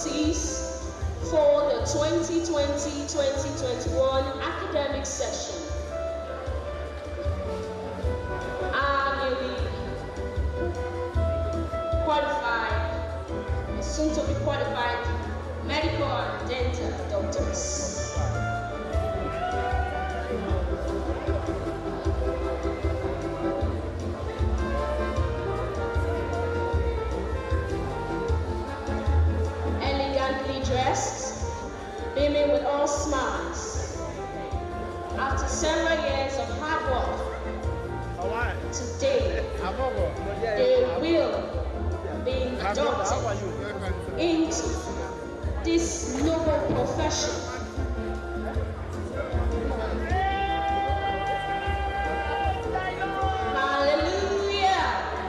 inductees for the 2020-2021 academic session are newly qualified, soon to be qualified medical and dental doctors. Beaming with all smiles. After several years of hard work, today they will be adopted into this noble profession. Hallelujah!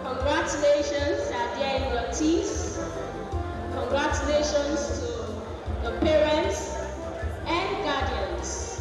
Congratulations, our dear inductees. Congratulations to the parents and guardians.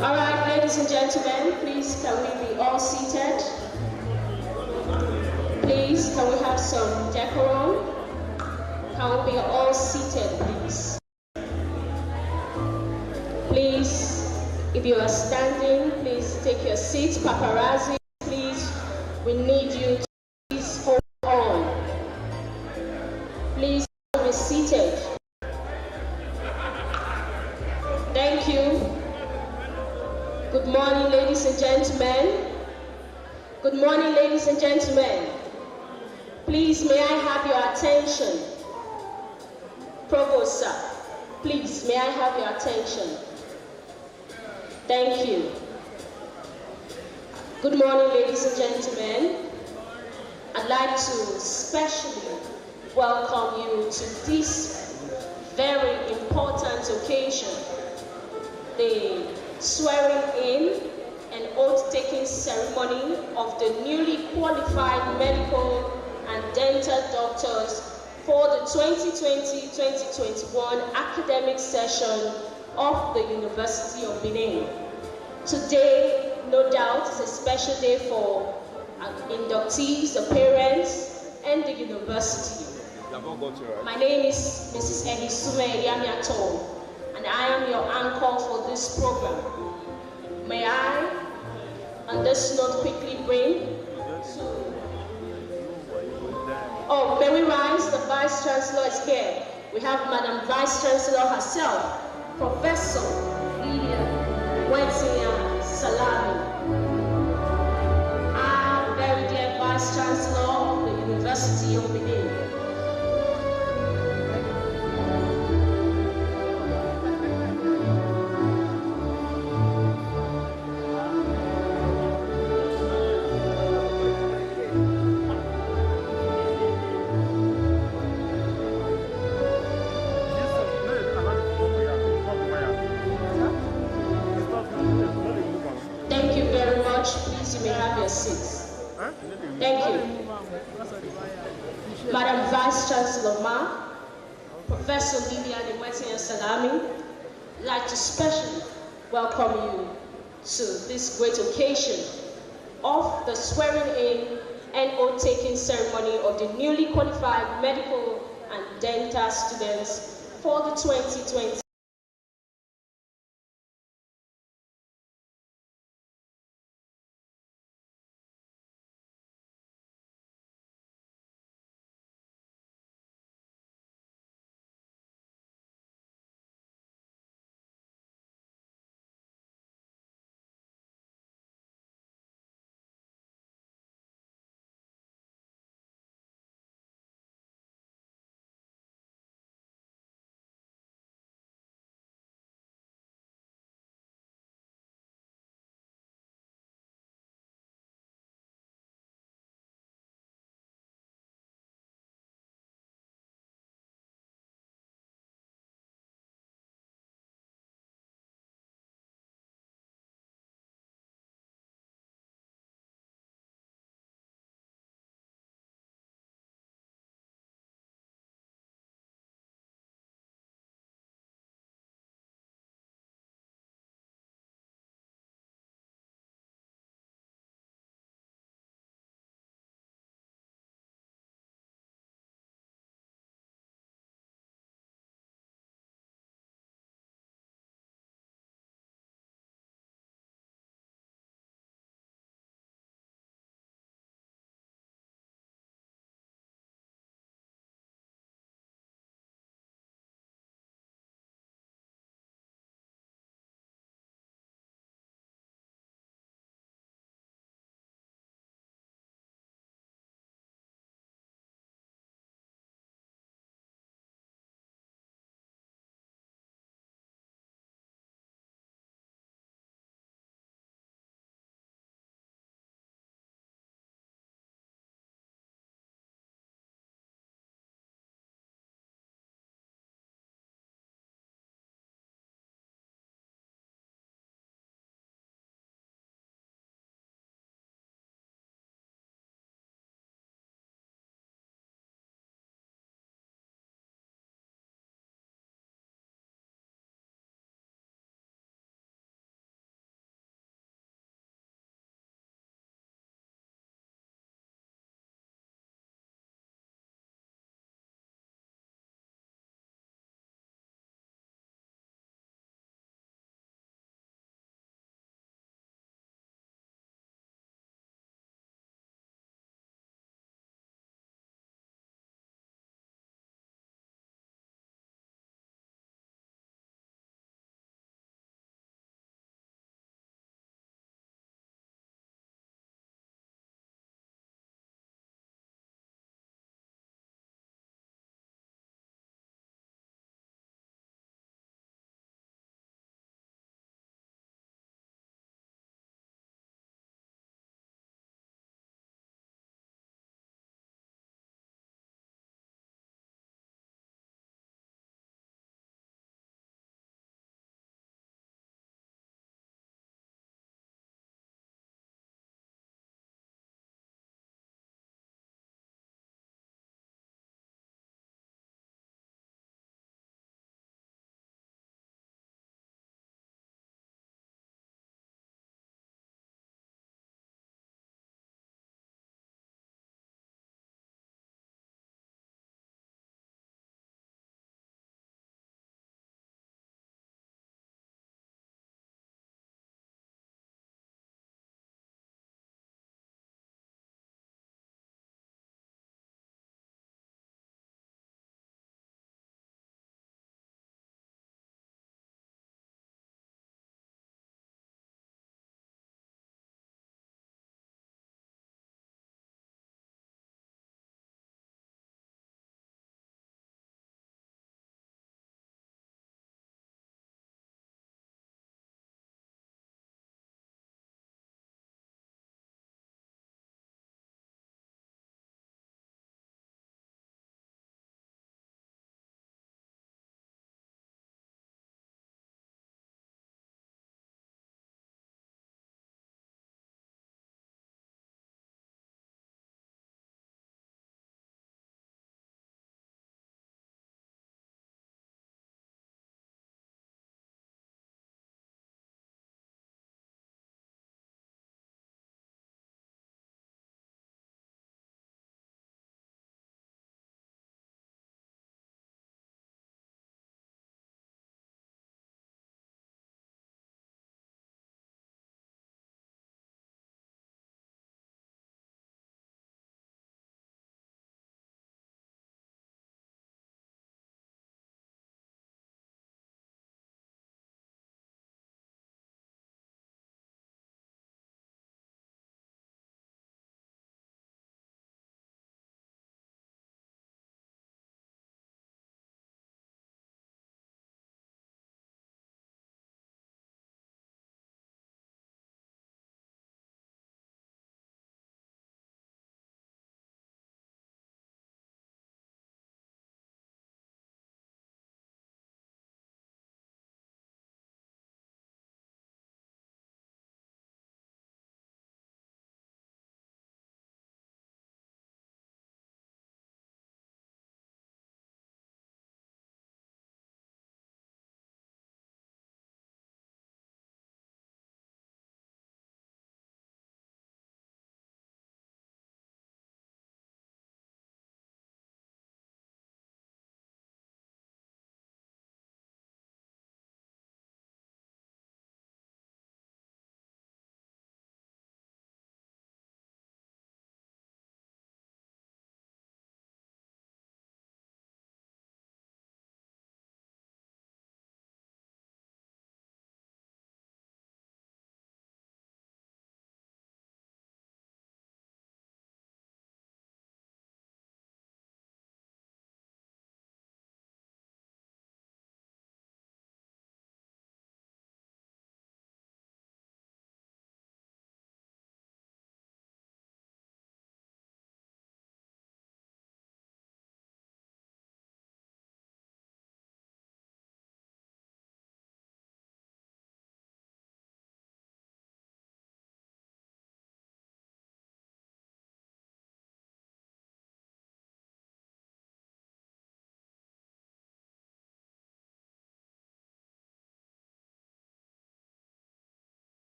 All right, ladies and gentlemen, please can we be all seated? Please, can we have some decorum? Can we be all seated, please? Please, if you are standing, please take your seats. Paparazzi, please, we need you to please hold on. Please be seated. Thank you. Good morning, ladies and gentlemen. Good morning, ladies and gentlemen. Please, may I have your attention? Provost, sir, please, may I have your attention? Thank you. Good morning, ladies and gentlemen. I'd like to especially welcome you to this very important occasion, the swearing in and oath-taking ceremony of the newly qualified medical and dental doctors for the 2020-2021 academic session of the University of Benin. Today, no doubt, is a special day for inductees, the parents, and the university. My name is Mrs. Ehisume Yamiato, and I am your anchor for this program. May I, on this note, quickly bring to... Oh, may we rise? The Vice Chancellor is here. We have Madam Vice Chancellor herself, Professor Lydia Wetinya Salami. Our very dear Vice Chancellor of the University of Benin. Please, you may have your seats. Thank you. Madam Vice Chancellor Ma, Professor Lilian Wetinya Salami, I'd like to specially welcome you to this great occasion of the swearing in and oath-taking ceremony of the newly qualified medical and dental students for the 2020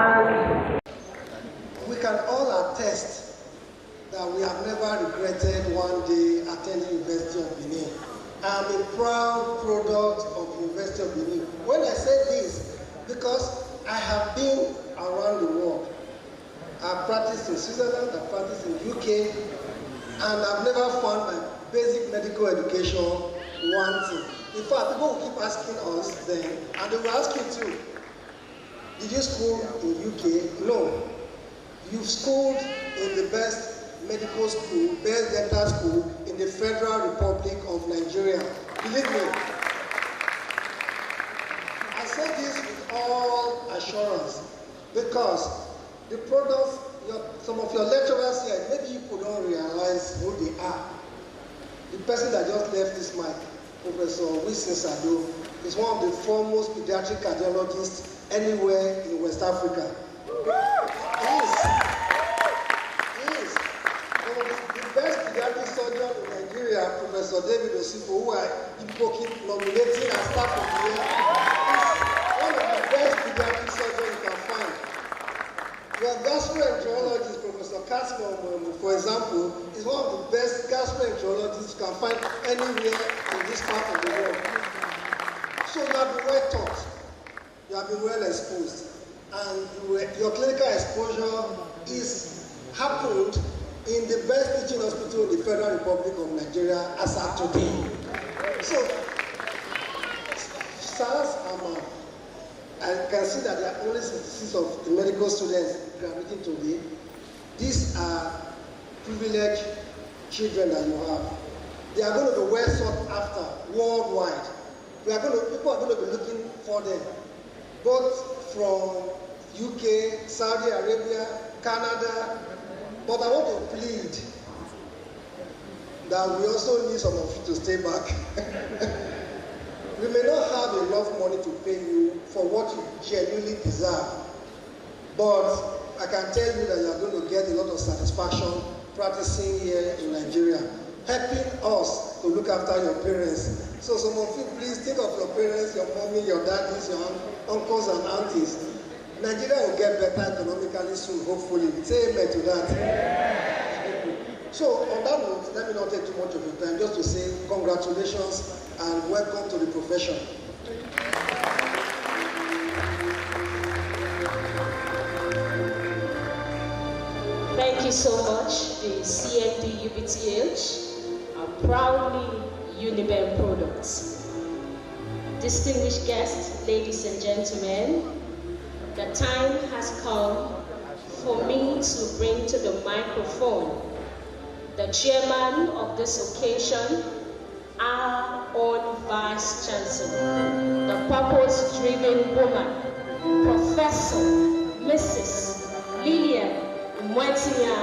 And we can all attest that we have never regretted one day attending University of Benin. I am a proud product of University of Benin. When I say this, because I have been around the world. I've practiced in Switzerland, I've practiced in UK, and I've never found my basic medical education wanting. In fact, people will keep asking us then, and they will ask you too, did you school in UK? No. You've schooled in the best medical school, best dental school in the Federal Republic of Nigeria. Believe me. I say this with all assurance because the products, some of your lecturers here, maybe you could not realize who they are. The person that just left this mic, Professor Wilson Sado, is one of the foremost pediatric cardiologists anywhere in West Africa. He is one of the best pediatric surgeons in Nigeria, Professor David Osipo, who people keep nominating as staff of the year. One of the best pediatric surgeons you can find. Your gastroenterologist, Professor Casper, for example, is one of the best gastroenterologists you can find anywhere in this part of the world. So you have been well taught, you have been well exposed, and your clinical exposure is happened in the best teaching hospital in the Federal Republic of Nigeria as at today. So, SARS, I can see that there are only 66 of the medical students graduating today. These are privileged children that you have. They are going to be well sought after worldwide. People are going to be looking for them, both from UK, Saudi Arabia, Canada. But I want to plead that we also need some of you to stay back. We may not have enough money to pay you for what you genuinely deserve, but I can tell you that you are going to get a lot of satisfaction practicing here in Nigeria, helping us to look after your parents. So some of you, please think of your parents, your mommy, your daddies, your uncles and aunties. Nigeria will get better economically soon, hopefully. Say amen to that. So on that note, let me not take too much of your time, just to say congratulations and welcome to the profession. Thank you so much, the CND UBTH, are proudly Uniben products. Distinguished guests, ladies and gentlemen, the time has come for me to bring to the microphone the chairman of this occasion, our own Vice Chancellor, the purpose-driven woman, Professor Mrs. Lillian Mwetiya.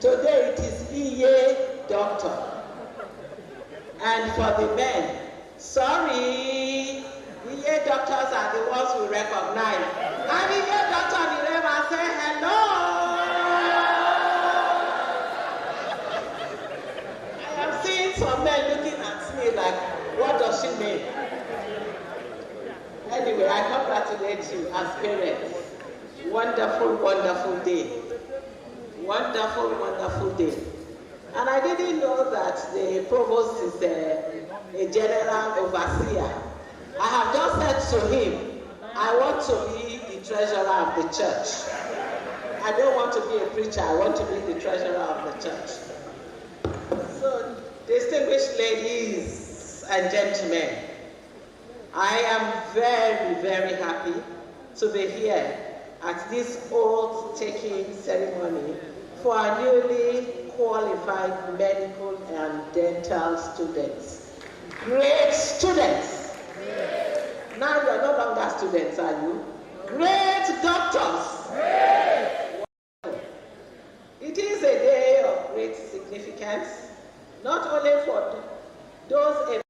Today it is EA doctor. And for the men, sorry, EA doctors are the ones we recognize. And EA doctor will never say hello. I am seeing some men looking at me like, what does she mean? Anyway, I congratulate you as parents. Wonderful, wonderful day. Wonderful, wonderful day. And I didn't know that the provost is a general overseer. I have just said to him, I want to be the treasurer of the church. I don't want to be a preacher, I want to be the treasurer of the church. So, distinguished ladies and gentlemen, I am very, very happy to be here at this oath-taking ceremony for our newly qualified medical and dental students. Great students. Now you are no longer students, are you? Great doctors. It is a day of great significance, not only for those and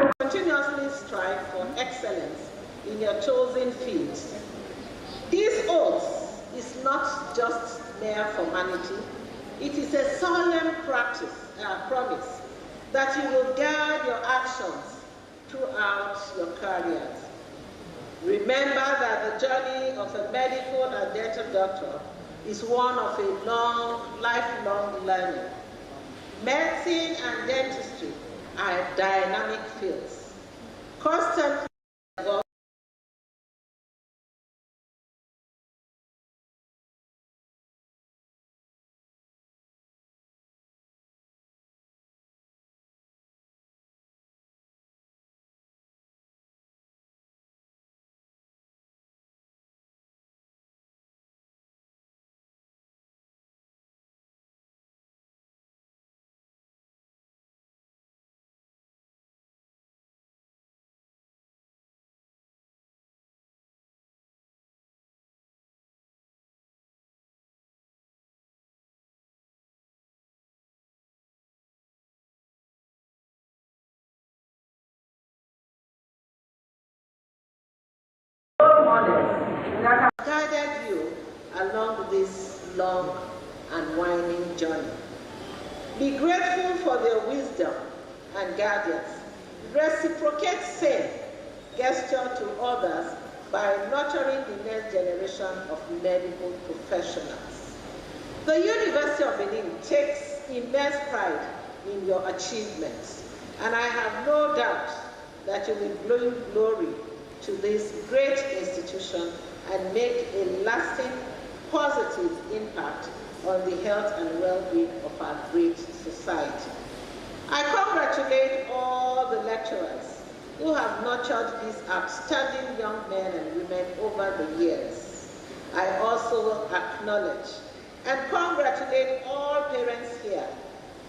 to continuously strive for excellence in your chosen fields. This oath is not just mere formality, it is a solemn promise that you will guide your actions throughout your careers. Remember that the journey of a medical and dental doctor is one of a lifelong learning. Medicine and dentistry are dynamic fields, constantly evolving. That have guided you along this long and winding journey. Be grateful for their wisdom and guidance. Reciprocate same gesture to others by nurturing the next generation of medical professionals. The University of Benin takes immense pride in your achievements, and I have no doubt that you will bring glory to this great institution and make a lasting positive impact on the health and well-being of our great society. I congratulate all the lecturers who have nurtured these outstanding young men and women over the years. I also acknowledge and congratulate all parents here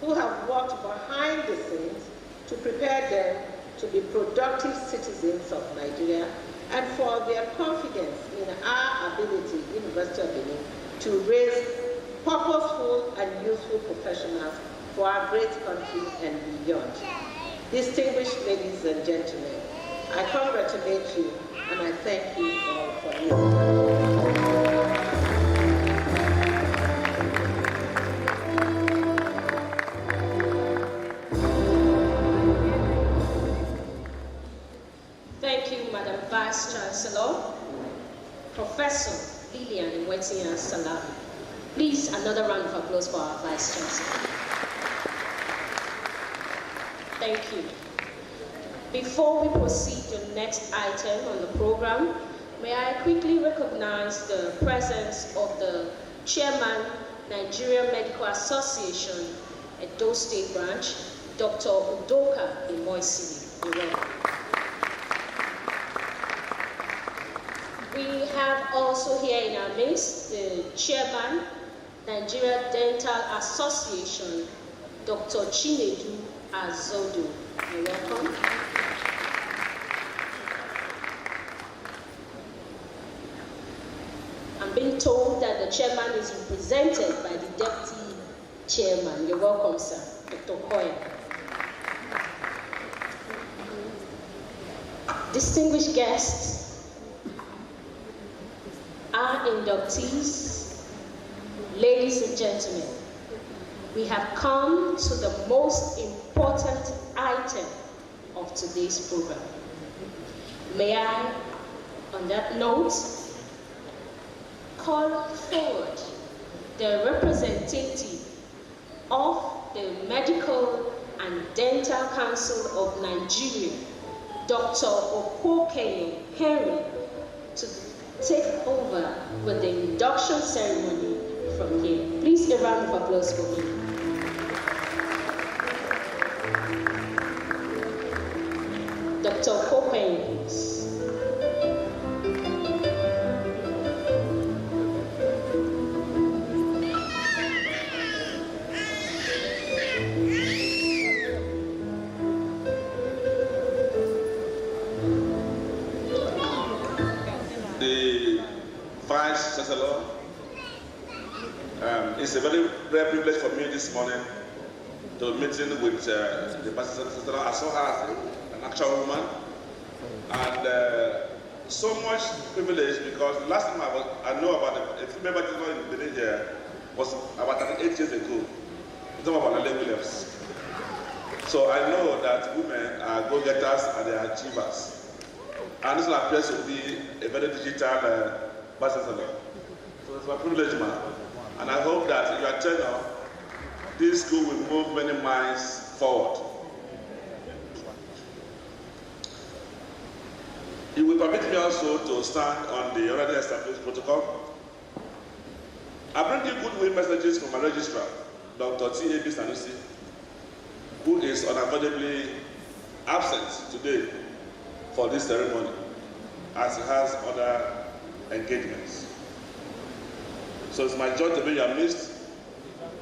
who have worked behind the scenes to prepare them to be productive citizens of Nigeria and for their confidence in our ability, University of Benin, to raise purposeful and useful professionals for our great country and beyond. Distinguished ladies and gentlemen, I congratulate you and I thank you all for listening. Thank you, Madam Vice Chancellor, Professor Lillian Nwetinya Salami. Please, another round of applause for our Vice Chancellor. Thank you. Before we proceed to the next item on the program, may I quickly recognize the presence of the Chairman, Nigeria Medical Association, Edo State Branch, Dr. Udoka Imoisiri. You're welcome. We have also here in our midst the Chairman, Nigeria Dental Association, Dr. Chinedu Azodo. You're welcome. I'm being told that the Chairman is represented by the Deputy Chairman. You're welcome, sir, Dr. Koya. Distinguished guests, our inductees, ladies and gentlemen, we have come to the most important item of today's program. May I, on that note, call forward the representative of the Medical and Dental Council of Nigeria, Dr. Okokenye Henry, to take over with the induction ceremony from here. Please a round of applause for me. Dr. Okokenye, please. Vice Chancellor, it's a very rare privilege for me this morning to meeting with the Vice Chancellor. I saw her as an actual woman, and so much privilege because the last time I know about a female Vice Chancellor in Benin here was about 38 years ago. It's about Nale Williams. So I know that women are go-getters and they are achievers. And this appears to be a very digital Vice Chancellor. So it's my privilege, man. And I hope that in your tenure, this school will move many miles forward. You will permit me also to stand on the already established protocol. I bring you goodwill messages from my registrar, Dr. T.A.B. Sanusi, who is unavoidably absent today for this ceremony, as he has other engagements. So it's my joy to be in your midst.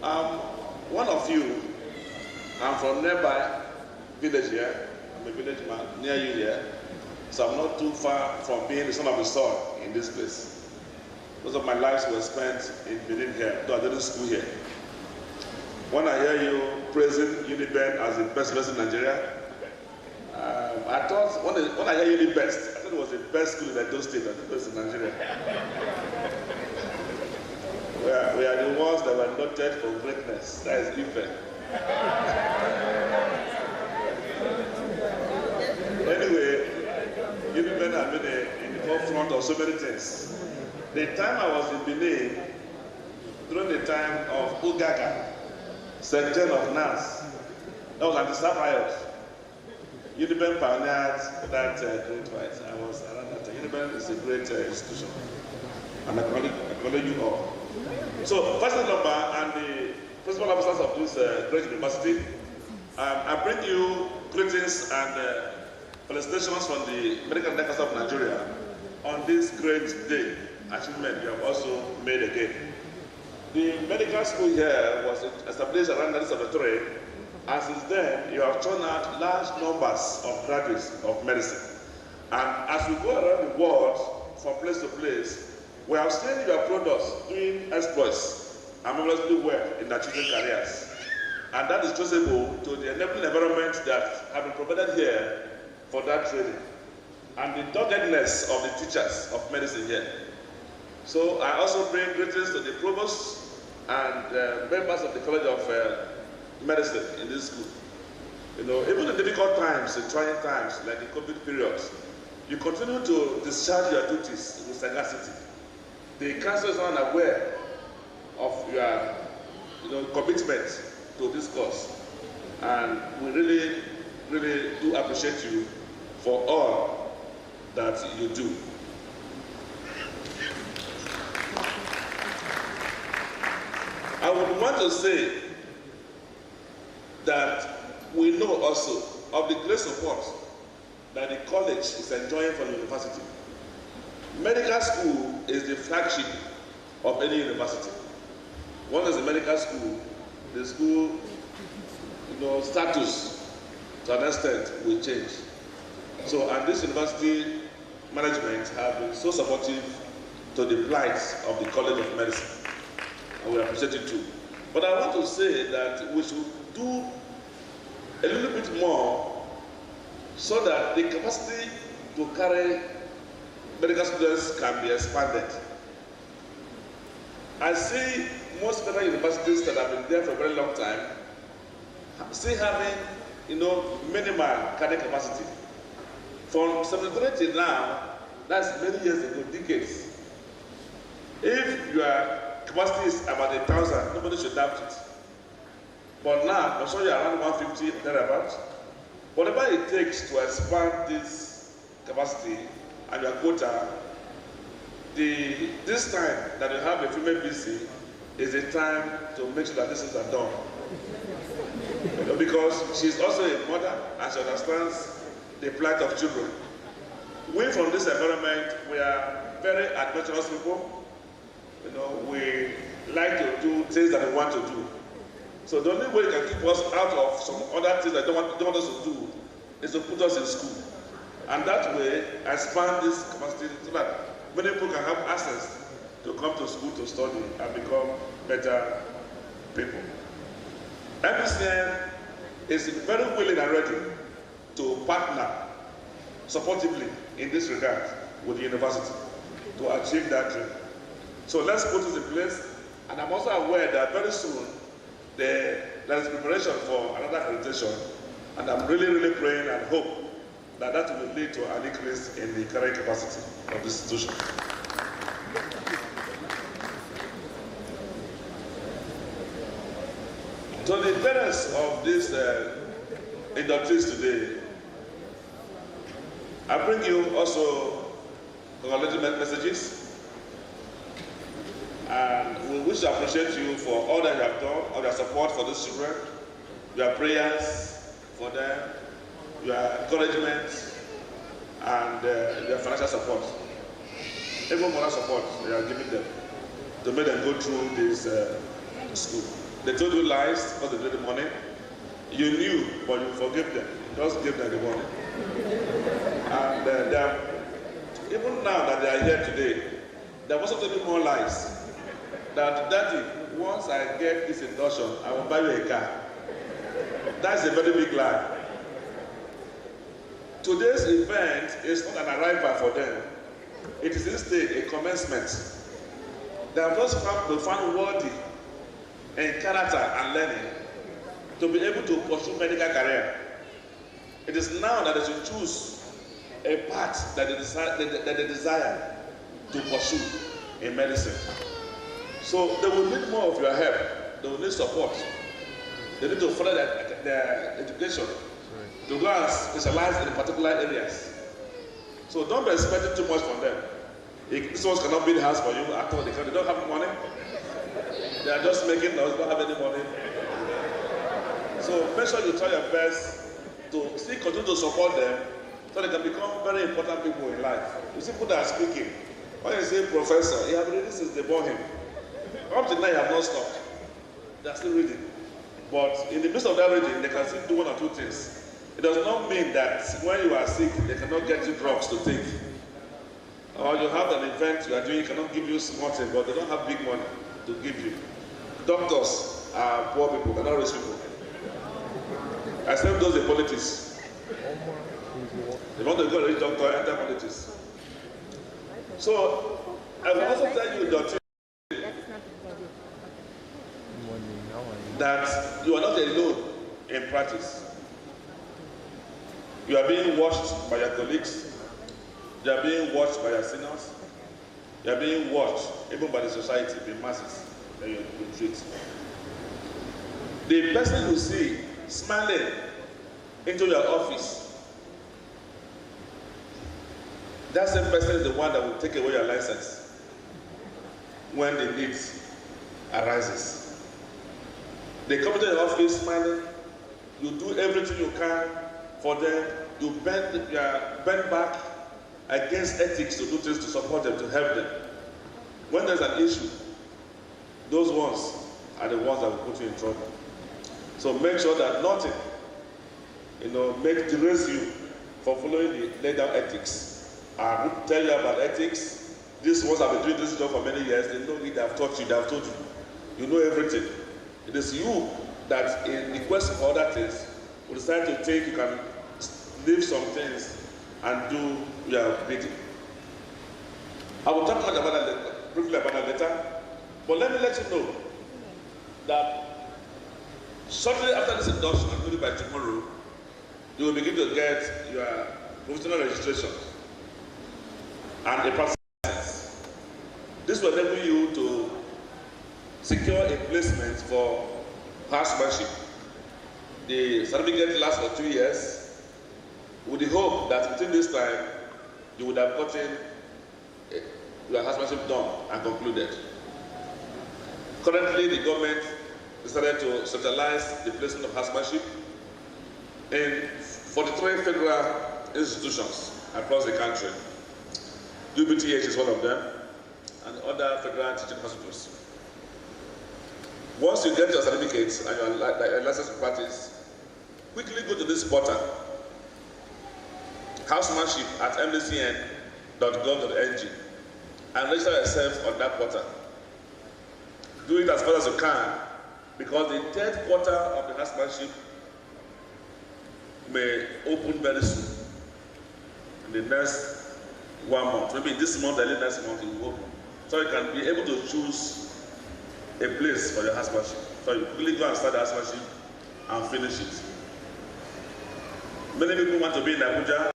One of you, I'm from nearby village here. I'm a village man near you here. So I'm not too far from being the son of the soil in this place. Most of my lives were spent in Benin here, though I didn't school here. When I hear you praising Uniben as the best university in Nigeria, I thought, when I hear Unibest, I thought it was the best school in Edo State, and the best in Nigeria. We are the ones that were noted for greatness. That is Ife. Anyway, Uniben has been in the forefront of so many things. The time I was in Benin, during the time of Ugaga, Secretary of NAS, that was anti-SAP riot. Uniben pioneered that great fight. I was around that time. Uniben is a great institution, and I acknowledge you all. So, Vice Chancellor and the principal officers of this great university, I bring you greetings and felicitations from the Medical Dental Council of Nigeria on this great day achievement you have also made again. The medical school here was established around 1973 And since then, you have turned out large numbers of graduates of medicine. And as we go around the world from place to place, we have seen your products doing exploits and marvelously well in their children's careers. And that is traceable to the enabling environment that have been provided here for that training. And the doggedness of the teachers of medicine here. So I also bring greetings to the provost and members of the College of Medicine in this school. You know, even in difficult times, in trying times, like the COVID period, you continue to discharge your duties with sagacity. The council is not aware of your commitment to this cause. And we really, really do appreciate you for all that you do. I would want to say that we know also of the great support that the college is enjoying from the university. Medical school is the flagship of any university. Once there's a medical school, the school status to an extent will change. So, and this university management have been so supportive to the plight of the College of Medicine, and we appreciate it too. But I want to say that we should do a little bit more so that the capacity to carry medical students can be expanded. I see most federal universities that have been there for a very long time still having, minimal carrying capacity. From 73 till now, that's many years ago, decades. If your capacity is about 1,000, nobody should doubt it. But now, I'm sure you're around 150 thereabouts. Whatever it takes to expand this capacity and your quota, this time that you have a female VC is the time to make sure that these things are done. Because she's also a mother and she understands the plight of children. We from this environment, we are very adventurous people. We like to do things that we want to do. So the only way you can keep us out of some other things that don't want us to do is to put us in school. And that way, expand this capacity so that many people can have access to come to school to study and become better people. MPCN is very willing and ready to partner supportively in this regard with the university to achieve that dream. So let's put this in place. And I'm also aware that very soon there is preparation for another accreditation. And I'm really, really praying and hope that that will lead to an increase in the carrying capacity of the institution. So the parents of these inductees today, I bring you also congratulatory messages. And we wish to appreciate you for all that you have done, all your support for these children, your prayers for them, your encouragement, and your financial support. Even moral support you are giving them to make them go through this school. They told you lies because they did the money. You knew, but you forgave them. Just give them the money. And even now that they are here today, they are also telling more lies. That Daddy, once I get this induction, I will buy you a car. That's a very big lie. Today's event is not an arrival for them. It is instead a commencement. They have just found worthy in character and learning to be able to pursue medical career. It is now that they should choose a path that they desire to pursue in medicine. So they will need more of your help. They will need support. They need to follow their education to go and specialize in particular areas. So don't be expecting too much from them. These ones cannot build a house for you at all. They don't have money. They are just making noise, don't have any money. So make sure you try your best to still continue to support them so they can become very important people in life. You see people that are speaking. When you say professor, he has been reading since they born him. Up to now, he has not stopped. They are still reading. But in the midst of that reading, they can still do one or two things. It does not mean that when you are sick, they cannot get you drugs to take. Or you have an event you are doing, cannot give you small things, but they don't have big money to give you. Doctors are poor people, they're not rich people. Except those in politics. They want to go to a rich doctor, enter politics. So, I will also tell you, Doctor, that you are not alone in practice. You are being watched by your colleagues. You are being watched by your seniors. You are being watched even by the society, the masses that you treat. The person you see smiling into your office, that same person is the one that will take away your license when the need arises. They come to your office smiling, you do everything you can for them, you bend back against ethics to do things to support them, to help them. When there's an issue, those ones are the ones that will put you in trouble. So make sure that nothing, derails you from following the laid down ethics. I will tell you about ethics. These ones have been doing this job for many years. They know it, they have taught you, they have told you. You know everything. It is you that, in the quest for other things, will decide to take, you can leave some things and do your bidding. I will talk much about that later, briefly about that later, but let me let you know that shortly after this induction, maybe by tomorrow, you will begin to get your professional registration and a practice license. This will enable you to secure a placement for housemanship. The certificate lasts for 2 years, with the hope that within this time you would have gotten your housemanship done and concluded. Currently, the government decided to centralize the placement of housemanship in 43 federal institutions across the country. UBTH is one of them, and other federal teaching hospitals. Once you get your certificates and your license to practice, quickly go to this portal, housemanship at mdcn.gov.ng, and register yourself on that portal. Do it as fast as you can, because the third quarter of the housemanship may open very soon. In the next 1 month, maybe this month, early next month, it will open. So you can be able to choose a place for your housemanship. So you quickly go and start the housemanship and finish it. Many people want to be in Abuja.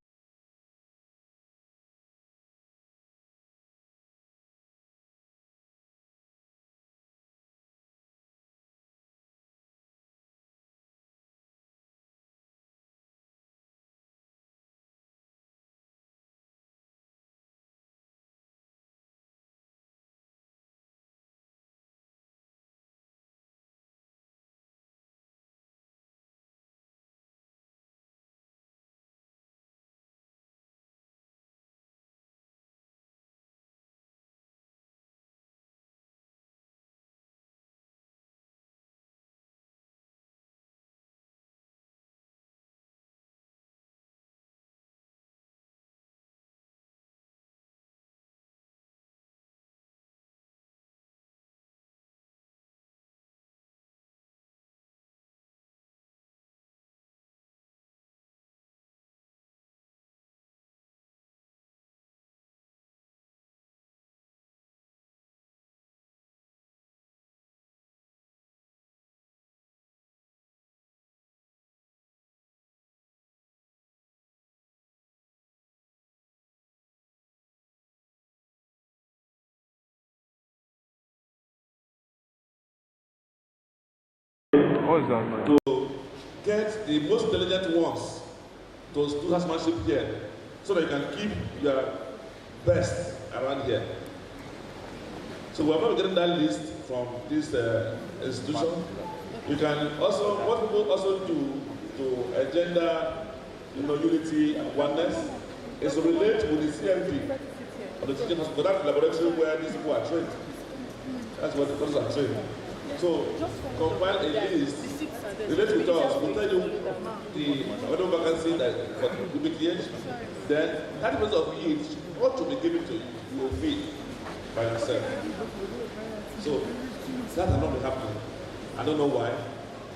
To get the most intelligent ones to do housemanship here, so that you can keep your best around here. So we are probably getting that list from this institution. You can also, what people also do to agenda, unity and oneness, is to relate with the CMD or the teaching hospital, that laboratory where these people are trained. That's what the persons are trained. So compile a list relate with us, we'll tell you the available vacancy that for the BTH, then 30% of each ought to be given to you. You will feed by yourself. So that has not been happening. I don't know why,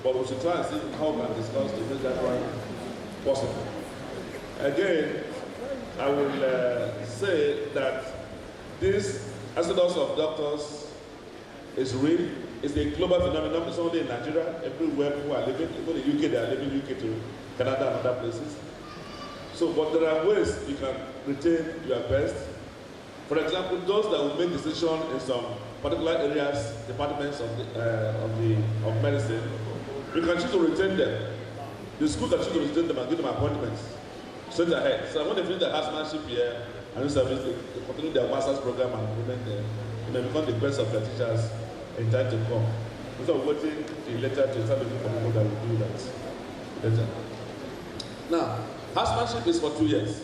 but we should try and see how we can discuss to make that one possible. Again, I will say that this exodus of doctors is real. It's a global phenomenon. It's only in Nigeria. Everywhere people are living, even in the UK, they are living UK to Canada and other places. So, but there are ways you can retain your best. For example, those that will make decisions in some particular areas, departments of medicine, you can choose to retain them. The school can choose to retain them and give them appointments straight ahead. So when they finish their housemanship here and do service, they continue their master's program and remain there. And they become the best of their teachers in time to come. Instead of waiting till later to start looking for people that will do that later. Now, housemanship is for 2 years.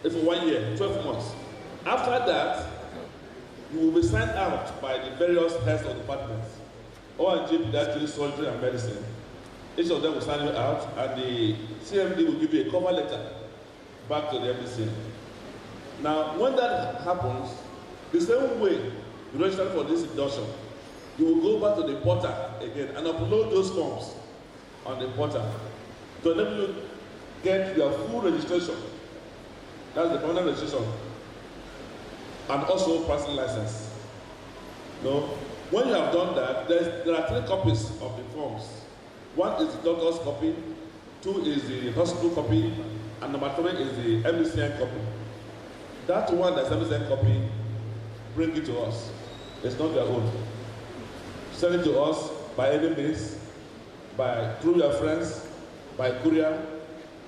It's for 1 year, 12 months. After that, you will be signed out by the various heads of departments. O&G, pediatrics, surgery, and medicine. Each of them will sign you out, and the CMD will give you a cover letter back to the MDC. Now, when that happens, the same way you register for this induction, you will go back to the portal again and upload those forms on the portal to enable you get your full registration. That's the permanent registration. And also pricing license. No? When you have done that, there are 3 copies of the forms. 1 is the doctor's copy, 2 is the hospital copy, and number 3 is the MDCN copy. That one that's MDCN copy, bring it to us. It's not your own. Send it to us by any means, through your friends, by courier,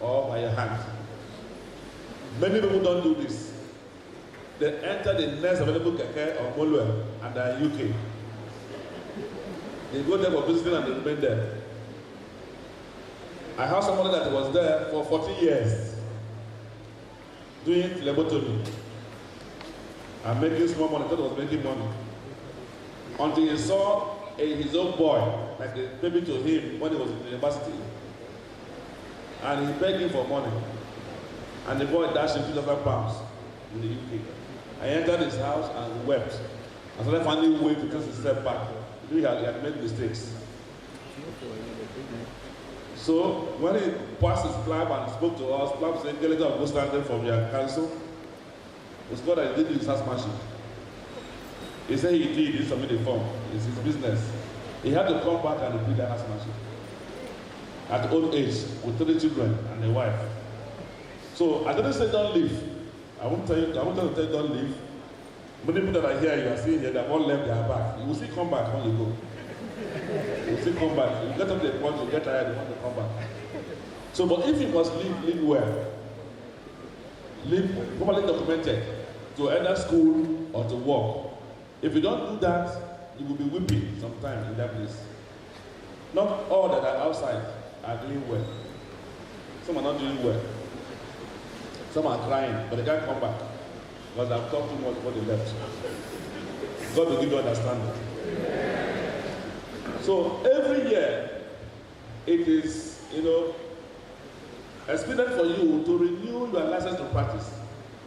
or by your hand. Many people don't do this. They enter the next available keke or Molue and they are in UK. They go there for visiting and they remain there. I have somebody that was there for 40 years doing phlebotomy and making small money. That was making money. Until he saw his own boy, like a baby to him when he was in the university. And he begged him for money. And the boy dashed him £2,000 in the UK. I entered his house and wept. I started finding a way to take a step back. He had made mistakes. So when he passed his club and spoke to us, club said, "Get a go standing from your council." It's God that he did his housemanship. He said he did, he submitted the form. It's his business. He had to come back and repeat that housemanship. At old age, with 3 children and a wife. So I didn't say don't leave. I won't tell you don't leave. Many people that are here, you are seeing here, they have all left their back. You will see come back when you go. You will see come back. You get up to the point, you get tired, you want to come back. So, but if you must live well. Live properly documented to either school or to work. If you don't do that, you will be weeping sometime in that place. Not all that are outside are doing well. Some are not doing well. Some are crying, but they can't come back because I've talked too much before they left. God will give you understanding. So every year, it is, expedient for you to renew your license to practice.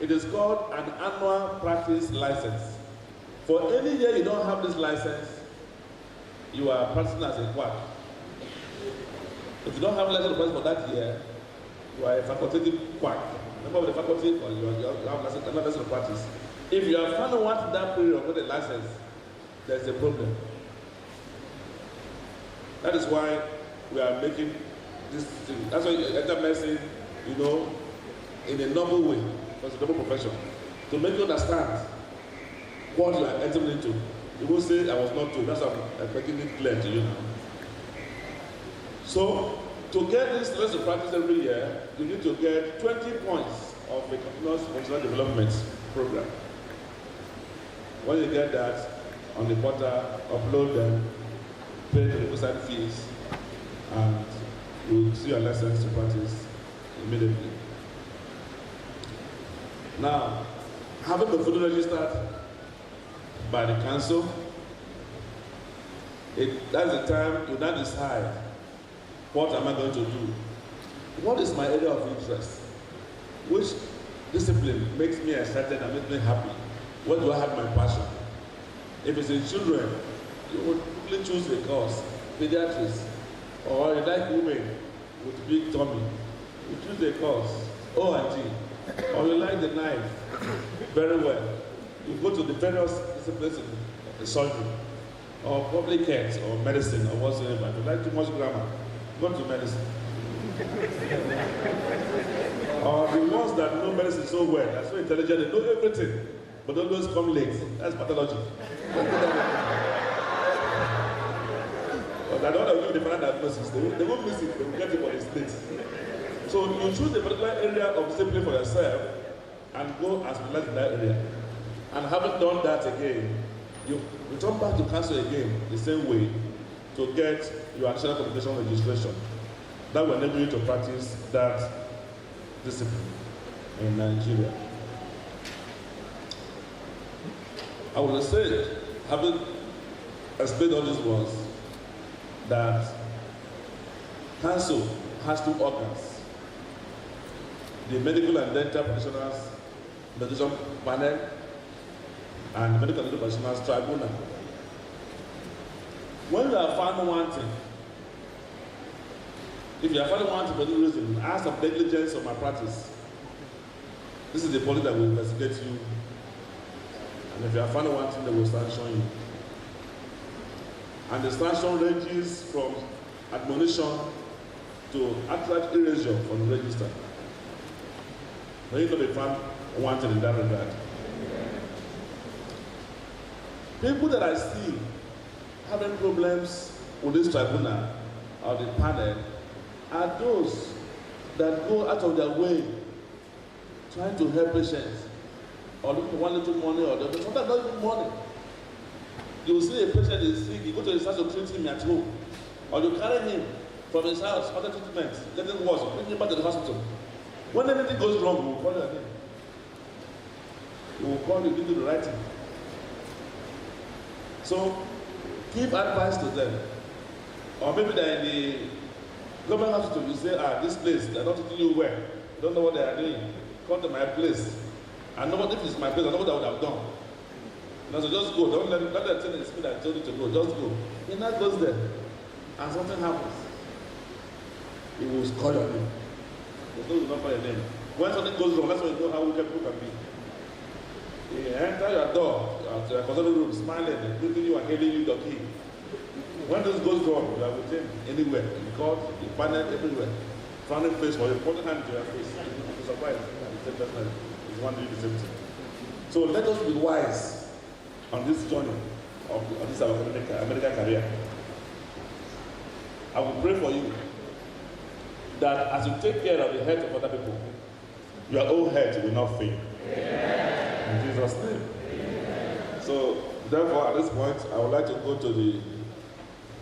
It is called an annual practice license. For any year you don't have this license, you are practicing as a quack. If you don't have a license to practice for that year, you are a facultative quack. Member of the faculty, or you have a license to practice. If you are found out that period with a license, there's a problem. That is why we are making this thing. That's why you enter medicine, in a normal way, because it's a normal profession. To make you understand what you are entering into. You will say, I was not told. That's why I'm making it clear to you now. So, to get this lesson practice every year, you need to get 20 points of a continuous functional development program. When you get that on the portal, upload them, pay the requisite fees, and you will see your lessons to practice immediately. Now, having been fully registered by the council, that's the time you now decide What am I going to do? What is my area of interest? Which discipline makes me excited and makes me happy? Where do I have my passion? If it's in children, you would quickly choose a course, pediatrics, or you like women with big tummy, you choose a course, O&G, or you like the knife very well, you go to the various disciplines in surgery, or public health, or medicine, or whatsoever. If you like too much grammar, go to medicine. Or the ones that know medicine so well, they're so intelligent, they know everything, but don't always come late. That's pathology. But I don't know if they find diagnosis, they won't miss it, they will get it for the state. So you choose a particular area of discipline for yourself and go and specialize in that area. And having done that again, you return back to council again the same way to get your additional qualification registration. That will enable you to practice that discipline in Nigeria. I would say, having explained all these ones, that council has two organs: the medical and dental practitioners mediation panel and the medical and dental practitioners tribunal. When you are found wanting, if you are found wanting for any reason, ask of negligence of my practice. This is the police that will investigate you, and if you are found wanting, they will sanction you. And the sanction ranges from admonition to outright erasure from the register. May you not be found wanted in that regard. People that I see having problems with this tribunal or the panel are those that go out of their way trying to help patients or looking for one little money or the other. Sometimes not even money. You see a patient is sick, you go to his house to treat him at home, or you carry him from his house under treatment, getting worse, bring him back to the hospital. When anything goes wrong, we will call your name. We will call you, give you the right thing. So, give advice to them. Or maybe they're in the government hospital, you say, this place, they're not treating you well. You don't know what they are doing. Come to my place. I know what, if it's my place, I know what I would have done. Now, so just go. Don't let them tell the spirit I told you to go. Just go. He now goes there, and something happens. He will call your name. There's no will not call your name. When something goes wrong, that's when you know how wicked people can be. He enter your door at your consulting room, smiling, greeting you and hailing you the key. When this goes wrong, you are with him anywhere, in court, in panel, everywhere. Frowning face for you, putting hand to your face. You're surprised. The same person is one doing the same thing. So let us be wise on this journey of this our American career. I will pray for you that as you take care of the health of other people, your own health will not fail. Amen. In Jesus' name. Amen. So, therefore, at this point, I would like to go to the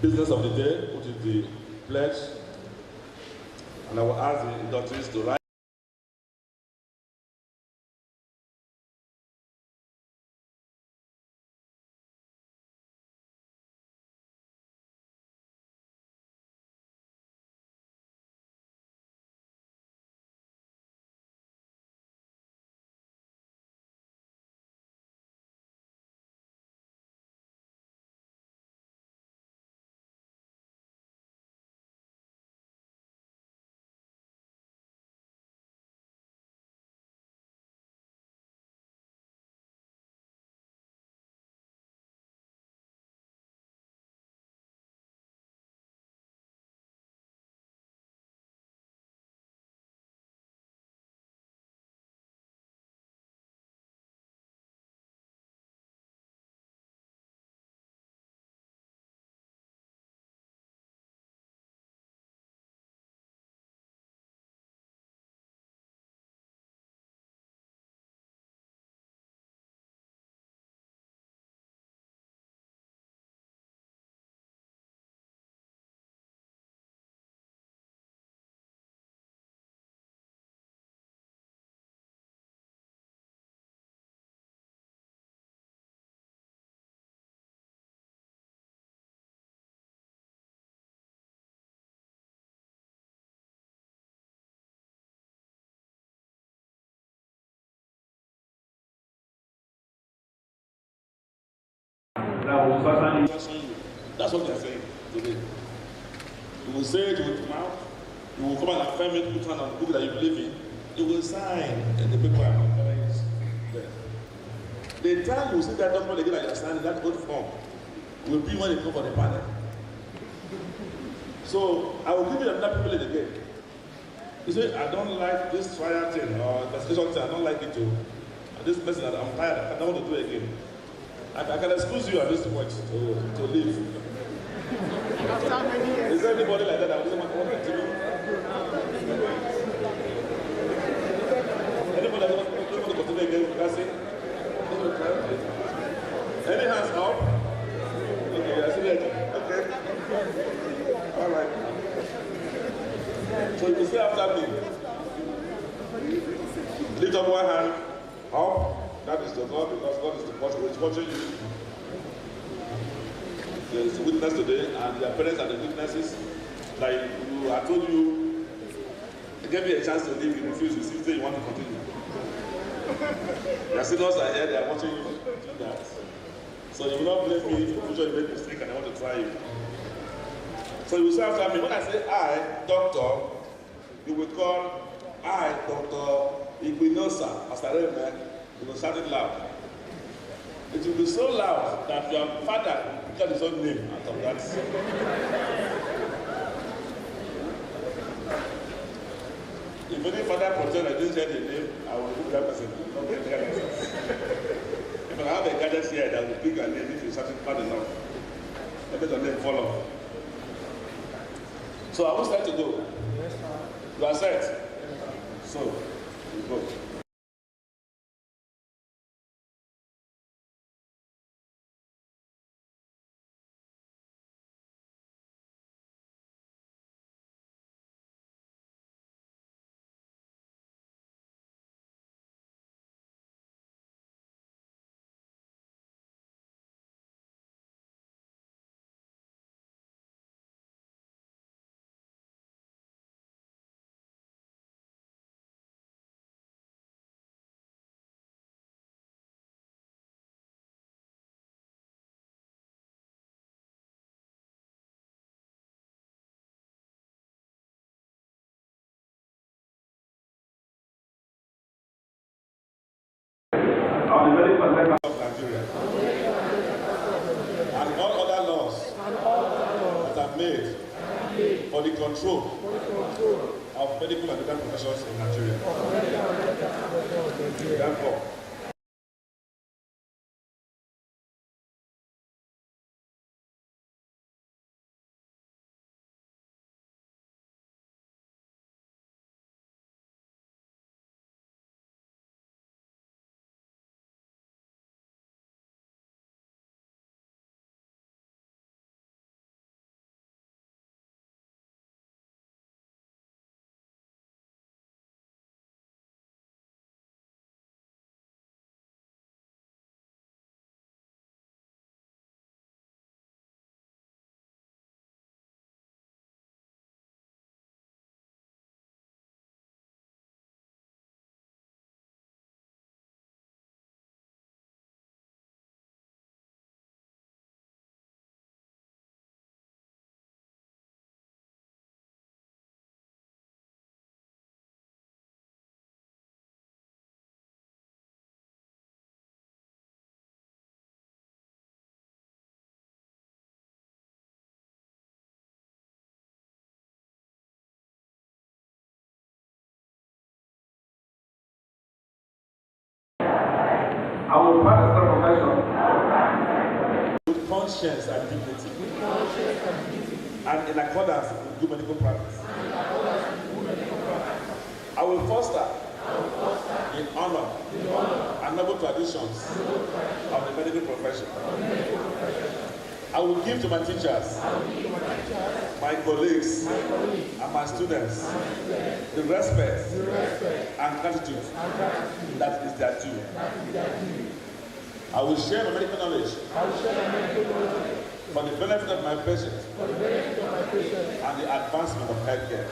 business of the day, which is the pledge, and I will ask the inductees to rise. will sanction you. That's what they are saying today. You will say it with mouth. You will come and affirm it, put hand on the book that you believe in. You will sign and the paper is there. The time you see that document again that you are signing, that old form, will be when you come for the panel. So I will give you another privilege again. You say, I don't like this trial thing or investigation thing, I don't like it too. This person, I'm tired, I don't want to do it again. I can excuse you at this point to leave. Is there anybody like that that doesn't want to continue? Anybody that doesn't want to continue again? That's it? Any hands up? Okay, I see that. Okay. All right. So you can say after me. Lift up one hand. Up. That is the God, because God is the person who is watching you. There is a witness today, and their parents are the witnesses. Like you, I told you, they gave you a chance to leave, you refuse, you still say you want to continue. Your seniors are here, they are watching you do that. So you will not blame me if in the future you make a mistake and I want to try you. So you will say after me, when I say I, doctor, you will call I, Dr. Igwinosa, as I remember, you will shout it loud. It will be so loud that your father will get his own name out of that. If any father pretend I didn't hear the name, I will remove that person. Don't get their license. If I have a gadget here that will pick a name if you shout it loud enough, let the name follow. So I will start to go. You are set. So, you go. On the very fundamental of Nigeria and all other laws that are made for the control of medical and medical professions in Nigeria. Therefore, I will practice the profession with conscience and dignity, and in accordance with good medical practice. I will foster in honor and noble traditions of the medical profession. I will give to my teachers, my colleagues, and my students the respect and gratitude that is their due. I will share my medical knowledge for the benefit of my patients and the advancement of healthcare.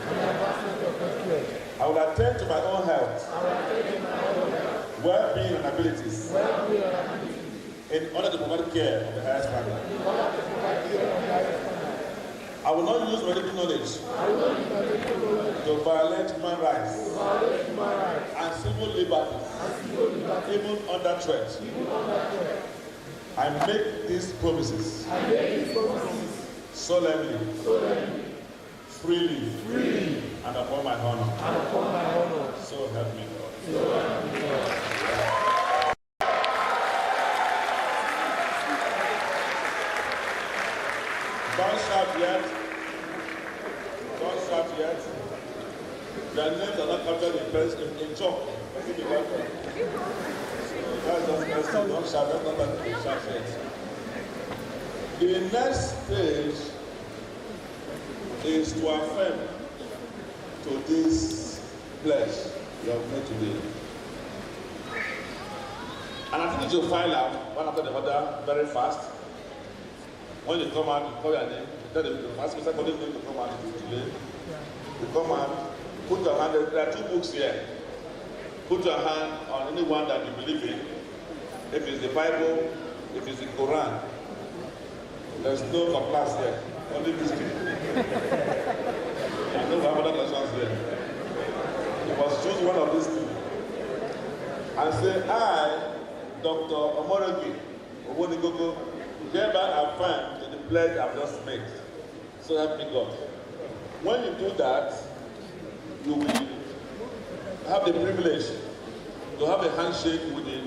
I will attend to my own health, well-being and abilities in order to provide care of the highest standard. I will not use medical knowledge to violate human rights and civil liberties, even under threat. I make these promises solemnly, freely, and upon my honor. So help me God. Don't shout yet. Don't shout yet. Their names are not captured in chalk. That's just messy. Don't shout. That's not that you shout yet. The next stage is to affirm to this pledge you have made today. And I think you should file out one after the other very fast. When you come out, you call your name, you tell the first person calling name to come out, it is delayed. You come out, put your hand, there are 2 books here. Put your hand on any one that you believe in. If it's the Bible, if it's the Quran, there's no complaints there, only mystery. I know we have other questions there. You must choose one of these 2. And say, I, Dr. Omorogi Owonigogo, hereby affirm to the pledge I've just made. So help me God. When you do that, you will have the privilege to have a handshake with the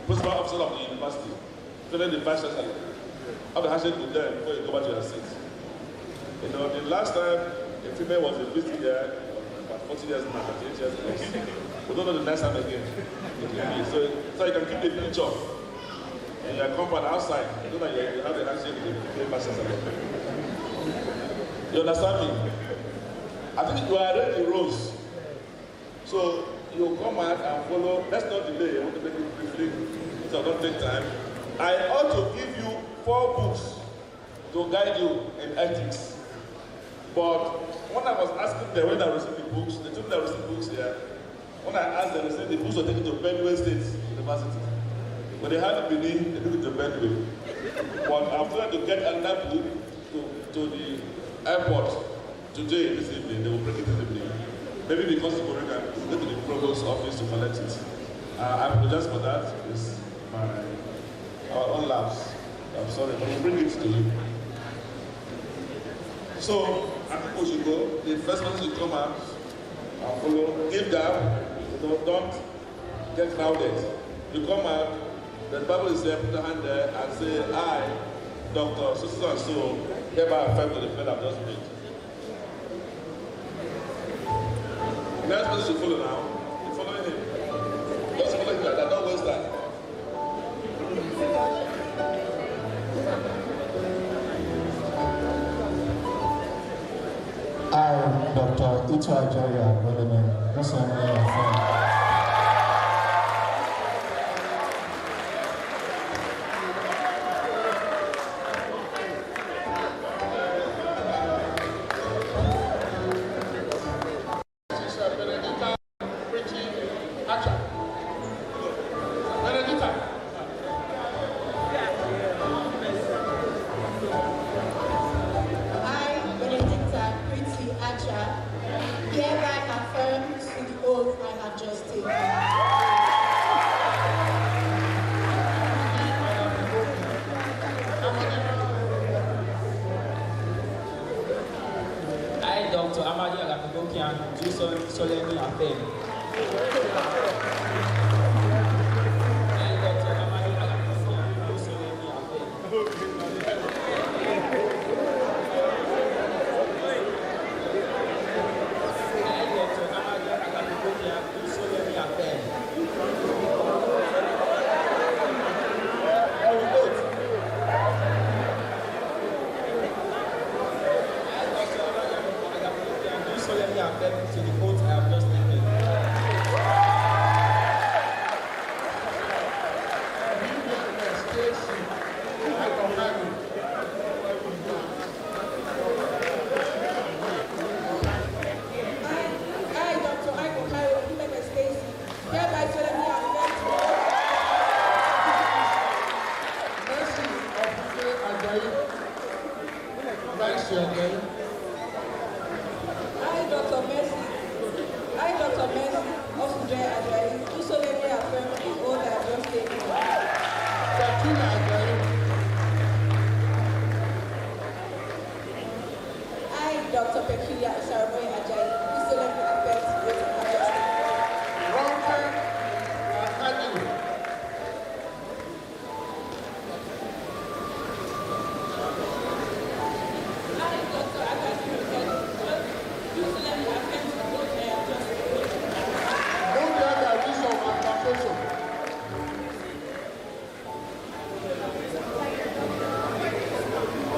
principal officer of the university, then the vice chancellor. Have a handshake with them before you go back to your seat. You know, the last time a female was a visit here, about 40 years now, 38 years ago. We don't know the next time again. So you can keep the picture. And your compound outside, you know that you have a handshake with the vice chancellor. You understand me? I think you are already rows. So you come out and follow. Let's not delay. I want to make it briefly, so I don't take time. I ought to give you 4 books to guide you in ethics. But when I was asking them when I received the books, they told me I received books here. When I asked them, they said the books were taken to Benue State University. When they had Benin, they took it to Benue. But I'm trying to get another book to the airport today, this evening. They will bring it this evening. Maybe because the Korean can go to the provost office to collect it. I apologize for that. It's our own labs. I'm sorry, but we'll bring it to you. So, I think we should go. The first one should come out and follow. Give that. Don't get crowded. You come out, the Bible is there, put your hand there and say, I, Dr. So and so, hereby affirm to the friend I've just made. Next person should follow now. You following him. Just follow him like that, don't waste that. I, Dr. Itu Ajaya, this is my friend. Solemnly affirm. To the oath I have just taken. I, Dr. Mercy, Osunjoy Ajayi, do solemnly affirm the oath I have just taken. Katrina Ajayi. I, Dr. Peculiar Saraboy Ajayi, do solemnly affirm the oath I have just taken. Ronke Akanyele. I, Dr. Akasi Rukedi, do solemnly affirm the oath I have just taken. Don't get the use of application.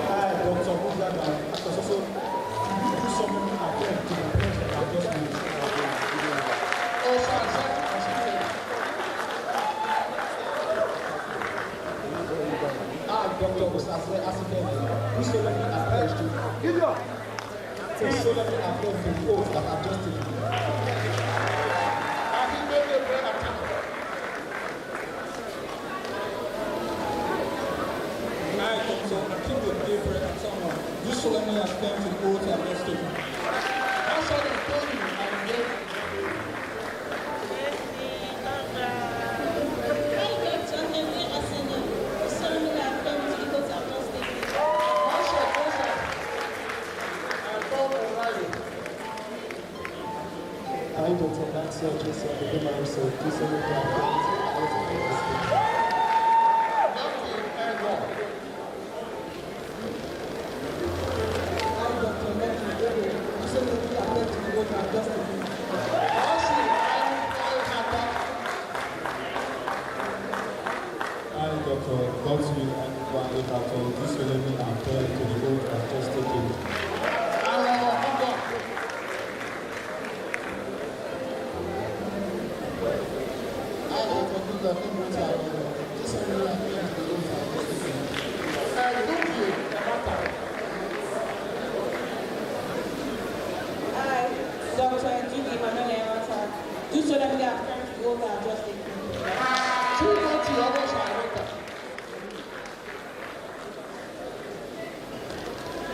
I, Dr. Mugabe, Akasoso, do solemnly affirm to the oath that I just made. Also accept assistant. I, Dr. Osase Asifemi, do solemnly affirm to solemnly affirm to the oath that I've just taken. Happy birthday, brother. I, Dr. Akinbo Gabriel Atama, do solemnly affirm to the oath I have just taken. That's all they told you. And then, I, Dr. Nancy Joseph, the Bible said, do solemnly affirm to the oath that I've just taken. I, Dr. Mercy Gabriel, do solemnly affirm to the oath I have just taken. I, Dr. Godswill Anigba Ekato, do solemnly affirm to the oath I've just taken. I, Dr. Peter Kimota, do solemnly affirm to the oath I've just taken. I, Dr. Judy Emmanuel Emata, do solemnly affirm to the oath I have just taken.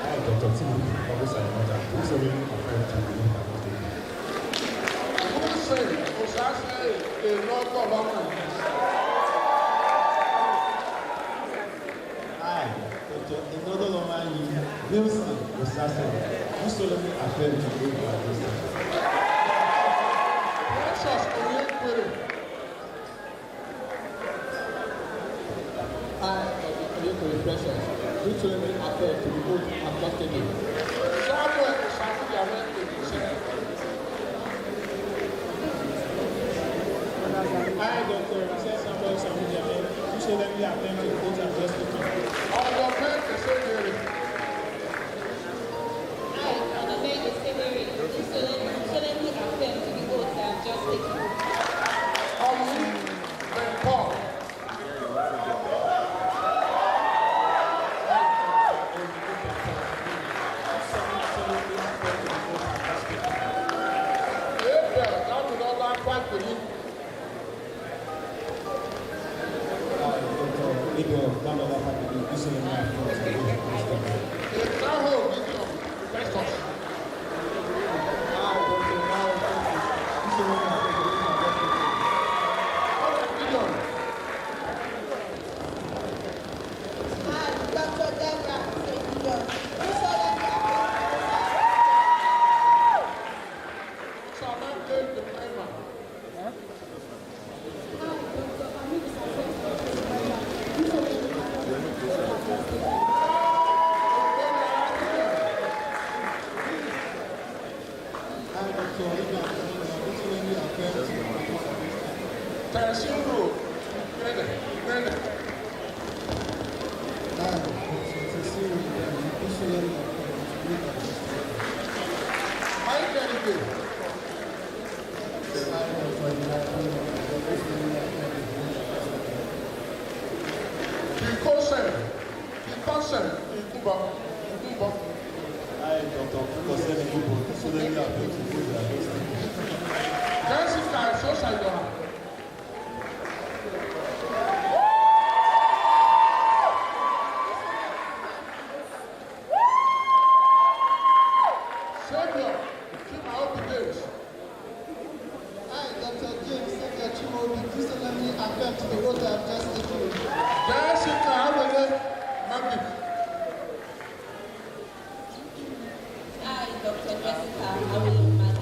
I, Dr. Timothy Obusa Imota, do solemnly affirm to the oath I've just taken. I, Dr. Inodo Lomayi Wilson Osase, do solemnly affirm to the oath I've just taken. I, Dr. Oyekore Precious, do solemnly affirm to the oath I've just taken. I, Dr. Rasel Samuel Samuel, do solemnly affirm to the oath I've just taken. I, Dr. Meg Esebere, do solemnly affirm to the oath I have just taken. Igor Danola Family, do solemnly affirm to the oath I've just taken. I, Dr. Mao Kofi, do solemnly affirm to the oath I've just taken. I, Dr. Deborah Sekiyon, do solemnly affirm I, Dr. Kosele Igbo, do solemnly affirm to the oath I've just taken. Jessica Awili Madi.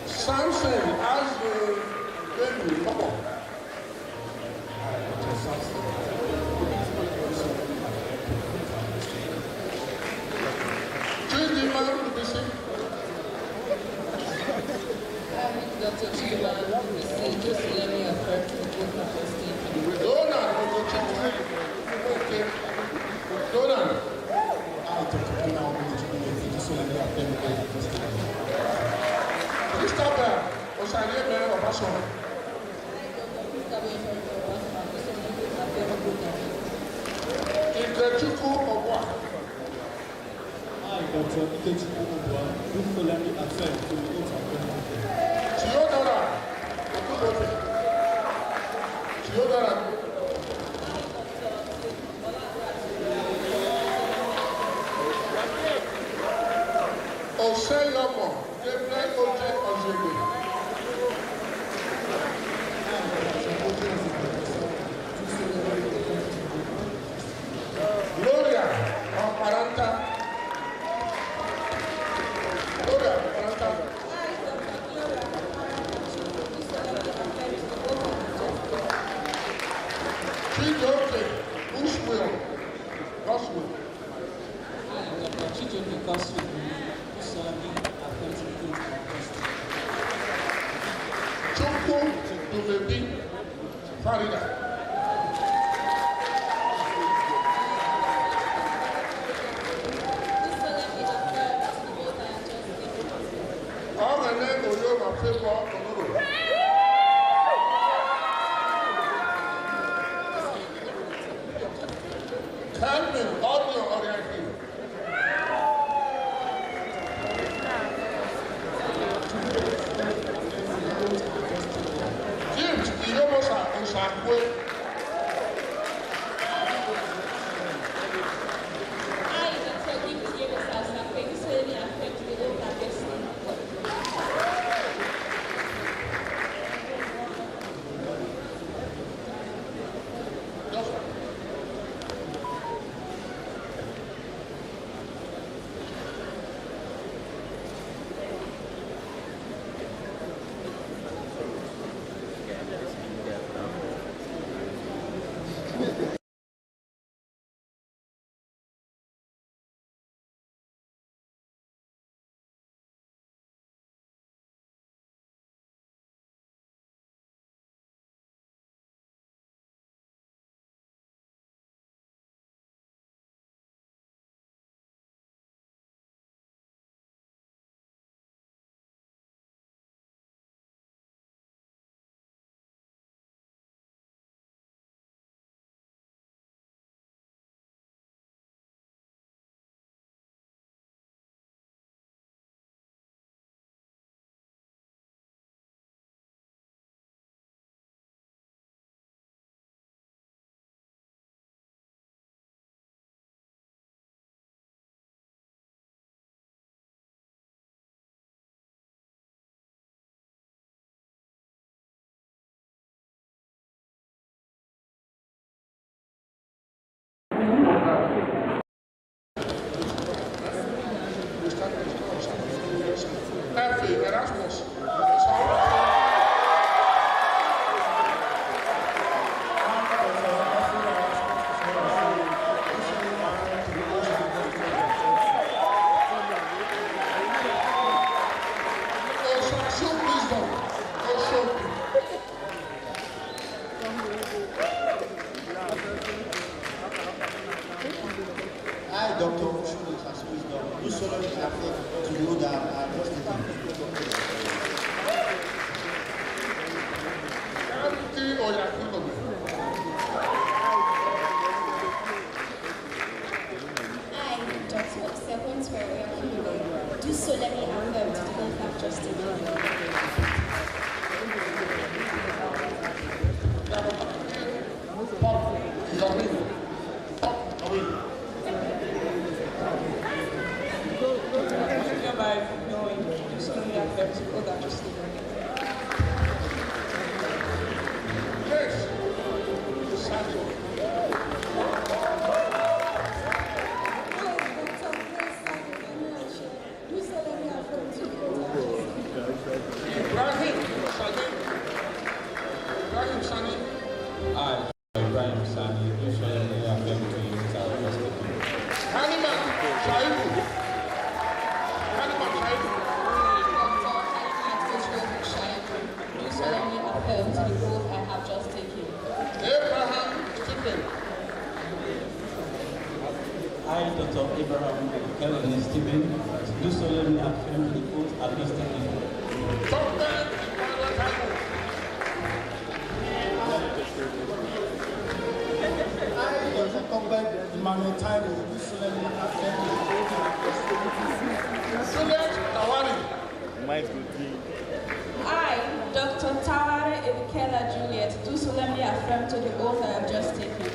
Samson, as the baby, come on. Choose the man to be sick. Dr. Chima, just let me affect the book of the state. Donald, okay. Donald. Christopher, Osalie Mary Obasan. Ikechukwu Obwa. Dr. Ikechukwu Obwa, do solemnly accept to the oath of office. Theodora Okubote. Theodora. Oseyomo Gabriel Oje Ozegbe. Gloria Aparanta. Gloria Aparanta. Chijoke Bushwill. Goswill. Dr. Chijoke Goswill, do solemnly affect the oath of office. Chukwu Dumebi Farida. All the name of your favor Onuru. Calvin Audio Oriental. James Iyomosa Osakwe. I, Dr. James Iyomosa Osakwe, do solemnly affect the oath of office. Erasmus. I, Dr. Oshun Wisdom, do solemnly affect to you that I trust in I, Dr. Sequence Ferreira Kibule, do solemnly affirm to the oath of justice. Ibrahim Sani, do solemnly affirm to you that I have just taken. Hanima Shaibu. Hanima Shaibu. Do solemnly affirm to the oath I have just taken. Abraham Stephen. I, Dr. Abraham Kellen Stephen, do solemnly affirm to the oath I have just taken. Dr. Emmanuel Taiwo. I, Dr. Emmanuel Taiwo, do solemnly affirm to the oath I have just taken. Juliet Tawari. I, Dr. Tawari Ebikela Juliet, do solemnly affirm to the oath I have just taken.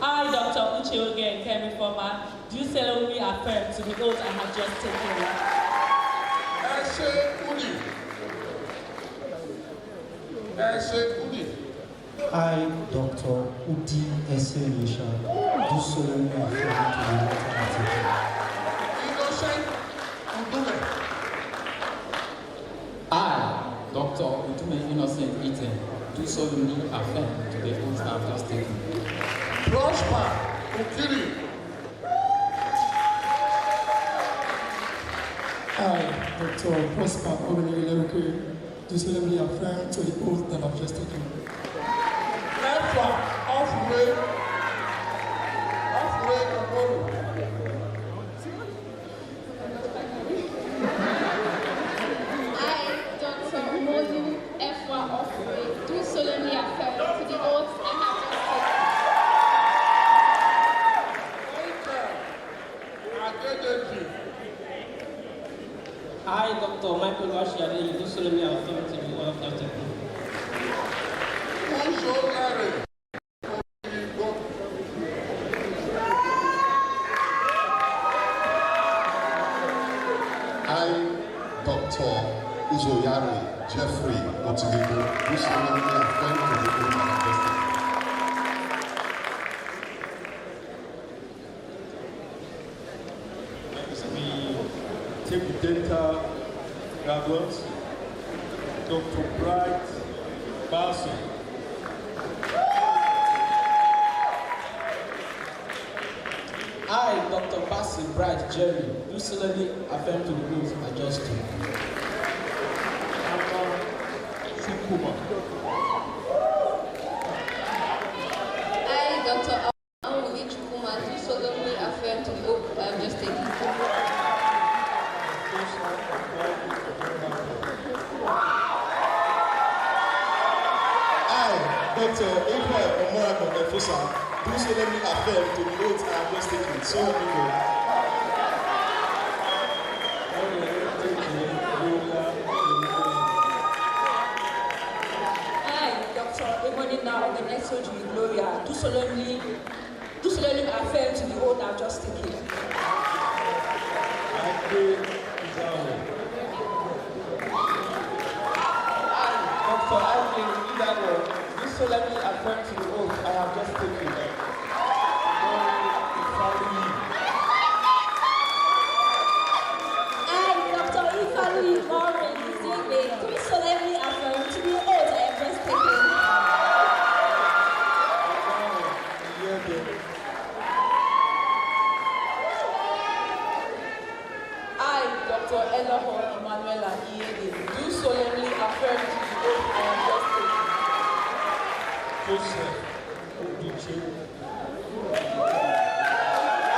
I, Dr. Uche Oge Kemi Foma, do solemnly affirm to the oath I have just taken. I, Dr. Udi Eselisha, do solemnly affirm to the oath I have taken. Innocent Udume. I, Dr. Udume Innocent Iten, do solemnly affirm to the oath I have just taken. Prosper Ukiri. I, Dr. Prosper Obeneleruke, do solemnly affirm to the oath that I have just taken. Nefa Ofure Oboru. I, Dr. Modu Efwa Ofre, do solemnly affirm to the oath I have just taken. I, Dr. Michael Washiade, do solemnly affirm to the oath I have just taken. I, Dr. Uzoyari Jeffrey Otigibo, do solemnly affirm to the oath I have just taken. Take the dental graduates, Dr. Bright Bassey. I, Dr. Bassey Bright Jerry, do solemnly affirm to the oath I just took. I, Dr. Awuli Chukuma, do solemnly affirm to the oath I have just taken. Dr. Abraham Omorako Nefusa, do solemnly affirm to the oath I have just taken. So help me God. I, Dr. Emonina Ogeneso Jumi Gloria, do solemnly affirm to the oath I have just taken. Dr. Alvin Idano, do solemnly affirm to the oath I have just taken. I, Dr. Ifeanyi Maureen Izegbe, do solemnly affirm to the oath I have just taken. I, Dr. Elohon Emanuela Iyede, do solemnly affirm to the oath I have just taken. Joseph Oduche.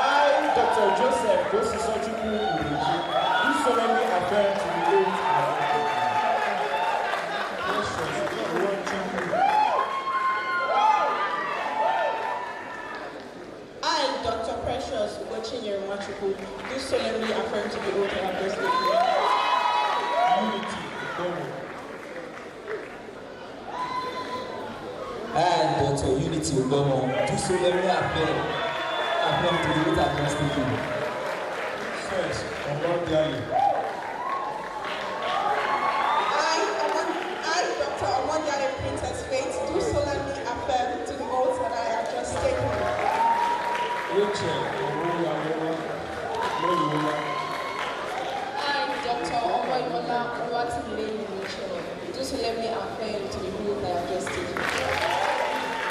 I, Dr. Joseph Gosisochukwu Udeji, do solemnly affirm to the oath I have taken. I, Dr. Precious Ugochinyere Nwachukwu, do solemnly affirm to the oath I have just taken. Unity Okomo. I, Dr. Unity Ogomo, do solemnly affirm to the oath I have just taken. First, Omodiali. I, Dr. Omodiale Princess Faith, do solemnly affirm to the oath that I have just taken. Rachel Owoyawola. I, Dr. Omoyinlola solemnly affirm to the oath I have just taken.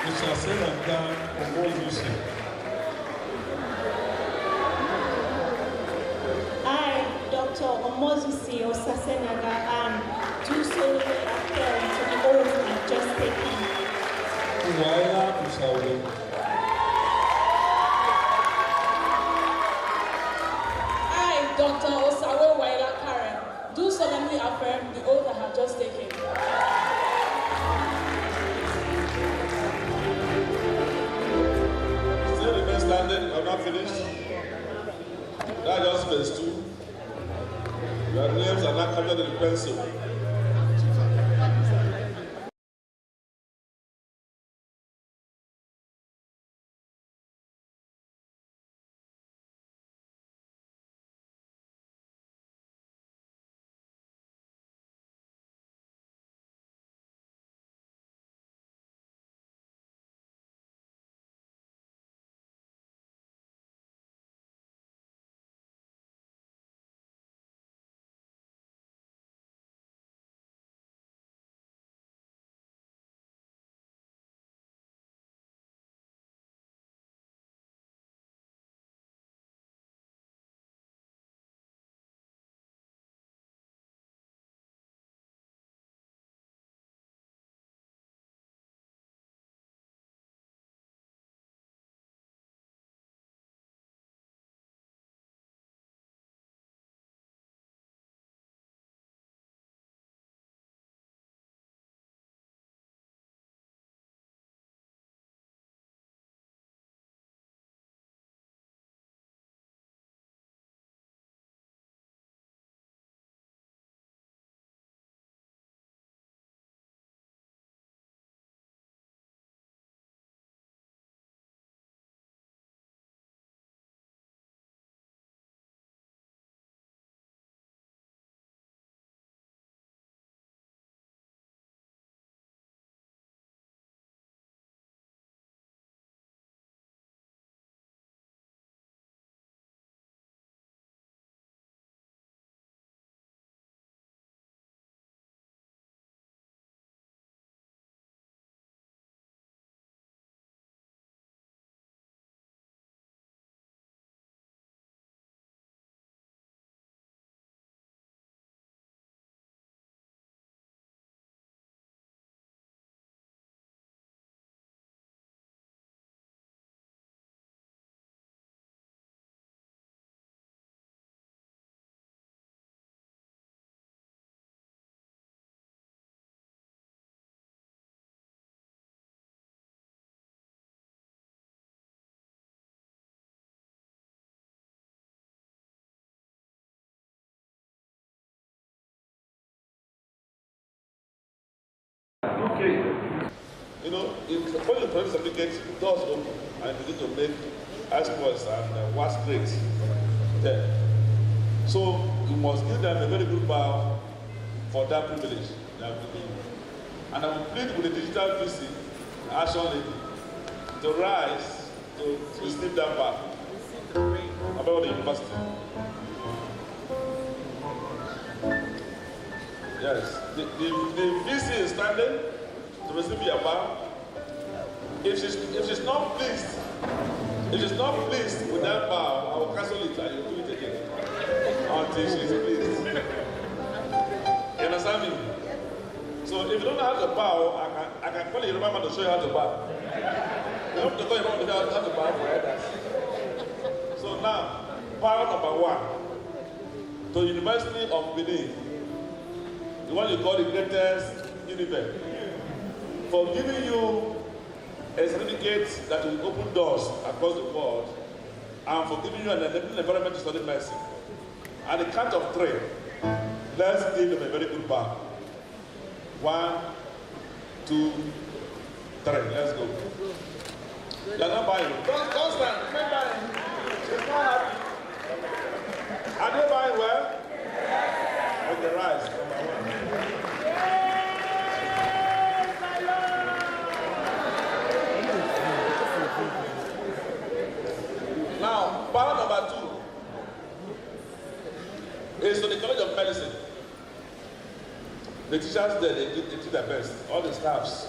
Mr. Senaga Omozusi. I, Dr. Omozusi Osasenaga, do solemnly affirm to the oath I have just taken. Uwaila Usawe. I, Dr. Osawe Waila Karen, do solemnly affirm the oath I have just taken. Still remain standing, I'm not finished. That's just phase 2. Your names are not captured in pencil. Okay. You know, when you produce certificates, doors open and begin to make exploits and wax grades there. So you must give them a very good bow for that privilege they have given you. And I will plead with the digital VC, Action Lady, to rise to receive that bow about the university. Yes, the VC is standing to receive your bow. If she's not pleased, with that bow, I will cancel it and you do it again until she's pleased. You understand me? So if you don't know how to bow, I can call you Yoruba man to show you how to bow. You have to call Yoruba man to show you how to bow for others. So now, bow number 1 to University of Benin. The one you call the greatest universe, for giving you a certificate that will open doors across the world, and for giving you an environment to study medicine. At the count of 3, let's give them a very good bow. 1, 2, 3. Let's go. You're not buying. Don't stand. Make buying. She's not happy. Are they buying well? Okay, rise. Now, power number 2 is to the College of Medicine. The teachers there, they do their best. All the staffs.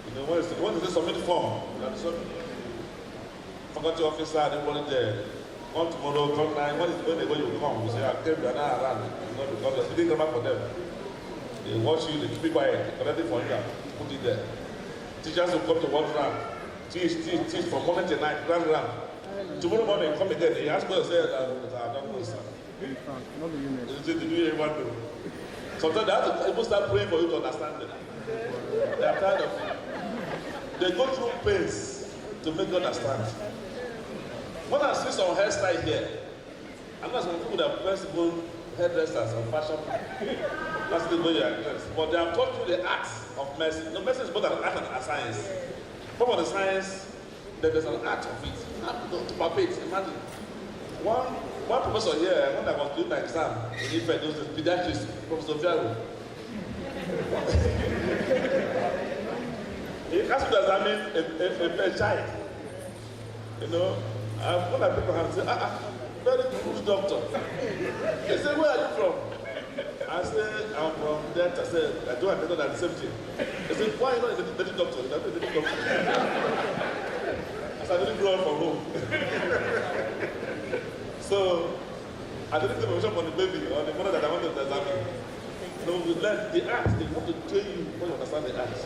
You know, when they submit form, faculty officer, everybody there. Come tomorrow, come 9. When you come, you say, I came to another around. You know, because they didn't come back for them. They watch you, they keep it quiet, they collect it for you, put it there. Teachers will come to one round. Teach from morning to night, grand round. Tomorrow morning, come again. They ask me to say, I don't know, sir. They do everyone do. Sometimes they have to even start praying for you to understand it. They are tired of it. They go through pains to make you understand. When I see some hairstyle here, I'm not some people that press people hairdressers and fashion. That's the way you are dressed. But they have taught you the art of medicine. No, medicine is both an art and a science. Some of the science, there's an art of it. To palpate, imagine. One professor here, when I was doing my exam in Ife, there was a pediatrist, Professor Viaro. He asked me to examine a child. You know, when I pick my hand, I say, very good doctor. He said, where are you from? I said, I'm from Delta. I said, I don't understand that the same thing. He said, why are you not a medical doctor? You're not a medical doctor. I said, I didn't grow up from home. So, I didn't get permission from the baby or the mother that I wanted to examine. You know, we learn the art. They want to train you when you understand the art.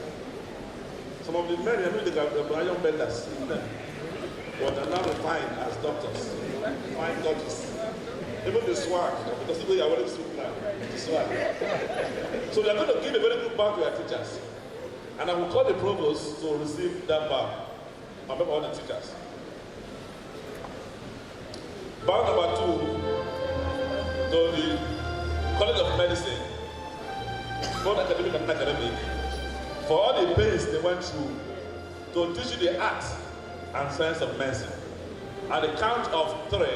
Some of the men, I know they are young benders. But they're now refined as doctors. Fine doctors. Even the swag, because the way I want to speak now, the swag. So we are going to give a very good bar to our teachers. And I will call the provost to receive that bar. I remember all the teachers. Bar number 2 to the College of Medicine, both academic and non-academic, for all the pains they went through to teach you the art and science of medicine. At the count of 3,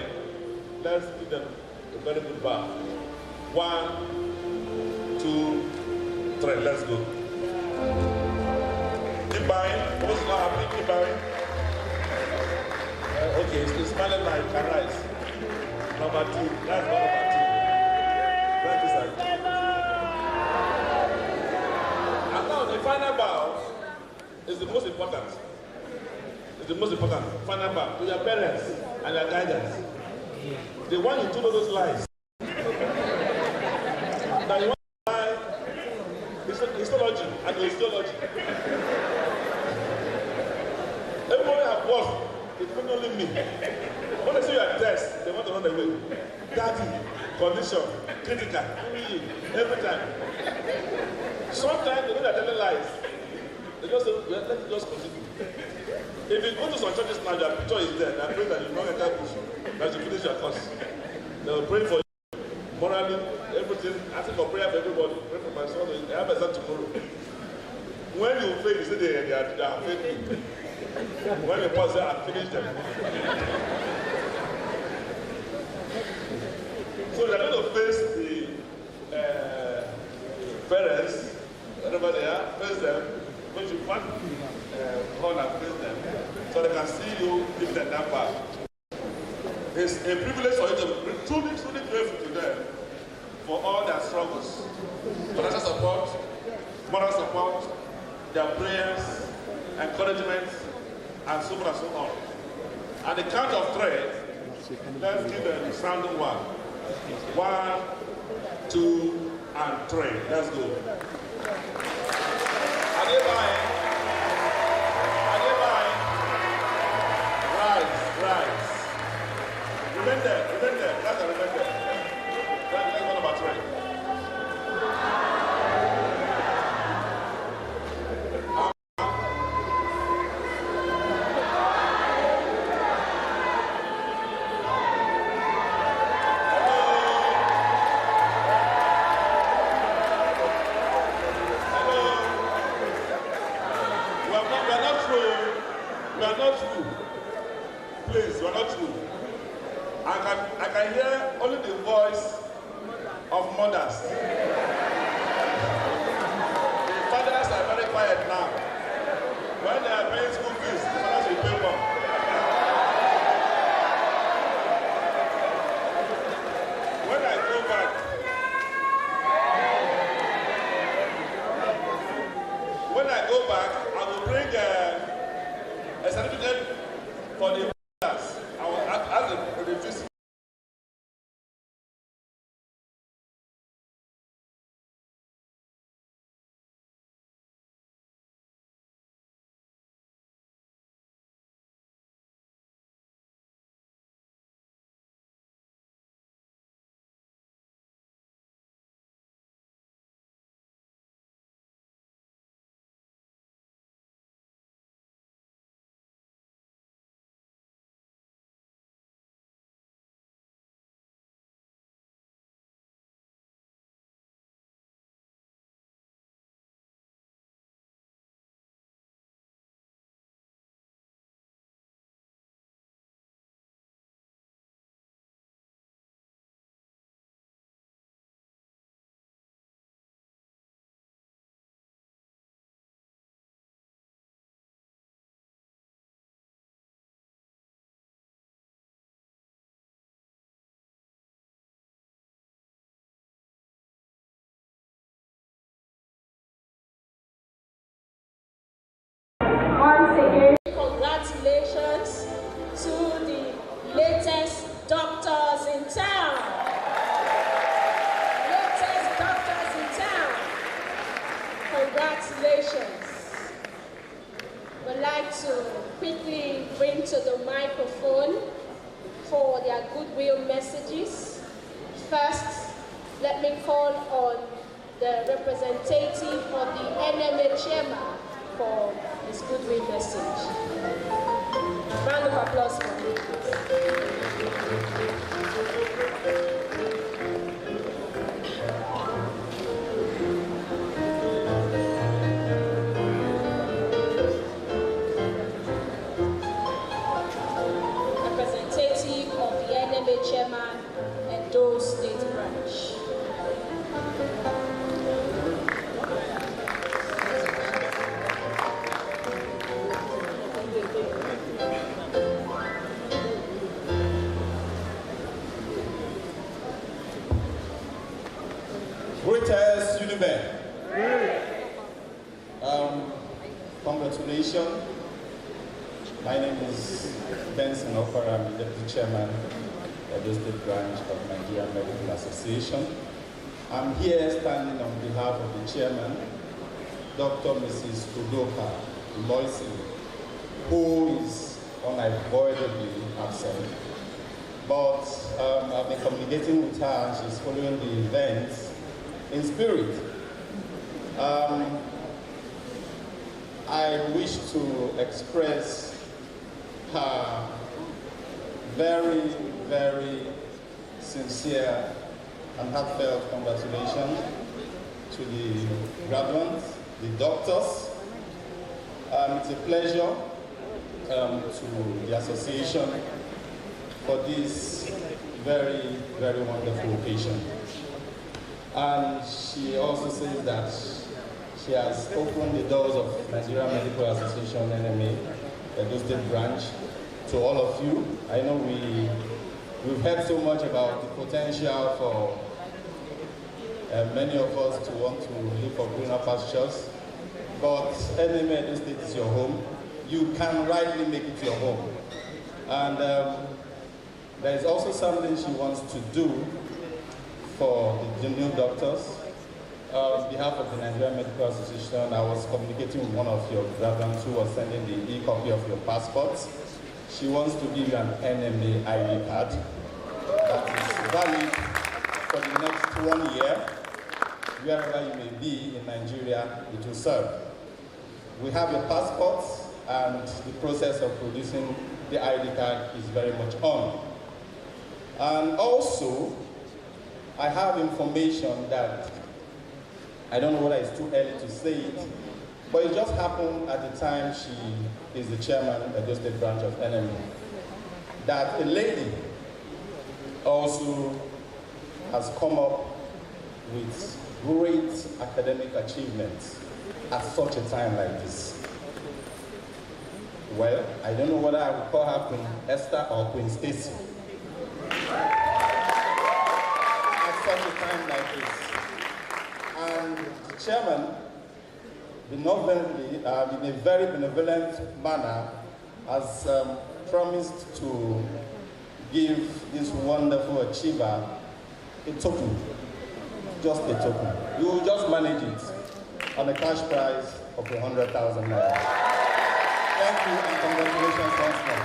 let's give them a very good bar. 1, 2, 3, let's go. Keep buying. Who's not happy? Keep buying. Okay, so smiling like can rise. Number 2, that's number 2. Thank you, sir. And now the final bow is the most important. It's the most important. Final bow to your parents and your guidance. They want you to know those lies. Now you want to lie histology and histology. Everybody have worked. It's not only me. When they see your test, they want to run away. Daddy, condition, critical, every time. Sometimes they know they're telling lies. They just say, let it just continue. If you go to some churches now, your picture is there. They pray that you don't enter bush, that you finish your course. They will pray for you. Morally, everything, asking for prayer for everybody. Pray for my son, they have exam tomorrow. When you fail, you say they are faithful. When you pass there, I finish them. So they're going to face the parents, wherever they are, face them, when you want run and face them, so they can see you give them that back. It's a privilege for you to be truly grateful to them for all their struggles. Financial support, moral support, their prayers, encouragement, and so on and so on. At the count of 3, let's give them the sounding 1. 1, 2, and 3. Let's go. Are they buying? Are they buying? Rise. Remain there. That's a remain there. That's one number 3. I can hear only the voice of mothers. The fathers are very quiet now. When they are paying school fees, the fathers will pay more. When I go back, when I go back, I will bring a certificate for the class. I will ask the visit. Once again, congratulations to the latest doctors in town. Latest doctors in town. Congratulations. We'd like to quickly bring to the microphone for their goodwill messages. First, let me call on the representative of the NMA chairman for his goodwill message. Round of applause for me. Representative of the NMA chairman and Edo State branch. Greatest Uniben. Congratulations. My name is Benson Okara. I'm the Deputy Chairman of the State Branch of Nigerian Medical Association. I'm here standing on behalf of the Chairman, Dr. Mrs. Udoka Loisi, who is unavoidably absent. But I've been communicating with her and she's following the events in spirit. I wish to express her very, very sincere and heartfelt congratulations to the graduates, the doctors. It's a pleasure to the association for this very, very wonderful occasion. And she also says that she has opened the doors of Nigerian Medical Association, NMA, Edo State branch, to all of you. I know we've heard so much about the potential for many of us to want to live for greener pastures, but NMA Edo State is your home. You can rightly make it your home. And there is also something she wants to do for the new doctors. On behalf of the Nigerian Medical Association, I was communicating with one of your graduates who was sending the e-copy of your passports. She wants to give you an NMA ID card that is valid for the next 1 year. Wherever you may be in Nigeria, it will serve. We have your passports, and the process of producing the ID card is very much on. And also, I have information that, I don't know whether it's too early to say it, but it just happened at the time she is the chairman of the Edo State branch of NMA, that a lady also has come up with great academic achievements at such a time like this. Well, I don't know whether I would call her Queen Esther or Queen Stacy. At such a time like this. And the chairman benevolently, in a very benevolent manner, has promised to give this wonderful achiever a token, just a token. You will just manage it on a cash prize of 100,000 naira. Thank you and congratulations once more.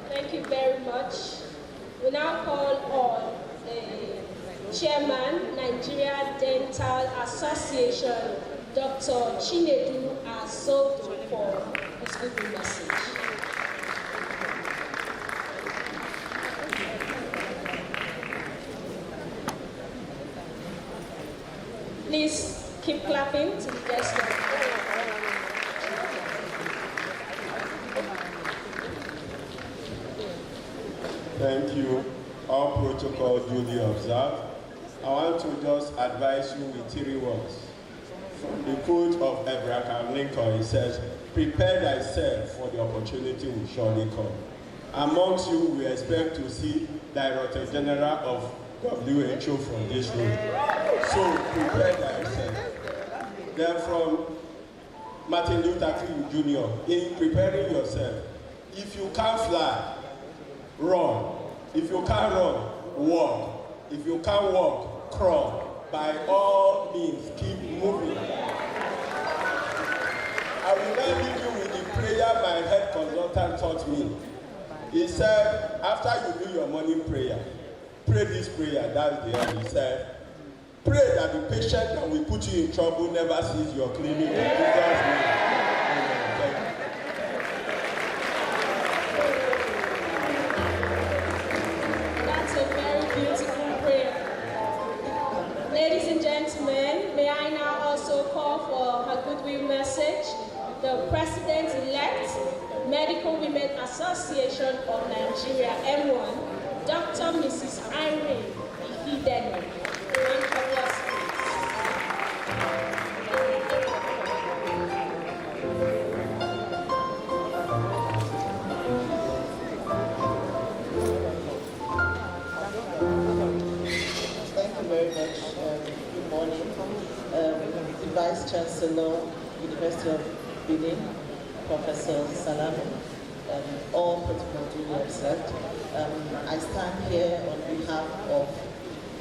Thank you very much. We now call on the Chairman, Nigeria Dental Association, Dr. Chinedu Asodo, for his good message. Please keep clapping to the guest. Thank you. All protocol duly observed. I want to just advise you with 3 words. From the quote of Abraham Lincoln, he says, "Prepare thyself, for the opportunity will surely come." Amongst you, we expect to see Director General of WHO from this room. So prepare thyself. Then from Martin Luther King Jr., in preparing yourself, if you can't fly, run. If you can't run, walk. If you can't walk, crawl. By all means, keep moving. I will now leave you with the prayer my head consultant taught me. He said, after you do your morning prayer, pray this prayer. That's the end. He said, pray that the patient that will put you in trouble never sees your clinic in Jesus' name. That's a very beautiful prayer. Ladies and gentlemen, may I now also call for her goodwill message. The President-elect, Medical Women Association of Nigeria, M1, Dr. Mrs. Irene Ihidene. Thank you very much. Good morning. The Vice Chancellor, University of Benin, Professor Salami, all protocol duly observed. I stand here on behalf of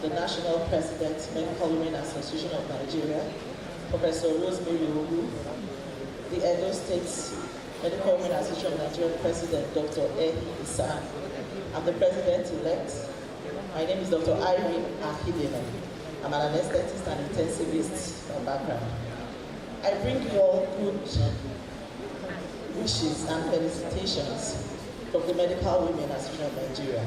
the National President, Medical Women Association of Nigeria, Professor Rosemary Ogu, the Edo State Medical Women Association of Nigeria President, Dr. Ehi Isan, and the President-elect. My name is Dr. Irene Ahidene. I'm an anesthetist and intensivist by background. I bring you all good wishes and felicitations from the Medical Women Association of Nigeria.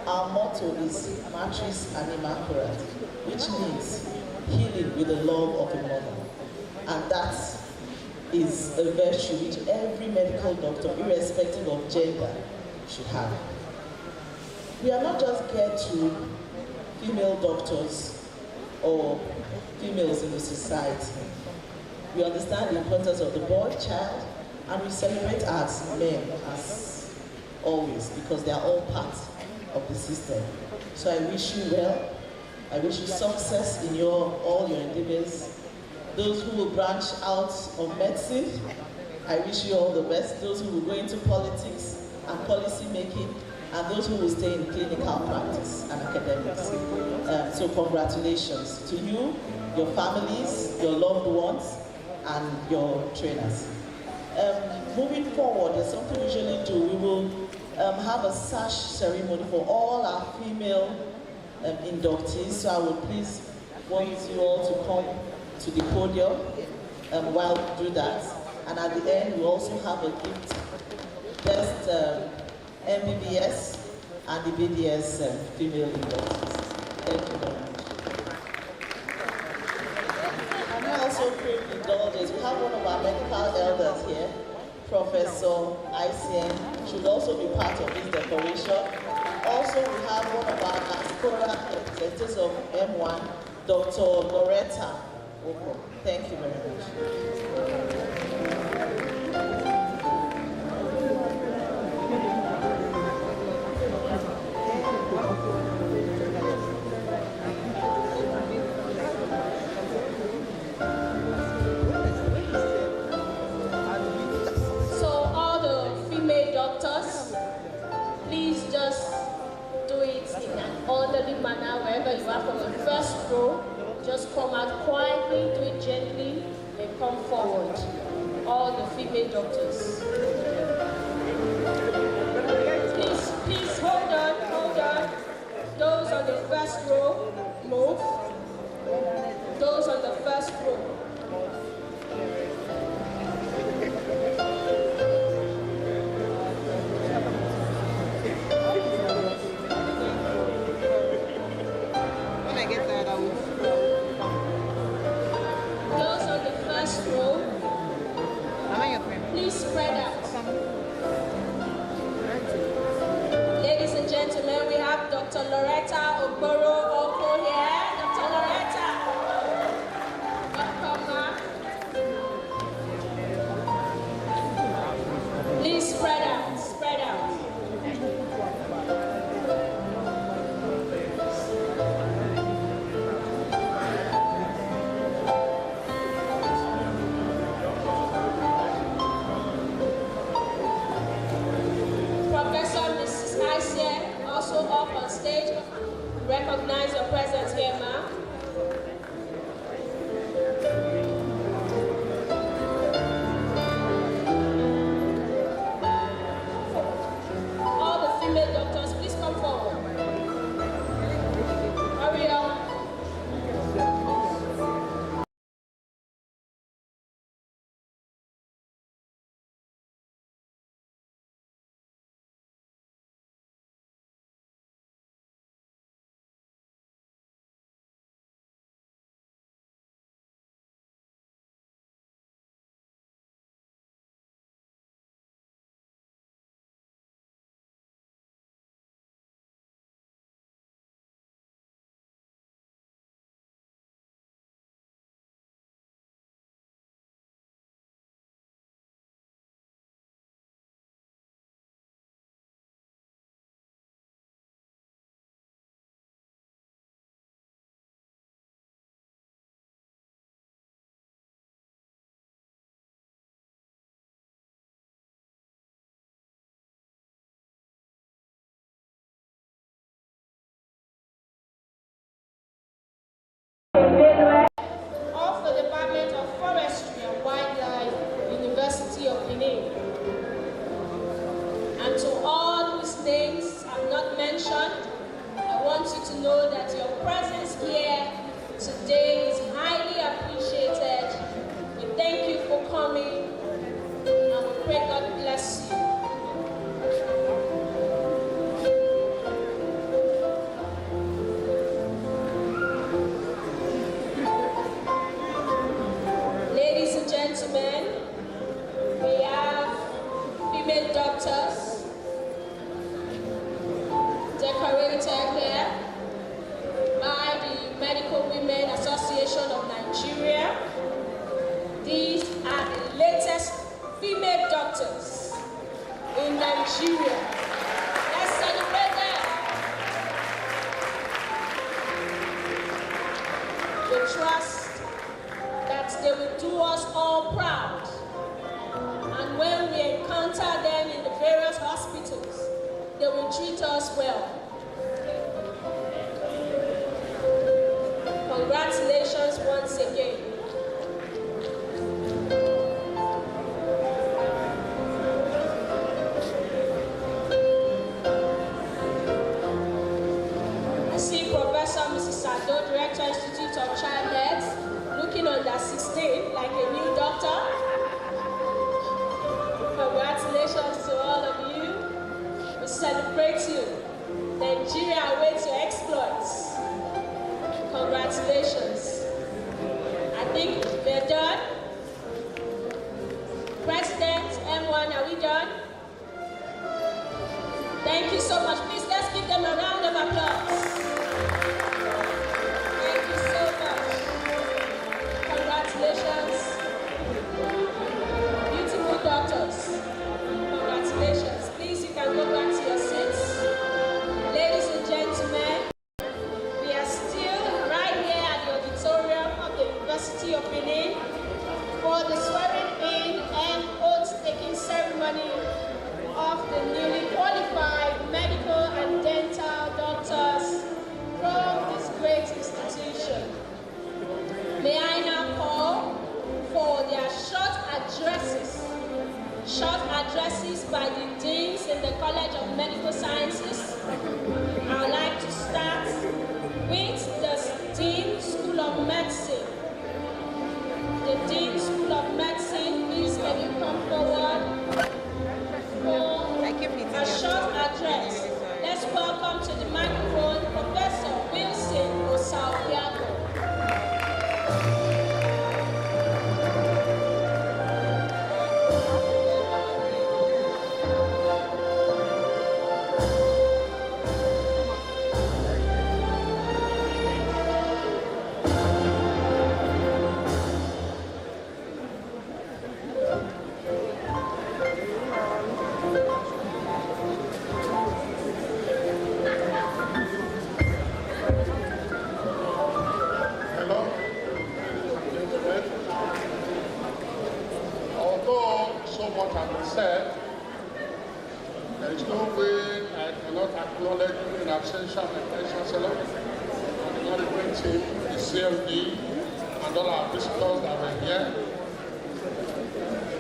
Our motto is Matris Animacurat, which means healing with the love of a mother. And that is a virtue which every medical doctor, irrespective of gender, should have. We are not just geared to female doctors or females in the society. We understand the importance of the boy child, and we celebrate as men, as always, because they are all part of the system. So I wish you well. I wish you success in all your endeavors. Those who will branch out of medicine, I wish you all the best. Those who will go into politics and policy making, and those who will stay in clinical practice and academics. So congratulations to you, your families, your loved ones, and your trainers. Moving forward, there's something we usually do. We will have a sash ceremony for all our female inductees. So I would please want you all to come to the podium while we do that. And at the end, we also have a gift. Best MBBS and the BDS female inductees. Thank you very much. And I also crave indulgence. We have one of our medical elders here, Professor ICN, should also be part of this decoration. Also, we have one of our ASCORA representatives of M1, Dr. Loretta Oko. Thank you very much. row, just come out quietly, do it gently, and come forward. All the female doctors. Please hold on. Those on the first row, move. Those on the first row. When I get tired, I will. Those on the first row, please spread out. Ladies and gentlemen, we have Dr. Loretta Ogboro Oko here. Dr. Loretta, welcome, ma'am. Please spread out, spread out. Professor Mrs. Isieh, also up on stage. Recognize your presence here, ma'am. All the female doctors, please come forward. Hurry up. Of the Department of Forestry and Wildlife, University of Benin. And to all whose names I've not mentioned, I want you to know that your presence here today is highly appreciated. We thank you for coming, and we pray God bless you. Ladies and gentlemen, we have female doctors decorated here by the Medical Women Association of Nigeria. These are the latest female doctors in Nigeria. Let's celebrate them. We trust that they will do us all proud. And when we encounter them in the various hospitals, they will treat us well. Congratulations once again. I see Professor Mrs. Sado, Director, Institute of Child Health, looking under 16 like a new doctor. Congratulations to all of you. We celebrate you. Nigeria awaits your exploits. Congratulations. I think we're done. President M1, are we done? Thank you so much. Please, let's give them a round of applause. Thank you so much. Congratulations. Beautiful doctors. Congratulations. Please, you can go back to your seats. Ladies and gentlemen, we are still right here at the auditorium of the University of Benin for the swearing in and oath-taking ceremony of the newly qualified medical and dental doctors from this great institution. team, the CFD, and all our visitors that were here.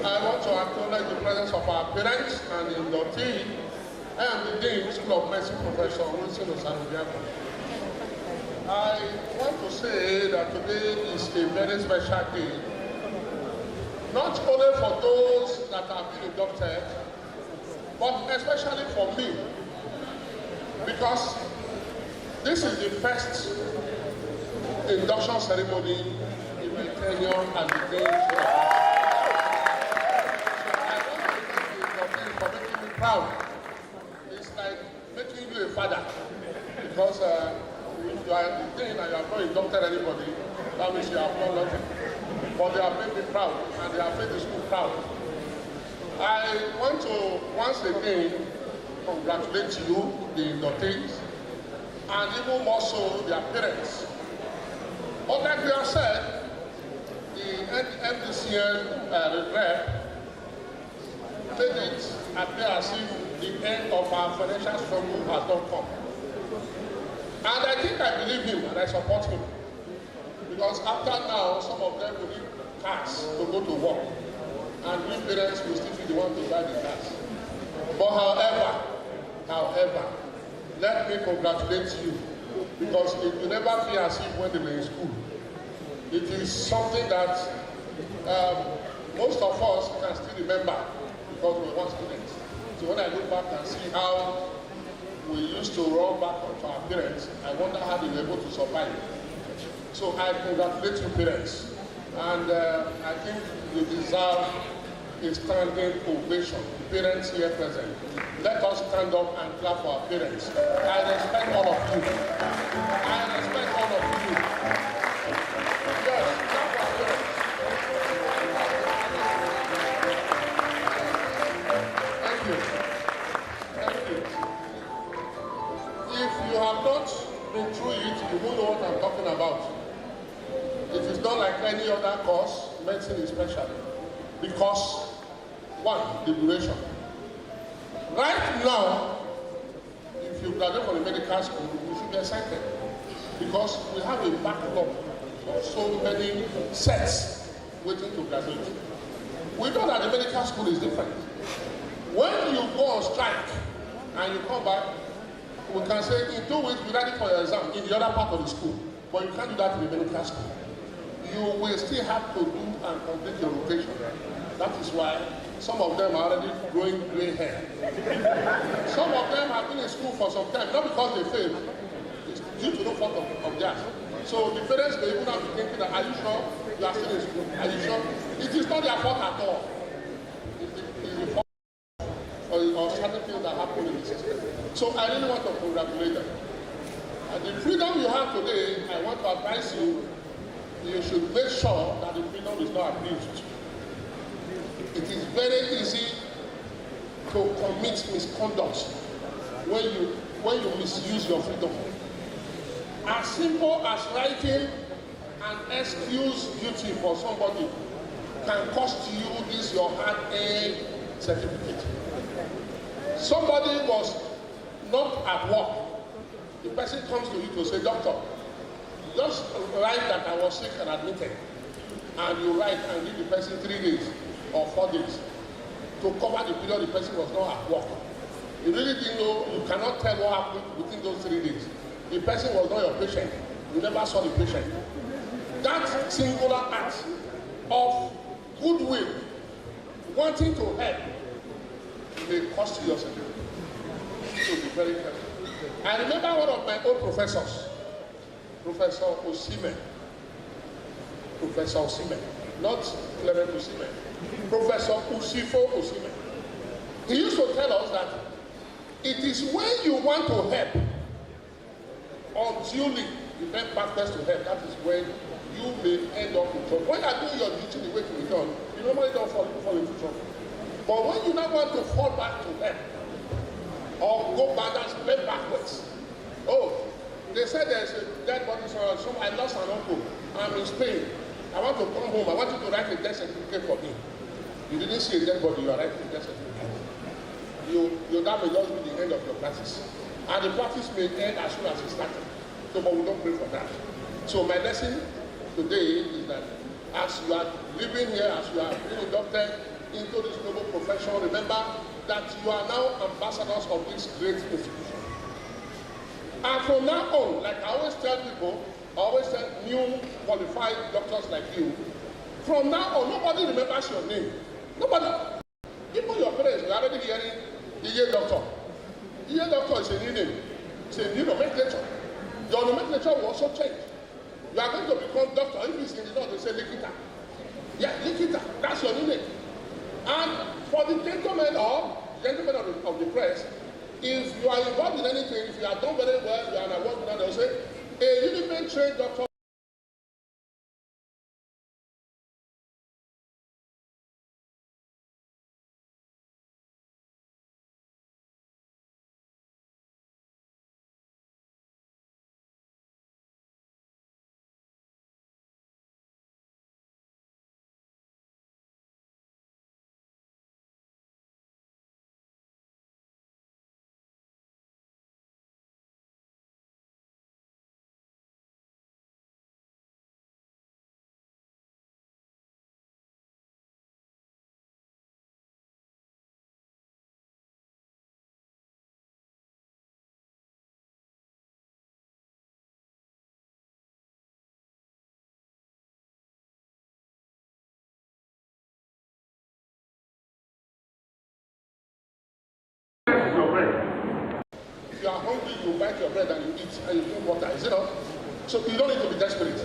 I want to acknowledge the presence of our parents and the inductee. I am the Dean, School of Medicine, Professor Wilson Osanubiako. I want to say that today is a very special day, not only for those that have been inducted, but especially for me, because this is the first induction ceremony in my tenure as the Dean. For making me proud. It's like making you a father, because if you are the Dean and you have not inducted anybody, that means you have not nothing. But they have made me proud, and they have made the school proud. I want to once again congratulate you, the inductees, and even more so their parents. But like they have said, the MDCN rep made it appear as if the end of our financial struggle has not come. And I think I believe him and I support him. Because after now, some of them will need cars to go to work. And we parents will still be the one to buy the cars. But however, let me congratulate you. Because it will never be as if when they were in school. It is something that most of us can still remember because we were students. So when I look back and see how we used to run back onto our parents, I wonder how they were able to survive. So I congratulate you parents. And I think you deserve a standing ovation. Parents here present. Let us stand up and clap for our parents. I respect all of you. I respect all of you. Yes, clap for our parents. Thank you. Thank you. If you have not been through it, you won't know what I'm talking about. It is not like any other course, medicine is special. Because, one, the duration. Right now, if you graduate from the medical school, you should be excited. Because we have a backlog of so many sets waiting to graduate. We know that the medical school is different. When you go on strike and you come back, we can say in 2 weeks be ready for your exam in the other part of the school. But you can't do that in the medical school. You will still have to do and complete your rotation. That is why some of them are already growing gray hair. Some of them have been in school for some time, not because they failed. It's due to no fault of theirs. So the parents may even have to think that, are you sure you are still in school? Are you sure? It is not their fault at all. It's the fault or certain things that happen in the system. So I really want to congratulate them. And the freedom you have today, I want to advise you, you should make sure that the freedom is not abused. It is very easy to commit misconduct when you misuse your freedom. As simple as writing an excuse duty for somebody can cost you this your hard-earned certificate. Somebody was not at work. The person comes to you to say, doctor, just write that I was sick and admitted. And you write and give the person 3 days or 4 days to cover the period the person was not at work. You really didn't know, you cannot tell what happened within those 3 days. The person was not your patient. You never saw the patient. That singular act of goodwill, wanting to help, may cost you your certificate. So be very careful. I remember one of my old professors, Professor Osimhen. Professor Osimhen, not Clement Osimhen. Professor Usifo Osimhen. He used to tell us that it is when you want to help, unduly depend partners to help, that is when you may end up in trouble. When you are doing your duty the way to be done, you normally don't fall into trouble. But when you now want to fall back to help, or go backwards, oh, they said there's a dead body somewhere, so I lost an uncle, I'm in Spain, I want to come home, I want you to write a death certificate for me. You didn't see a dead body, you are writing a death certificate. That may just be the end of your practice. And the practice may end as soon as it started. So, but we don't pray for that. So my lesson today is that as you are living here, as you are being inducted into this noble profession, remember that you are now ambassadors of this great institution. And from now on, like I always tell people, I always tell new qualified doctors like you, from now on, nobody remembers your name. Nobody. Even your parents, you are already hearing EA doctor. EA doctor is a new name. It's a new nomenclature. Your nomenclature will also change. You are going to become doctor. If it's in the north, they say Likita. Yeah, Likita. That's your new name. And for the gentlemen of the press, if you are involved in anything, if you are done very well, you are an award winner, they'll say, a uniform trained doctor. If you are hungry, you bite your bread and you eat and you drink water, is it not? So you don't need to be desperate.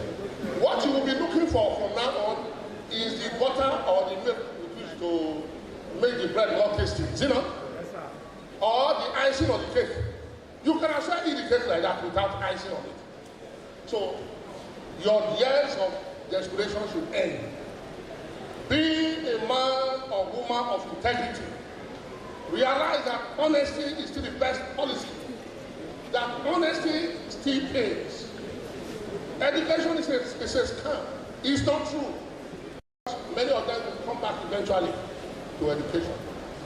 What you will be looking for from now on is the butter or the milk used to make the bread more tasty, is it not? Or the icing on the cake. You can also eat the cake like that without icing on it. So your years of desperation should end. Be a man or woman of integrity. Realize that honesty is still the best policy. That honesty still pays. Education is a scam. It's not true. Many of them will come back eventually to education.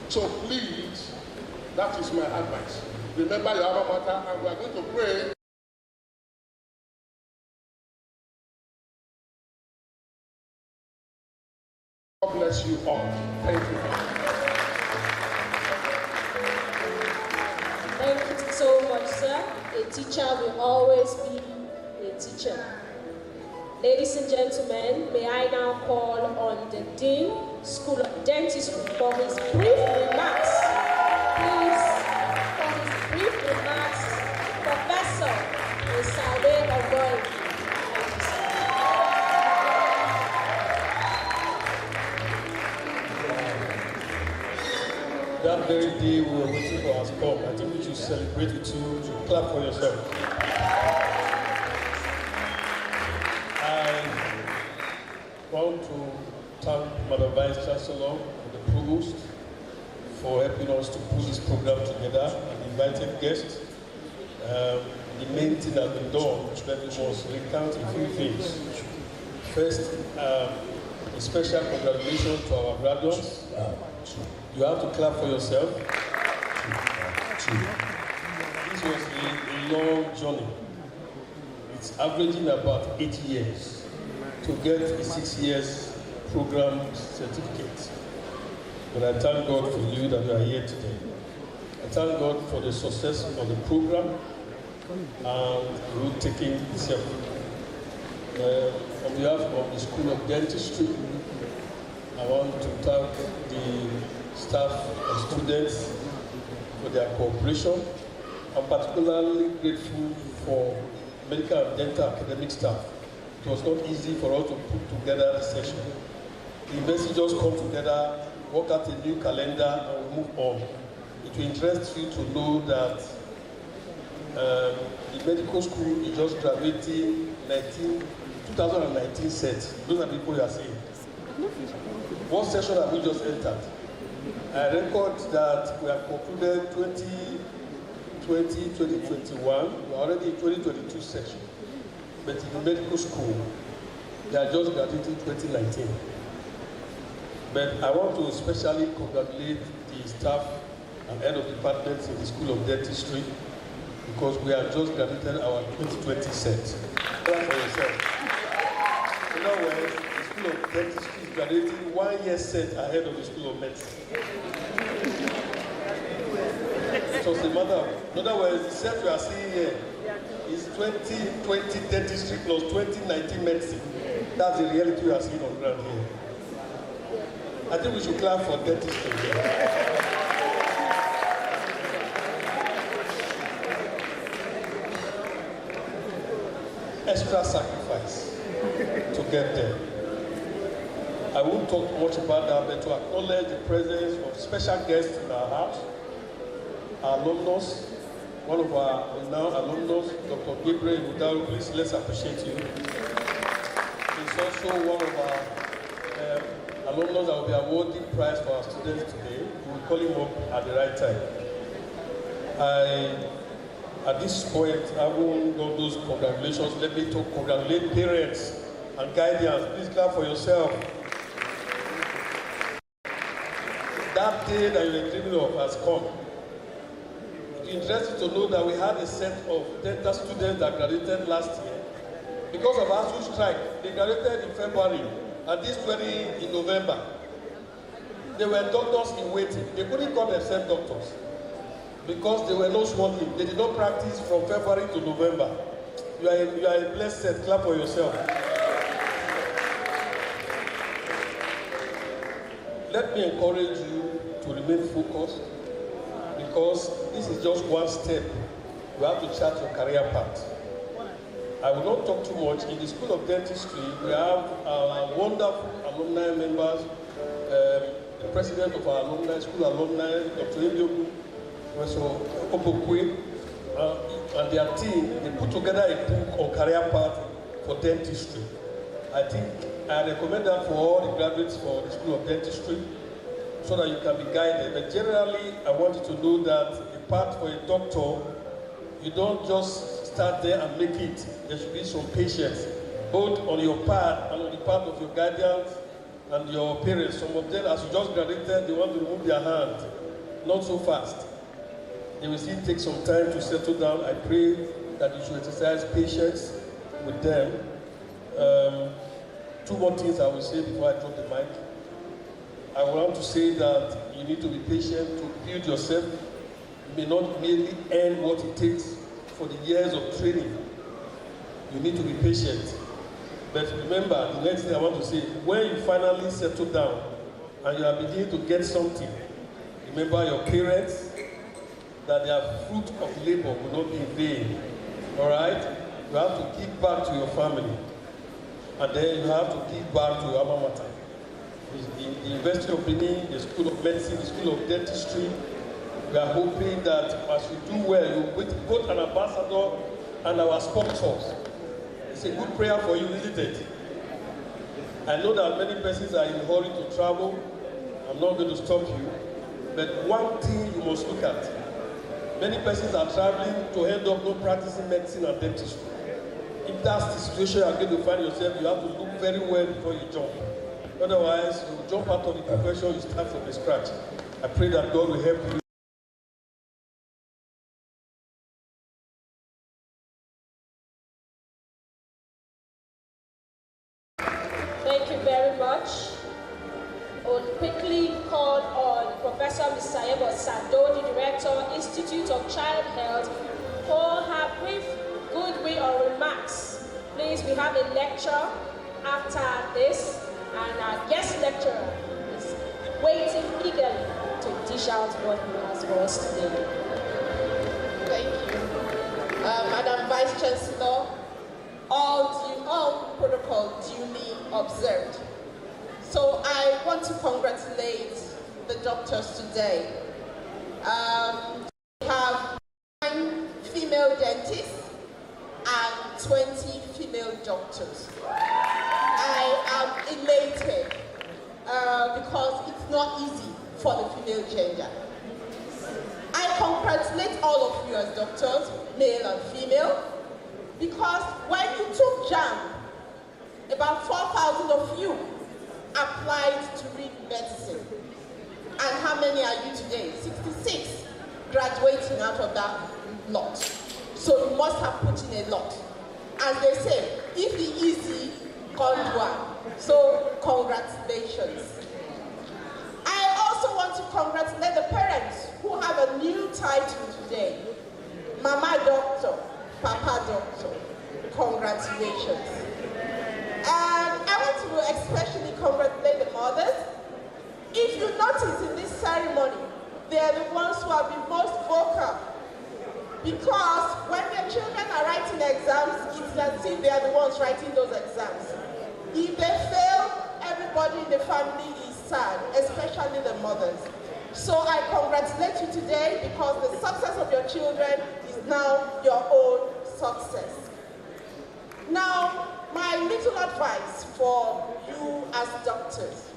So please, that is my advice. Remember your alma mater, and we are going to pray. God bless you all. Thank you. Thank you so much, sir. A teacher will always be a teacher. Ladies and gentlemen, may I now call on the Dean, School of Dentistry, for his brief remarks. Please, for his brief remarks, Professor Isaude Ogoy. That very day we were waiting for our stop. I think we should celebrate with you. To clap for yourself. I want to thank Madam Vice Chancellor and the Provost for helping us to put this program together and invited guests. The main thing that has been done, let me just recount a few things. First, a special congratulations to our graduates. You have to clap for yourself. This was a long journey. It's averaging about 8 years to get a 6 years program certificate. But I thank God for you that you are here today. I thank God for the success of the program and you taking itself. On behalf of the School of Dentistry, I want to thank the staff and students for their cooperation. I'm particularly grateful for medical and dental academic staff. It was not easy for us to put together the session. The university just come together, work out a new calendar, and move on. It will interest you to know that the medical school is just graduating 2019 set. Those are the people you are saying. What session have we just entered? I record that we have concluded 2020, 2021. We are already in 2022 section. But in the medical school, they are just graduating 2019. But I want to especially congratulate the staff and head of departments in the School of Dentistry because we have just graduated our 2020 set. Clap for yourself. In other words, the School of Dentistry is graduating 1 year set ahead of the School of Medicine. So it's a matter of, in other words, the set we are seeing here is 2020 dentistry plus 2019 medicine. That's the reality we are seeing on ground here. I think we should clap for dentistry here. Extra sacrifice to get there. I won't talk much about that, but to acknowledge the presence of special guests in our house, our alumnus, one of our renowned alumnus, Dr. Gabriel Udaro. Please, let's appreciate you. He's also one of our alumnus that will be awarding prize for our students today. We will call him up at the right time. At this point, I won't go those congratulations. Let me to congratulate parents and guardians. Please clap for yourself. That day that you were dreaming of has come. It's interesting to know that we had a set of dental students that graduated last year. Because of ASU strike, they graduated in February, and this 20 in November. They were doctors in waiting. They couldn't call themselves doctors because they were not sworn in. They did not practice from February to November. You are a blessed set. Clap for yourself. Let me encourage you to remain focused, because this is just one step. You have to chart your career path. I will not talk too much. In the School of Dentistry, we have our wonderful alumni members, the president of our alumni, school alumni, Dr. Indiogu, Professor Opokwe, and their team. They put together a book on career path for dentistry. I recommend that for all the graduates for the School of Dentistry, so that you can be guided. But generally, I want you to know that the path for a doctor, you don't just start there and make it. There should be some patience, both on your part and on the part of your guardians and your parents. Some of them, as you just graduated, they want to remove their hand. Not so fast. They will still take some time to settle down. I pray that you should exercise patience with them. Two more things I will say before I drop the mic. I want to say that you need to be patient to build yourself. You may not merely earn what it takes for the years of training. You need to be patient. But remember, the next thing I want to say, when you finally settle down and you are beginning to get something, remember your parents, that their fruit of labor will not be in vain. All right? You have to give back to your family. And then you have to give back to your alma mater. The University of Benin, the School of Medicine, the School of Dentistry, we are hoping that as you do well, you with both an ambassador and our sponsors. It's a good prayer for you, isn't it? I know that many persons are in a hurry to travel. I'm not going to stop you. But one thing you must look at. Many persons are traveling to end up not practicing medicine and dentistry. If that's the situation you're going to find yourself, you have to look very well before you jump. Otherwise, you jump out of the profession, you start from the scratch. I pray that God will help you. Thank you very much. I will quickly call on Professor Misayebo Sado, the Director, Institute of Child Health, for her brief goodwill or remarks. Please, we have a lecture after this, and our guest lecturer is waiting eagerly to dish out what he has for us today. Thank you. Madam Vice Chancellor, all protocol duly observed. So I want to congratulate the doctors today. We have 9 female dentists and 20 female doctors. I am elated because it's not easy for the female gender. I congratulate all of you as doctors, male and female, because when you took JAMB, about 4,000 of you applied to read medicine. And how many are you today? 66 graduating out of that lot. So you must have put in a lot. As they say, if the easy, can't do it. So congratulations. I also want to congratulate the parents who have a new title today. Mama Doctor, Papa Doctor. Congratulations. And I want to especially congratulate the mothers. If you notice in this ceremony, they are the ones who have been most vocal. Because when their children are writing exams, it's as if they are the ones writing those exams. If they fail, everybody in the family is sad, especially the mothers. So I congratulate you today because the success of your children is now your own success. Now, my little advice for you as doctors.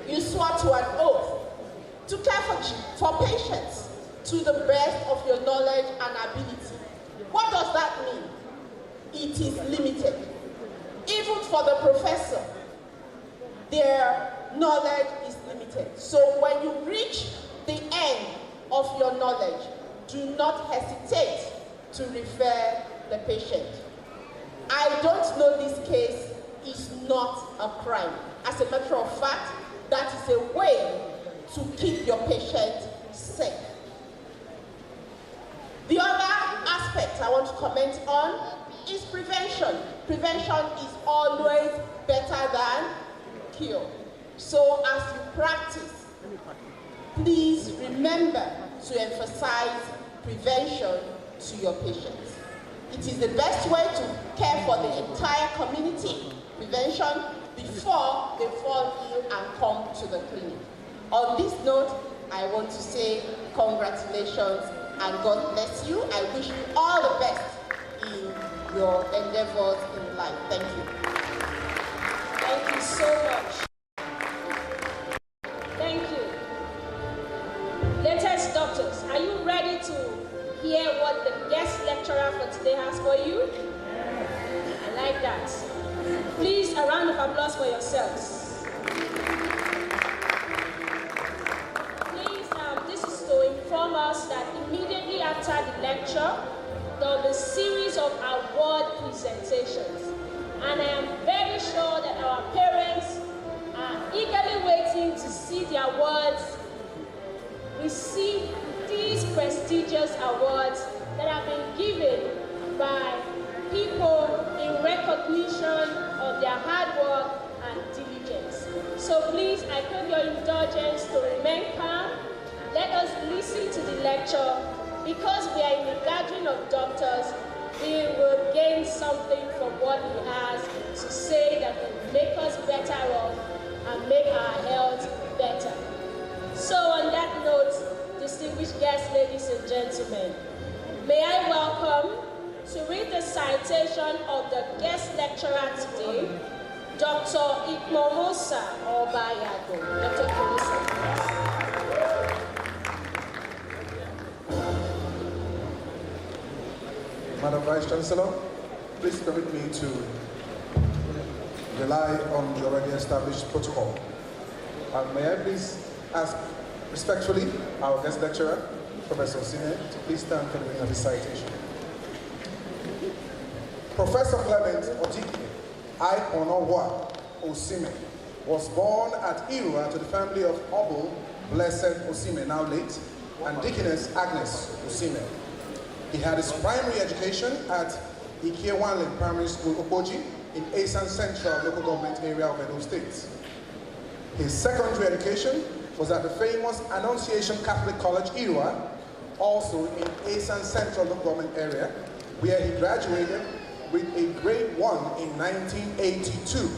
You swore to an oath to care for patients to the best of your knowledge and ability. What does that mean? It is limited. Even for the professor, their knowledge is limited. So when you reach the end of your knowledge, do not hesitate to refer the patient. I don't know this case is not a crime. As a matter of fact, that is a way to keep your patient safe. The other aspect I want to comment on is prevention. Prevention is always better than cure. So as you practice, please remember to emphasize prevention to your patients. It is the best way to care for the entire community, prevention, before they fall ill and come to the clinic. On this note, I want to say congratulations and God bless you. I wish you all the best in your endeavors in life. Thank you. Thank you so much. Thank you. Latest doctors, are you ready to hear what the guest lecturer for today has for you? I like that. Please, a round of applause for yourselves. Please, this is to inform us that immediately after the lecture, there will be a series of award presentations. And I am very sure that our parents are eagerly waiting to see the awards, receive these prestigious awards that have been given by people in recognition of their hard work and diligence. So please, I crave your indulgence to remain calm. Let us listen to the lecture. Because we are in a gathering of doctors, we will gain something from what he has to say that will make us better off and make our health better. So on that note, distinguished guests, ladies and gentlemen, may I welcome to read the citation of the guest lecturer today, Dr. Ikmomosa Obayago. Dr. Ikmomosa. Madam Vice Chancellor, please permit me to rely on the already established protocol. May I please ask respectfully our guest lecturer, Professor Osime, to please stand for the reading of his citation. Professor Clement Otiki I. Onowa Osime was born at Irua to the family of Obul Blessed Osime, now late, and Deaconess Agnes Osime. He had his primary education at Ikewanle Primary School, Okoji, in Asan Central local government area of Edo State. His secondary education was at the famous Annunciation Catholic College, Irua, also in Asan Central local government area, where he graduated with a grade 1 in 1982.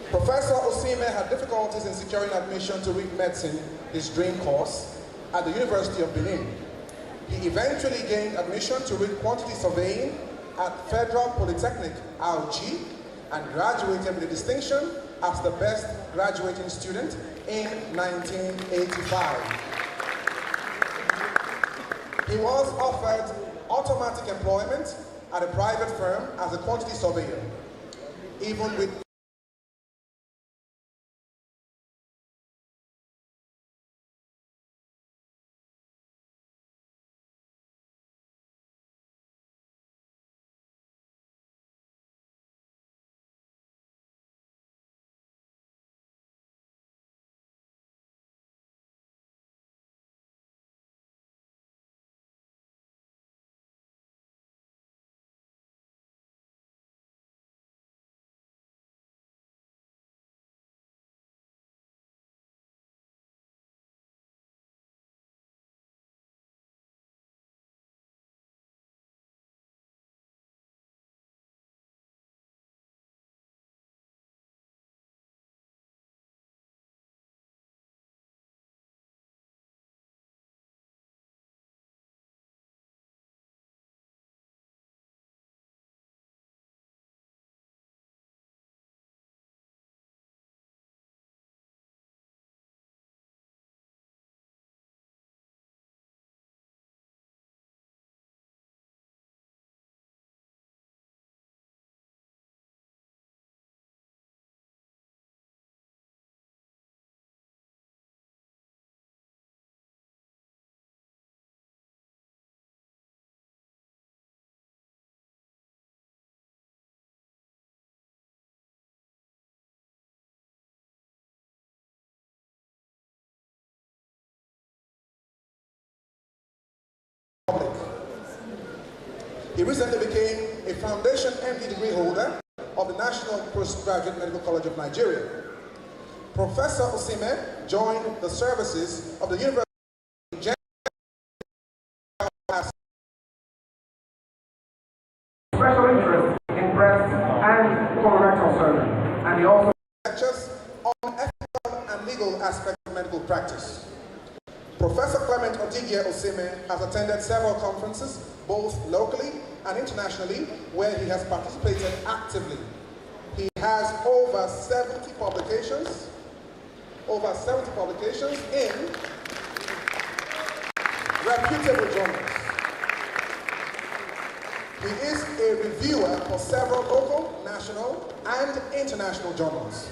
Professor Osime had difficulties in securing admission to read medicine, his dream course, at the University of Benin. He eventually gained admission to read quantity surveying at Federal Polytechnic, Auchi, and graduated with a distinction as the best graduating student in 1985. He was offered automatic employment at a private firm as a quantity surveyor, even with He recently became a Foundation MD degree holder of the National Postgraduate Medical College of Nigeria. Professor Osimhen joined the services of the University of special interest in breast and colorectal surgery, and he also lectures on ethical and legal aspects of medical practice. Professor Clement Odigie Osimhen has attended several conferences, both locally and internationally, where he has participated actively. He has over 70 publications in reputable journals. He is a reviewer for several local, national, and international journals.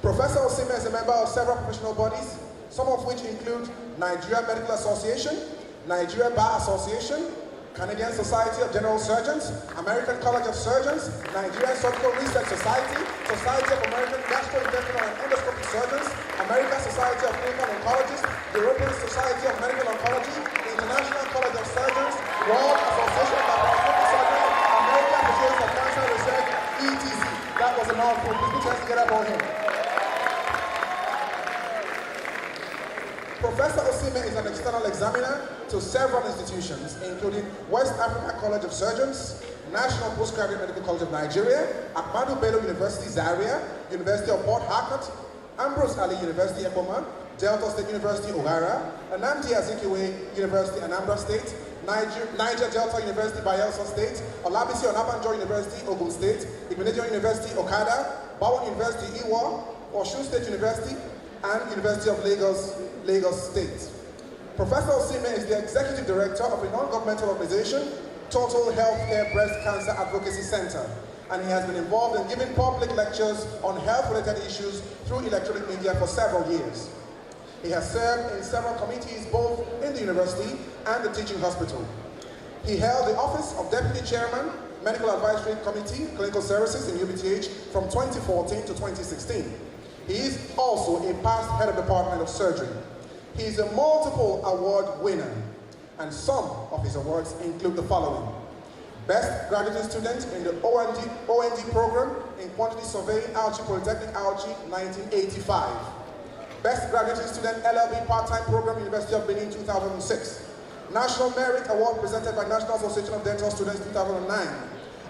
Professor Osimhen is a member of several professional bodies, some of which include Nigeria Medical Association, Nigeria Bar Association, Canadian Society of General Surgeons, American College of Surgeons, Nigerian Surgical Research Society, Society of American Gastrointestinal and Endoscopic Surgeons, American Society of Clinical Oncologists, European Society of Medical Oncology, International College of Surgeons, World Association of Laparoscopic Surgery, American Association of Cancer Research, etc. That was a mouthful. Please put your hands together for him. Professor Osimhen is an external examiner to several institutions, including West Africa College of Surgeons, National Postgraduate Medical College of Nigeria, Ahmadu Bello University Zaria, University of Port Harcourt, Ambrose Ali University Eboma, Delta State University O'Hara, Nnamdi Azikiwe University Anambra State, Niger Delta University Bayelsa State, Olabisi Onabanjo University Ogun State, Igbenedion University Okada, Bawon University Iwo, Osun State University, and University of Lagos State. Professor Osimhen is the Executive Director of a non-governmental organization, Total Healthcare Breast Cancer Advocacy Center, and he has been involved in giving public lectures on health-related issues through electronic media for several years. He has served in several committees both in the university and the teaching hospital. He held the office of Deputy Chairman, Medical Advisory Committee, Clinical Services in UBTH from 2014 to 2016. He is also a past head of Department of Surgery. He is a multiple award winner, and some of his awards include the following: Best Graduate Student in the OND program in Quantity Surveying, Auchi Polytechnic, Auchi, 1985. Best Graduate Student LLB Part-Time Program, University of Benin, 2006. National Merit Award presented by National Association of Dental Students, 2009.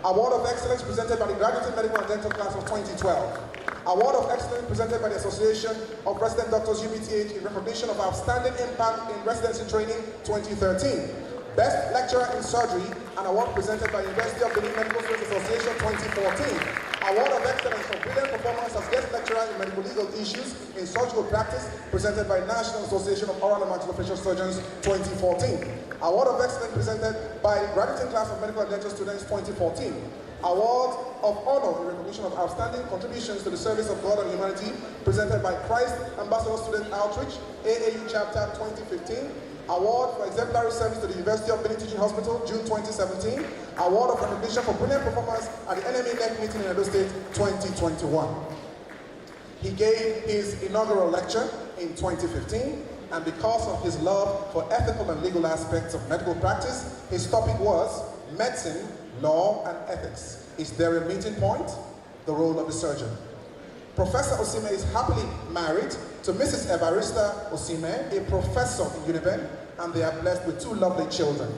Award of Excellence presented by the Graduate Medical and Dental Class of 2012. Award of Excellence presented by the Association of Resident Doctors UBTH in recognition of outstanding impact in residency training 2013. Best Lecturer in Surgery, an award presented by the University of Benin Medical Students Association 2014. Award of Excellence for brilliant performance as guest lecturer in medical legal issues in surgical practice presented by National Association of Oral and Maxillofacial Surgeons 2014. Award of Excellence presented by Graduating Class of Medical and Dental Students 2014. Award of Honor in recognition of outstanding contributions to the service of God and humanity presented by Christ Ambassador Student Outreach, AAU Chapter 2015. Award for Exemplary Service to the University of Benin Teaching Hospital, June 2017. Award of Recognition for Brilliant Performance at the NMA NEC meeting in Edo State, 2021. He gave his inaugural lecture in 2015, and because of his love for ethical and legal aspects of medical practice, his topic was Medicine, Law, and Ethics. Is there a meeting point? The role of the surgeon. Professor Osimhen is happily married to Mrs. Evarista Osimhen, a professor in UNIBEN, and they are blessed with 2 lovely children.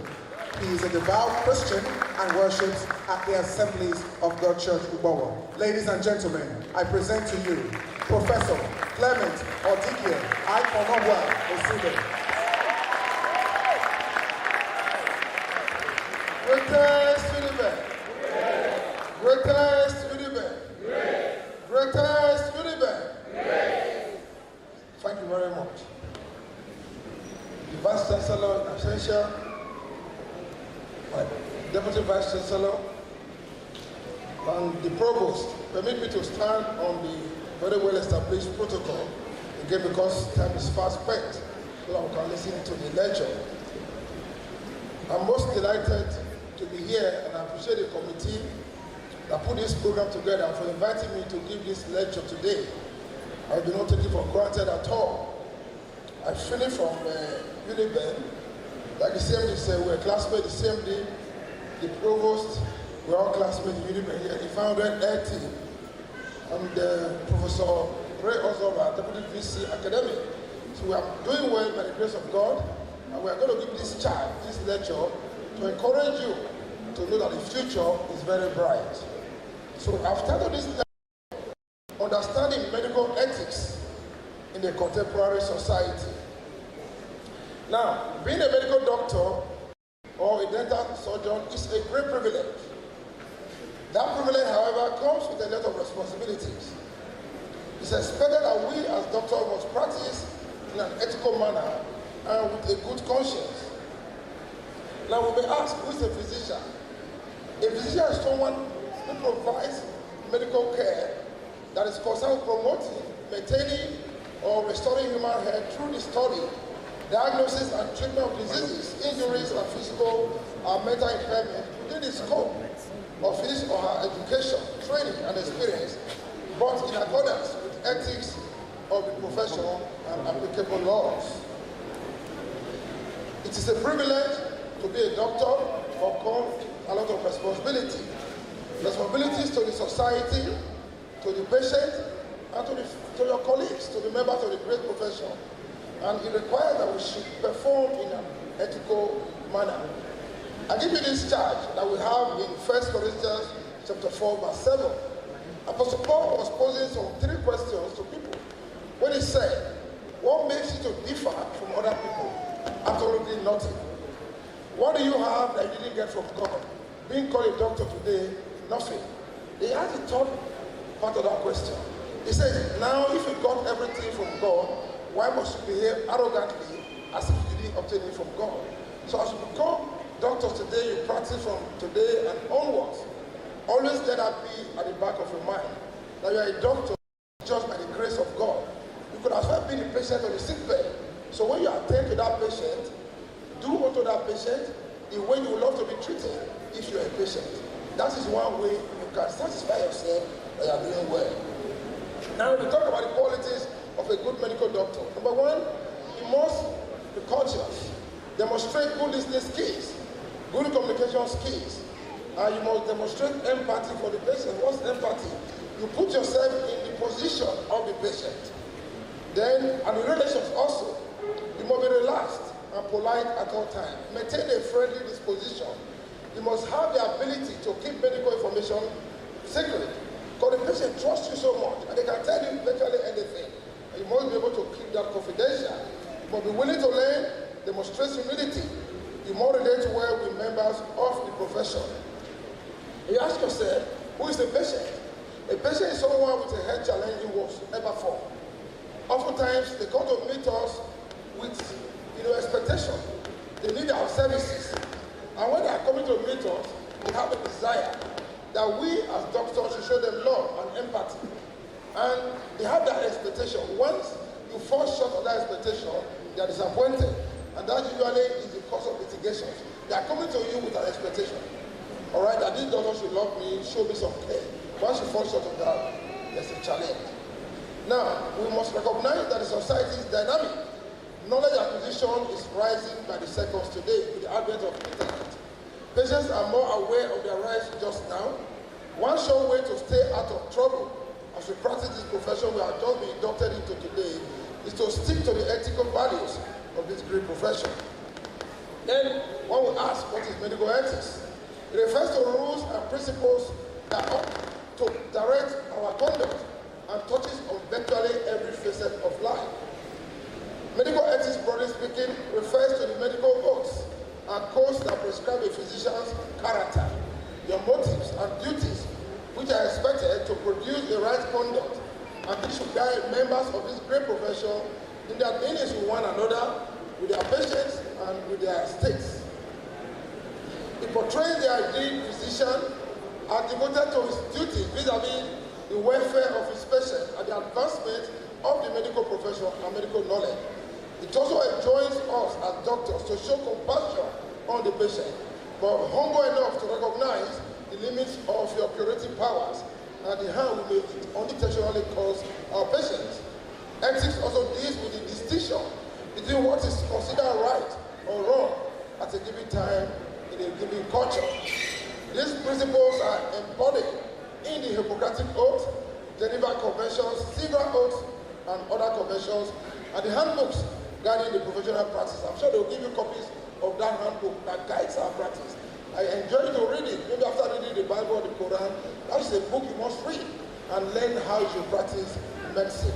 He is a devout Christian and worships at the Assemblies of God Church Ubowo. Ladies and gentlemen, I present to you Professor Clement Odigie Osimhen. Greatest UNIBEN! Greatest UNIBEN! Greatest UNIBEN! Thank you very much. The Vice Chancellor in absentia, my Deputy Vice Chancellor, and the Provost, permit me to stand on the very well-established protocol, again because time is fast spent, so I can listen to the lecture. I'm most delighted to be here, and I appreciate the committee that put this program together for inviting me to give this lecture today. I do not take it for granted at all. I finished from UNIBEN, like the CMD said, we were classmates the same day, the provost, we're all classmates in Uniben here, the founder, LT, and Professor Ray Ozora, Deputy VC Academic. So we are doing well by the grace of God, and we are going to give this charge, this lecture, to encourage you to know that the future is very bright. So I've titled this lecture, Understanding Medical Ethics in the Contemporary Society. Now, being a medical doctor or a dental surgeon is a great privilege. That privilege, however, comes with a lot of responsibilities. It's expected that we as doctors must practice in an ethical manner and with a good conscience. Now we may ask, who is a physician? A physician is someone who provides medical care that is concerned with promoting, maintaining, or restoring human health through the study, diagnosis and treatment of diseases, injuries, and physical or mental impairment within the scope of his or her education, training, and experience, but in accordance with ethics of the profession and applicable laws. It is a privilege to be a doctor, but comes a lot of responsibility. Responsibilities to the society, to the patient, and to your colleagues, to the members of the great profession. And it requires that we should perform in an ethical manner. I give you this charge that we have in 1 Corinthians chapter 4, verse 7. Apostle Paul was posing some 3 questions to people. When he said, what makes you to differ from other people? Absolutely nothing. What do you have that you didn't get from God? Being called a doctor today, nothing. He has the third part of that question. He says, now if you got everything from God, why must you behave arrogantly as if you didn't obtain it from God? So as you become doctors today, you practice from today and onwards. Always let that be at the back of your mind, that you are a doctor just by the grace of God. You could as well be the patient on the sick bed. So when you attend to that patient, do unto that patient the way you would love to be treated if you're a patient. That is one way you can satisfy yourself that you are doing well. Now we talk about the qualities of a good medical doctor. Number one, you must be conscious, demonstrate good listening skills, good communication skills, and you must demonstrate empathy for the patient. What's empathy? You put yourself in the position of the patient. Then, and in relations also, you must be relaxed and polite at all times. Maintain a friendly disposition. You must have the ability to keep medical information secret, because the patient trusts you so much, and they can tell you virtually anything. And you must be able to keep that confidential. You must be willing to learn, demonstrate humility. You must relate well with members of the profession. You ask yourself, who is the patient? A patient is someone with a health challenge who was never formed. Oftentimes, they come to meet us with expectation. They need our services. And when they are coming to meet us, they have a desire that we as doctors should show them love and empathy. And they have that expectation. Once you fall short of that expectation, they are disappointed. And that usually is the cause of litigation. They are coming to you with an expectation. All right, that this doctor should love me, show me some care. Once you fall short of that, there's a challenge. Now, we must recognize that the society is dynamic. Knowledge acquisition is rising by the seconds today with the advent of internet. Patients are more aware of their rights just now. One sure way to stay out of trouble as we practice this profession we have just been inducted into today is to stick to the ethical values of this great profession. Then one will ask, what is medical ethics? It refers to rules and principles that ought to direct our conduct and touches on virtually every facet of life. Medical ethics, broadly speaking, refers to the medical oaths and codes that prescribe a physician's character, their motives and duties, which are expected to produce the right conduct, and this should guide members of this great profession in their dealings with one another, with their patients, and with their states. It portrays the ideal physician as devoted to his duty vis-a-vis the welfare of his patient and the advancement of the medical profession and medical knowledge. It also enjoins us as doctors to show compassion on the patient, but humble enough to recognize the limits of your curative powers and the harm we may unintentionally cause our patients. Ethics also deals with the distinction between what is considered right or wrong at a given time in a given culture. These principles are embodied in the Hippocratic Oath, Geneva Conventions, Civil Oaths, and other conventions, and the handbooks guiding the professional practice. I'm sure they'll give you copies of that handbook that guides our practice. I enjoy to read it. Maybe after reading the Bible or the Quran, that is a book you must read and learn how you practice medicine.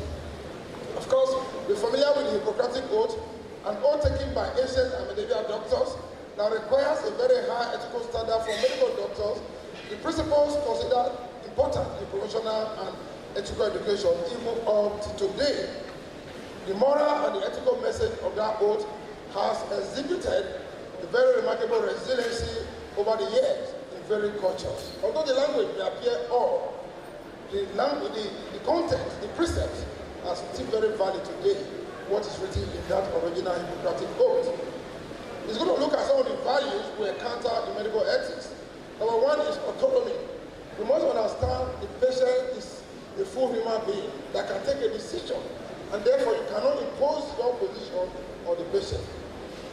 Of course, we're familiar with the Hippocratic Oath, an oath taken by ancient and medieval doctors that requires a very high ethical standard for medical doctors. The principles considered important in professional and ethical education, even up to today. The moral and the ethical message of that oath has exhibited a very remarkable resiliency over the years in various cultures. Although the language may appear odd, the content, the precepts are still very valid today, what is written in that original Hippocratic Oath. It's going to look at some of the values we encounter in medical ethics. Number one is autonomy. We must understand the patient is a full human being that can take a decision, and therefore you cannot impose your position on the patient.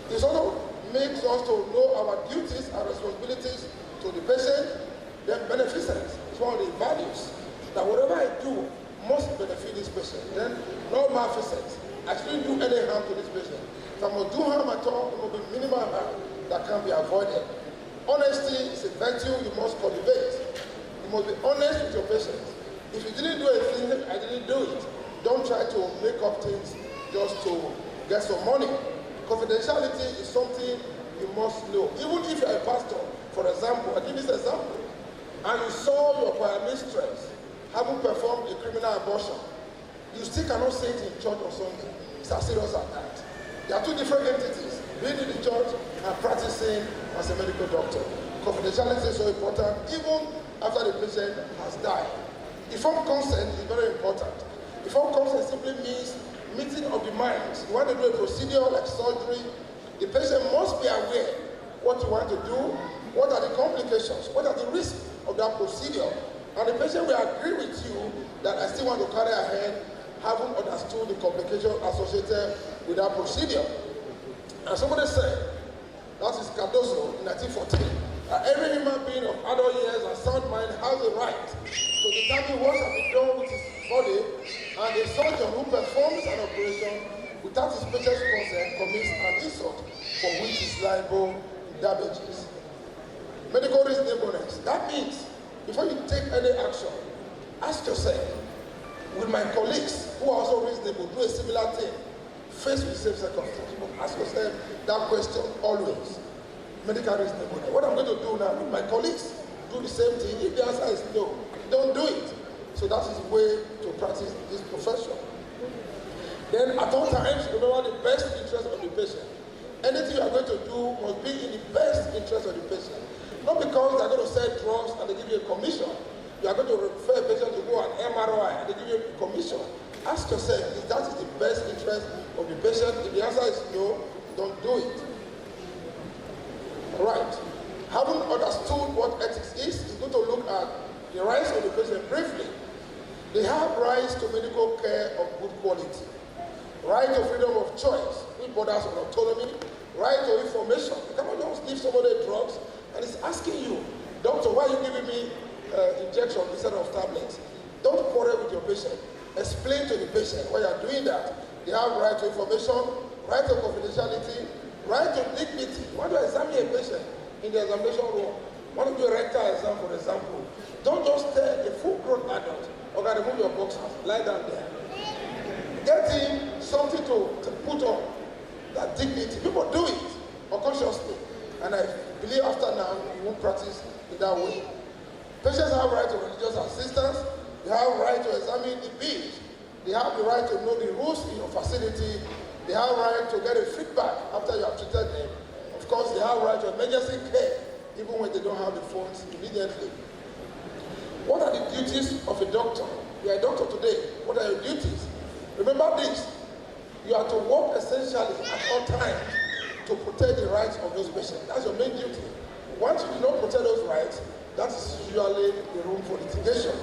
This also makes us to know our duties and responsibilities to the patient. Then beneficence is one of the values, that whatever I do must benefit this patient. Then no malfeasance. I shouldn't do any harm to this patient. If I must do harm at all, it will be minimal harm that can be avoided. Honesty is a virtue you must cultivate. You must be honest with your patients. If you didn't do a thing, I didn't do it. Don't try to make up things just to get some money. Confidentiality is something you must know. Even if you're a pastor, for example, I give this example, and you saw your choir mistress having performed a criminal abortion, you still cannot say it in church or Sunday. It's as serious as that. There are two different entities, being in the church and practicing as a medical doctor. Confidentiality is so important, even after the patient has died. Informed consent is very important. Informed consent simply means meeting of the minds. You want to do a procedure like surgery, the patient must be aware what you want to do, what are the complications, what are the risks of that procedure. And the patient will agree with you that I still want to carry ahead, having understood the complications associated with that procedure. And somebody said, that is Cardozo in 1914, that every human being of adult years and sound mind has a right to determine what shall be done with his body, and a surgeon who performs an operation without his patient's consent commits an insult for which is liable in damages. Medical reasonableness. That means before you take any action, ask yourself, will my colleagues who are also reasonable do a similar thing faced with the same circumstance? Ask yourself that question always. Medical reasonableness. What I'm going to do now, will my colleagues do the same thing? If the answer is no, don't do it. So that is the way to practice this profession. Then at all times, remember the best interest of the patient. Anything you are going to do must be in the best interest of the patient. Not because they're going to sell drugs and they give you a commission. You are going to refer a patient to go on MRI and they give you a commission. Ask yourself, if that is the best interest of the patient? If the answer is no, don't do it. Right. Having understood what ethics is going to look at the rights of the patient briefly. They have rights to medical care of good quality. Right to freedom of choice, which borders on autonomy. Right to information. You cannot just give somebody drugs and it's asking you, doctor, why are you giving me injection instead of tablets? Don't quarrel with your patient. Explain to the patient why you are doing that. They have right to information, right to confidentiality, right to dignity. You want to examine a patient in the examination room. You want to do a rectal exam, for example. Don't just tell a full-grown adult, okay, remove your boxers, lie down there. Get him something to put on, that dignity. People do it unconsciously. And I believe after now, you won't practice in that way. Patients have right to religious assistance. They have right to examine the bills. They have the right to know the rules in your facility. They have right to get a feedback after you have treated them. Of course, they have right to emergency care, even when they don't have the funds immediately. What are the duties of a doctor? You are a doctor today. What are your duties? Remember this. You are to work essentially at all times to protect the rights of those patients. That's your main duty. Once you do not protect those rights, that is usually the room for litigation.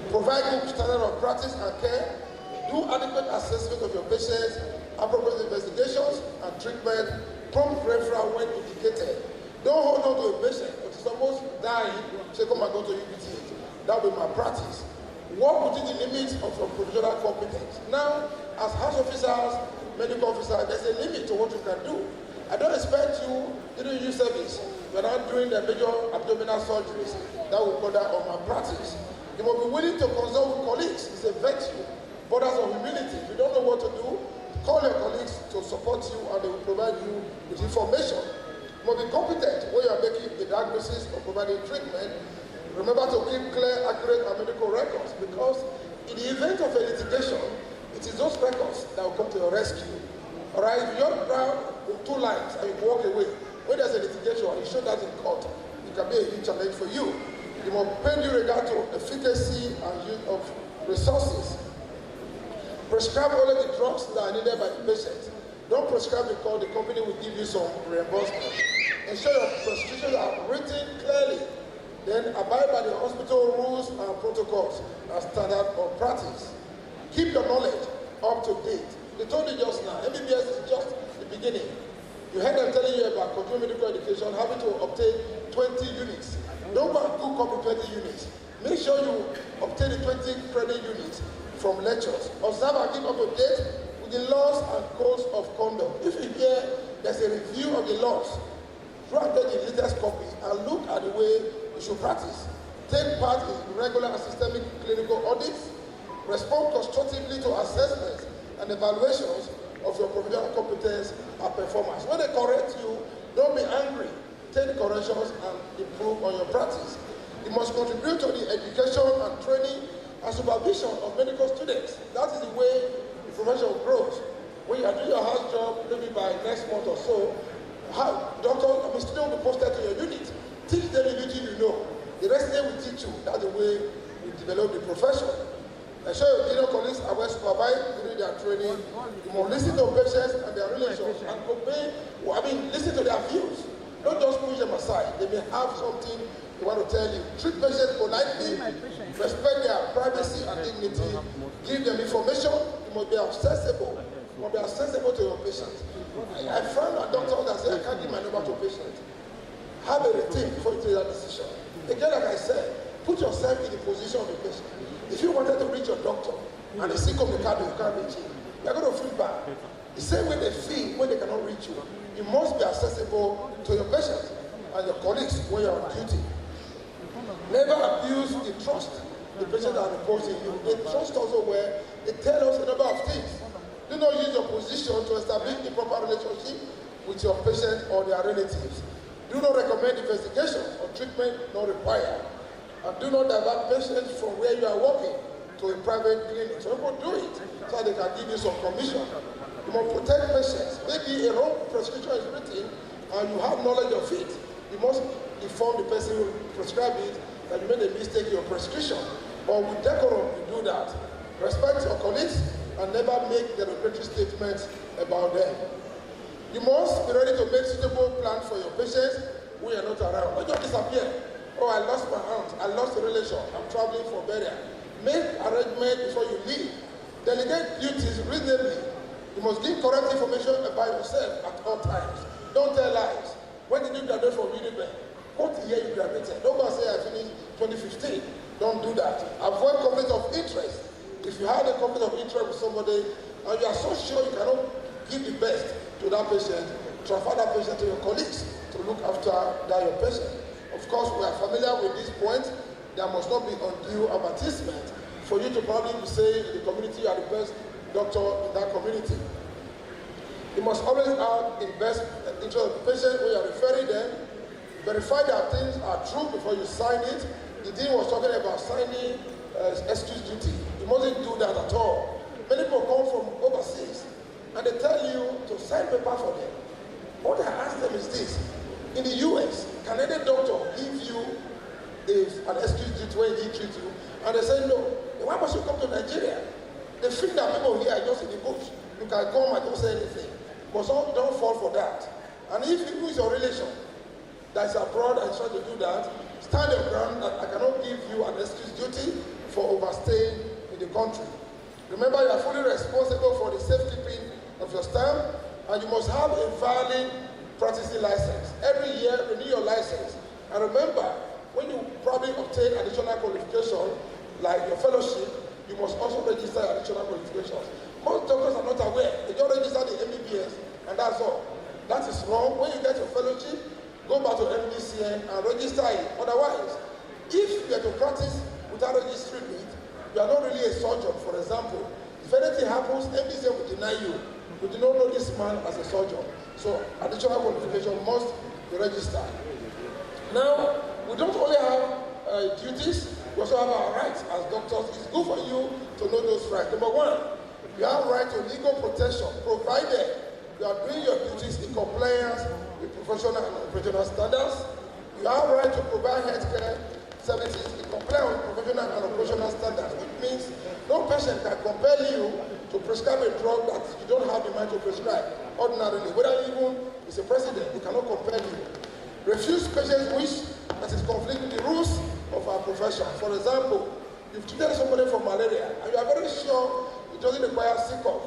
Provide good standard of practice and care. Do adequate assessment of your patients, appropriate investigations and treatment, prompt referral when indicated. Don't hold on to a patient that is almost dying, say, come and go to UPTH. That will be my practice. Work within the limits of your professional competence. Now, as house officers, medical officers, there's a limit to what you can do. I don't expect you during your service. You're not doing the major abdominal surgeries. That will border on my practice. You must be willing to consult with colleagues. It's a virtue. Borders of humility. If you don't know what to do, call your colleagues to support you and they will provide you with information. You must be competent when you are making a diagnosis or providing treatment. Remember to keep clear, accurate, and medical records, because in the event of a litigation, it is those records that will come to your rescue. All right, if you're down with 2 lines and you walk away, when there's a litigation and you show that in court, it can be a huge challenge for you. You must pay due regard to efficacy and use of resources. Prescribe only the drugs that are needed by the patient. Don't prescribe because the company will give you some reimbursement. Ensure your prescriptions are written clearly. Then abide by the hospital rules and protocols as standard of practice. Keep your knowledge up to date. They told you just now, MBBS is just the beginning. You heard them telling you about continuing medical education, having to obtain 20 units. Don't go and do copy 20 units. Make sure you obtain the 20 credit units from lectures. Observe and keep up to date with the laws and codes of conduct. If you hear there's a review of the laws, try to get the latest copy and look at the way you should practice. Take part in regular and systemic clinical audits. Respond constructively to assessments and evaluations of your professional competence and performance. When they correct you, don't be angry. Take the corrections and improve on your practice. You must contribute to the education and training and supervision of medical students. That is the way the profession grows. When you are doing your house job, maybe by next month or so, students will be posted to your unit. Teach them the duty you know. The rest they will teach you. That's the way we develop the profession. Ensure your junior colleagues are well supervised during their training. You must listen to patients and their relations and listen to their views. Don't just push them aside. They may have something they want to tell you. Treat patients politely, respect their privacy and dignity, give them information. You must be accessible. You must be accessible to your patients. I found a doctor that said, I can't give my number to patients. Have a rethink before you take that decision. Again, like I said, put yourself in the position of the patient. If you wanted to reach your doctor and they sick of the card, you can't reach him, you're going to feel bad. The same way they feel when they cannot reach you. You must be accessible to your patients and your colleagues when you're on duty. Never abuse the trust the patients are reposing you. They trust also where they tell us a number of things. Do not use your position to establish a proper relationship with your patient or their relatives. Do not recommend investigations or treatment not required. And do not divert patients from where you are working to a private clinic. So people do it so they can give you some commission. You must protect patients. Maybe a wrong prescription is written and you have knowledge of it. You must inform the person who prescribed it that you made a mistake in your prescription. But with decorum, you do that. Respect your colleagues and never make derogatory statements about them. You must be ready to make suitable plans for your patients when you are not around. Don't just disappear. Oh, I lost my aunt. I lost a relation. I'm traveling for burial. Make arrangements before you leave. Delegate duties reasonably. You must give correct information about yourself at all times. Don't tell lies. When did you graduate from Unibank? What year you graduated? Don't go and say I finished 2015. Don't do that. Avoid conflict of interest. If you have a conflict of interest with somebody and you are so sure you cannot give the best to that patient, transfer that patient to your colleagues to look after that your patient. Of course, we are familiar with this point. There must not be undue advertisement for you to probably say in the community you are the best doctor in that community. You must always have the best interest of the patient when you are referring them. Verify that things are true before you sign it. The dean was talking about signing excuse duty. You mustn't do that at all. Many people come from overseas and they tell you to sign paper for them. What I ask them is this. In the US, can any doctor give you an excuse duty when he treats you? And they say no. Then why must you come to Nigeria? They think that people here are just in the bush. You can come and don't say anything. But some don't fall for that. And if you is your relation that is abroad and trying to do that, stand your ground that I cannot give you an excuse duty for overstaying in the country. Remember, you are fully responsible for the safekeeping of your staff, and you must have a valid practicing license. every year renew your license. And remember, when you probably obtain additional qualification, like your fellowship, you must also register additional qualifications. Most doctors are not aware. They just register the MBBS, and that's all. That is wrong. When you get your fellowship, go back to MDCN and register it. Otherwise, if you are to practice without registering it, you are not really a surgeon, for example. If anything happens, MDCN will deny you. We do not know this man as a surgeon. So additional qualification must be registered. Now, we don't only have duties, we also have our rights as doctors. It's good for you to know those rights. Number one, you have right to legal protection, provided you are doing your duties in compliance with professional and operational standards. You have right to provide healthcare services in compliance with professional and operational standards. It means no patient can compel you to prescribe a drug that you don't have the mind to prescribe ordinarily. Whether even it's a president, he cannot compel you. Refuse patients' wish that is conflicting with the rules of our profession. For example, you've treated somebody for malaria and you are very sure it doesn't require sick off.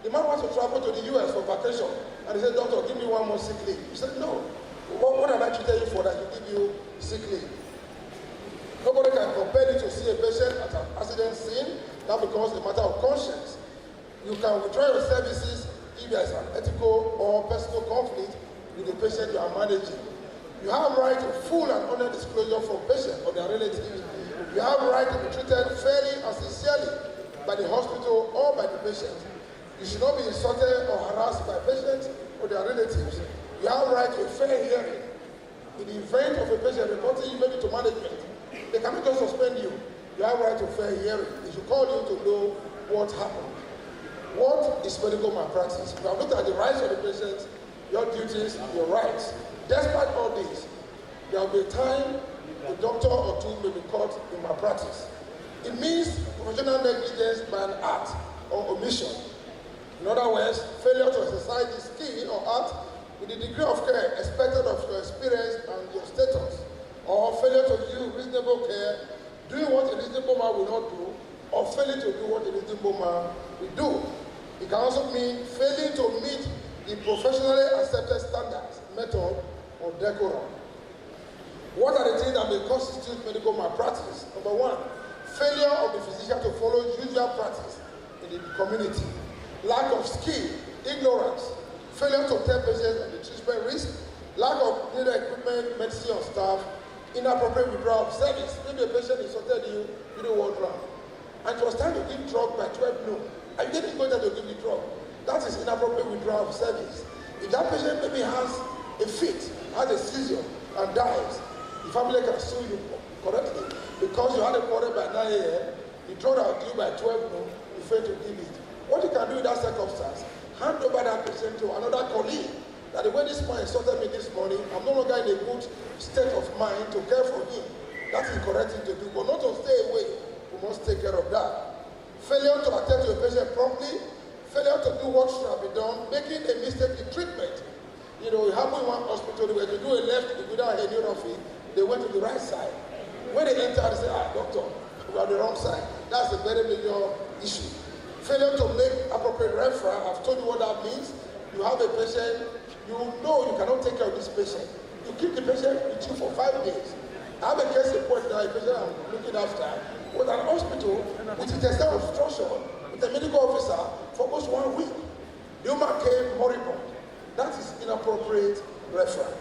The man wants to travel to the US for vacation and he said, doctor, give me 1 more sick leave. You said, no. What have I treated you for that you give you sick leave? Nobody can compel you to see a patient at an accident scene. That becomes a matter of conscience. You can withdraw your services if there is an ethical or personal conflict with the patient you are managing. You have right to full and honest disclosure from patients or their relatives. You have right to be treated fairly and sincerely by the hospital or by the patient. You should not be insulted or harassed by patients or their relatives. You have right to a fair hearing. In the event of a patient reporting you maybe to management, they cannot just suspend you. You have right to fair hearing. They should call you to know what happened. What is medical malpractice? We have looked at the rights of the patients, your duties, your rights. Despite all this, there will be a time a doctor or two may be caught in malpractice. It means professional negligence by an act or omission. In other words, failure to exercise the skill or art with the degree of care expected of your experience and your status, or failure to give reasonable care, doing what a reasonable man will not do, or failing to do what a reasonable man will do. It can also mean failing to meet the professionally accepted standards, method, or decorum. What are the things that may constitute medical malpractice? Number one, failure of the physician to follow usual practice in the community, lack of skill, ignorance, failure to tell patients of the treatment risk, lack of needed equipment, medicine, or staff, inappropriate withdrawal of service. Maybe a patient insulted you, you don't want drug. And it was time to give drug by 12 noon. And you didn't go there to give the drug. That is inappropriate withdrawal of service. If that patient maybe has a fit, has a seizure, and dies, the family can sue you correctly. Because you had a quarter by 9 a.m., the drug that was due by 12 noon, you failed to give it. What you can do in that circumstance, hand over that patient to another colleague. That the way this man insulted me this morning, I'm no longer in a good state of mind to care for him. That's the correct thing to do, but not to stay away. We must take care of that. Failure to attend to a patient promptly, failure to do what should have been done, making a mistake in treatment. You know, it happened in one hospital where they do a left without a neurophy, they went to the right side. When they entered, they said, doctor, we are on the wrong side. That's a very major issue. Failure to make appropriate referral, I've told you what that means. You have a patient, you know you cannot take care of this patient. You keep the patient with you for 5 days. I have a case report now, a patient I'm looking after, was at an hospital with intestinal obstruction with a medical officer for almost 1 week. The woman came moribund. That is inappropriate referral.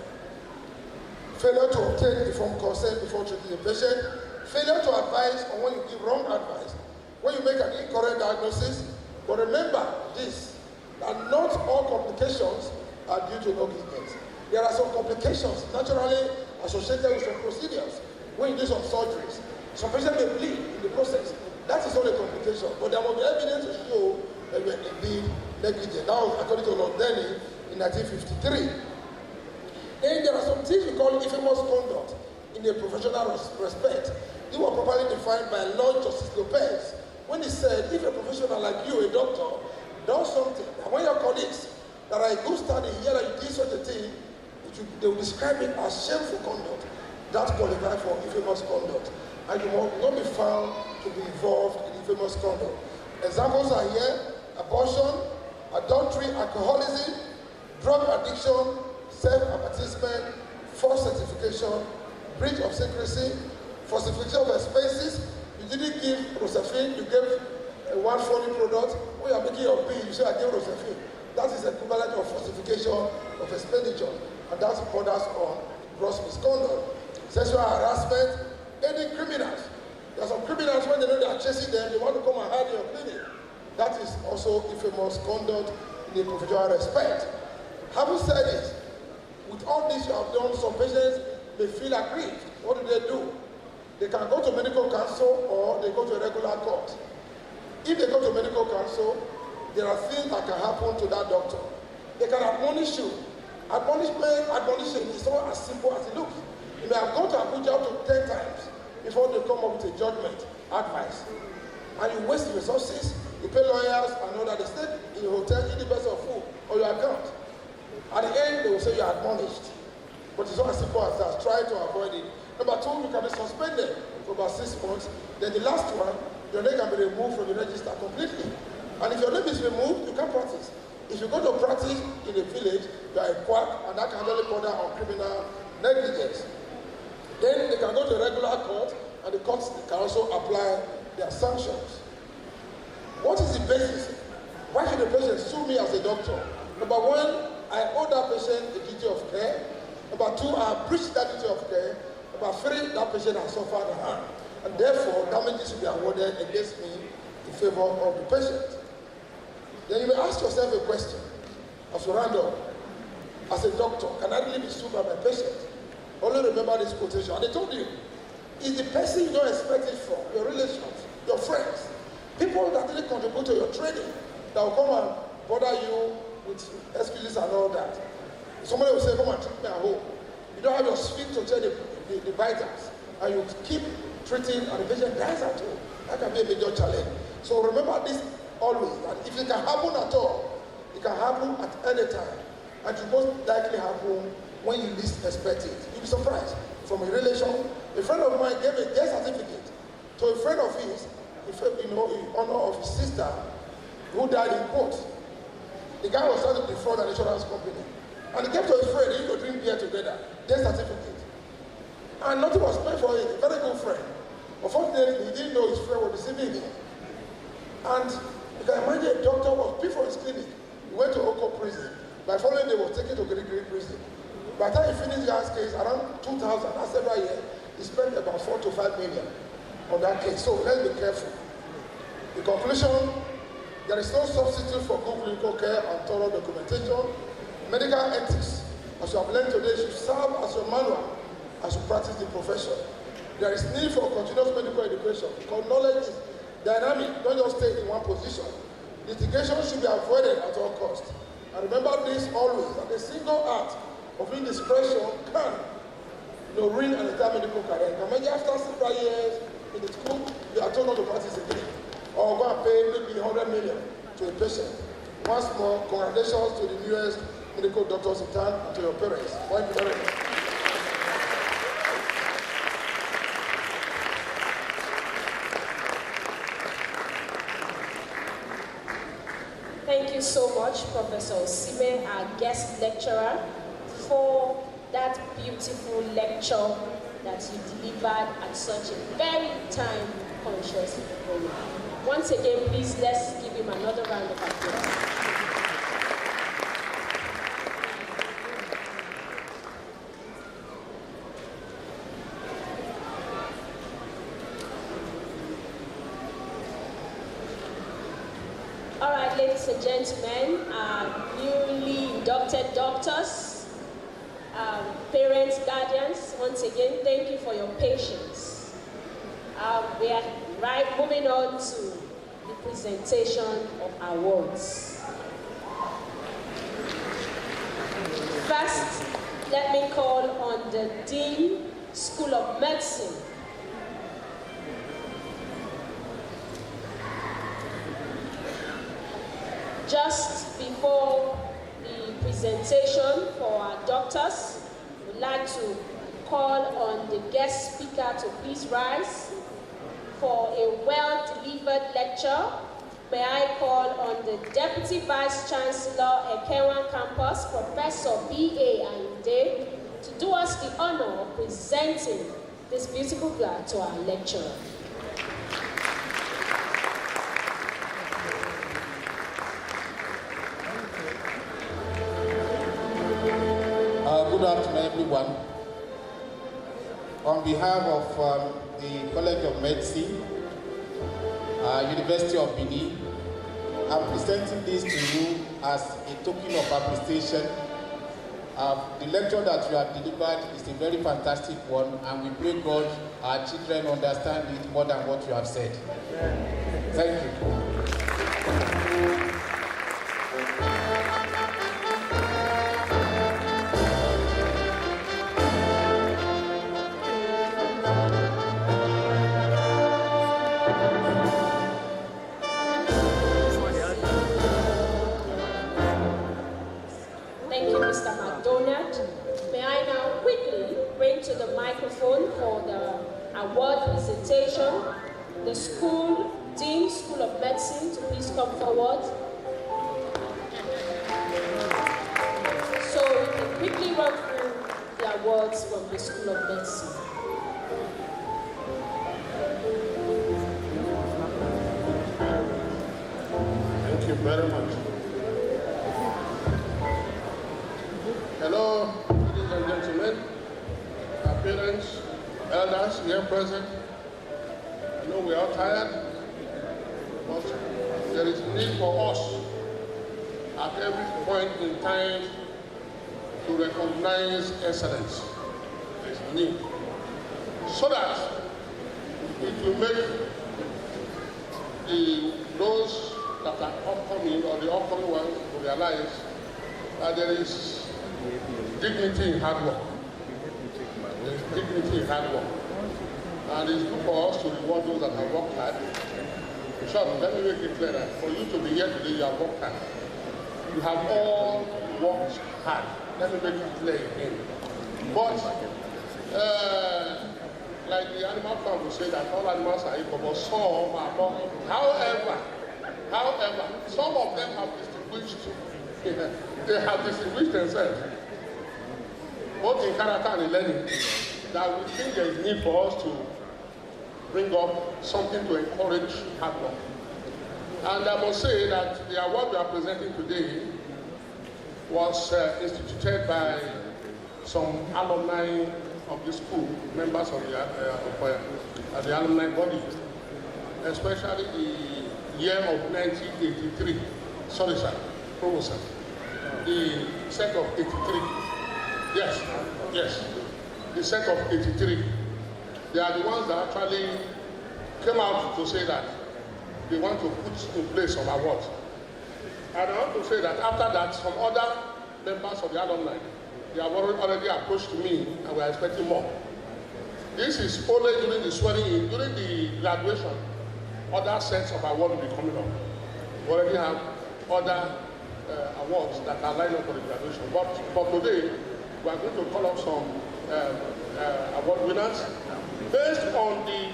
Failure to obtain informed consent before treating the patient. Failure to advise on when you give wrong advice. When you make an incorrect diagnosis. But remember this, that not all complications are due to negligence. There are some complications naturally associated with some procedures. When you do some surgeries, some patients may bleed in the process. That is not a complication. But there will be evidence to show that you are indeed negligent. That was according to Lord Denny in 1953. Then there are some things we call infamous conduct in a professional respect. They were properly defined by Lord Justice Lopez when he said, if a professional like you, a doctor, does something, and when your colleagues that are a good standing hear that you did such a thing, they will describe it as shameful conduct. That qualifies for infamous conduct. And you must not be found to be involved in infamous conduct. Examples are here: abortion, adultery, alcoholism, drug addiction, self-advertisement, false certification, breach of secrecy, falsification of expenses. You didn't give Rosephine, you gave one phony product. When you are making your bill, you say, I gave Rosephine. That is equivalent of falsification of expenditure, and that borders on gross misconduct. Sexual harassment, any criminals. There are some criminals, when they know they are chasing them, they want to come and hide in your clinic. That is also infamous conduct in a professional respect. Having said this, with all this you have done, some patients may feel aggrieved. What do? They can go to medical counsel or they go to a regular court. If they go to medical counsel, there are things that can happen to that doctor. They can admonish you. Admonishing is not as simple as it looks. You may have gone to Abuja up to 10 times before they come up with a judgment, advice. And you waste resources, you pay lawyers and all that. They stay in your hotel, eat the best of food or your account. At the end, they will say you are admonished. But it's not as simple as that. Try to avoid it. Number two, you can be suspended for about 6 months. Then the last one, your name can be removed from the register completely. And if your name is removed, you can't practice. If you go to practice in a village, you are a quack, and that can actually border on criminal negligence. Then they can go to a regular court, and the courts can also apply their sanctions. What is the basis? Why should the patient sue me as a doctor? Number one, I owe that patient the duty of care. Number two, I have breached that duty of care. Number three, that patient has suffered harm. And therefore, damages should be awarded against me in favor of the patient. Then you may ask yourself a question. As a random, as a doctor, can I really be sued by my patient? Only remember this quotation. And they told you, it's the person you don't expect it from, your relations, your friends, people that really contribute to your training, that will come and bother you with excuses and all that. Somebody will say, come and treat me at home. You don't have your feet to check the vitals, and you keep treating, and the patient dies at home. That can be a major challenge. So remember this always, that if it can happen at all, it can happen at any time. And it most likely happen when you least expect it. You'll be surprised. From a relation, a friend of mine gave a death certificate to a friend of his, in honor of his sister, who died in court. The guy was trying to defraud an insurance company. And he gave to his friend, they used to drink beer together, death certificate. And nothing was paid for it, a very good friend. Unfortunately, he didn't know his friend was deceiving him. And you can imagine a doctor was paid for his clinic. He went to Oko prison. By following day, was taken to Girigiri prison. By the time he finished the case, around 2000, that's several years, he spent about 4 to 5 million on that case. So let's be careful. The conclusion, there is no substitute for good clinical care and thorough documentation. Medical ethics, as you have learned today, should serve as your manual as you practice the profession. There is need for continuous medical education because knowledge is dynamic, don't just stay in one position. Litigation should be avoided at all costs. And remember this always, that a single act of indiscretion can ruin an entire medical career. Maybe after several years in the school, you are told not to practice again. Or go and pay maybe 100 million to a patient. Once more, congratulations to the newest medical doctors in town and to your parents. Thank you very much. Thank you so much, Professor Osime, our guest lecturer, for that beautiful lecture that you delivered at such a very time-conscious moment. Once again, please, let's give him another round of applause. All right, ladies and gentlemen, newly inducted doctors, parents, guardians, once again, thank you for your patience. We are moving on to the presentation of awards. First, let me call on the Dean, School of Medicine. Just before the presentation for our doctors, we'd like to call on the guest speaker to please rise for a well-delivered lecture. May I call on the Deputy Vice Chancellor, Ekewan Campus, Professor B.A. Ayinde, to do us the honor of presenting this beautiful plaque to our lecturer. Good afternoon, everyone. On behalf of the College of Medicine, University of Benin, I'm presenting this to you as a token of appreciation. The lecture that you have delivered is a very fantastic one, and we pray God our children understand it more than what you have said. Thank you. Thank you, Mr. McDonald. May I now quickly bring to the microphone for the award presentation the school, Dean, School of Medicine, to please come forward. So we can quickly run through the awards from the School of Medicine. Thank you very much. Hello, ladies and gentlemen, our parents, elders here present. I know we are all tired, but there is need for us at every point in time to recognize excellence. There is need. So that it will make those that are upcoming or the upcoming ones to realize that there is dignity in hard work. There is dignity in hard work. And it's good for us to reward those that have worked hard. Sure, let me make it clear that for you to be here today, you have worked hard. You have all worked hard. Let me make it clear again. But, like the animal farm will say that all animals are equal, but some are more. However, some of them have distinguished, they have distinguished themselves, both in character and in learning, that we think there is need for us to bring up something to encourage hard work. And I must say that the award we are presenting today was instituted by some alumni of the school, members of the alumni body, especially the year of 1983. Sorry, sir, Provost, the set of 83. Yes, the set of 83. They are the ones that actually came out to say that they want to put in place some awards. And I want to say that after that, some other members of the alumni, they have already approached me and we are expecting more. This is only during the swearing in, during the graduation, other sets of awards will be coming up. We already have other awards that are lined up for the graduation. But for today, we are going to call up some award winners based on the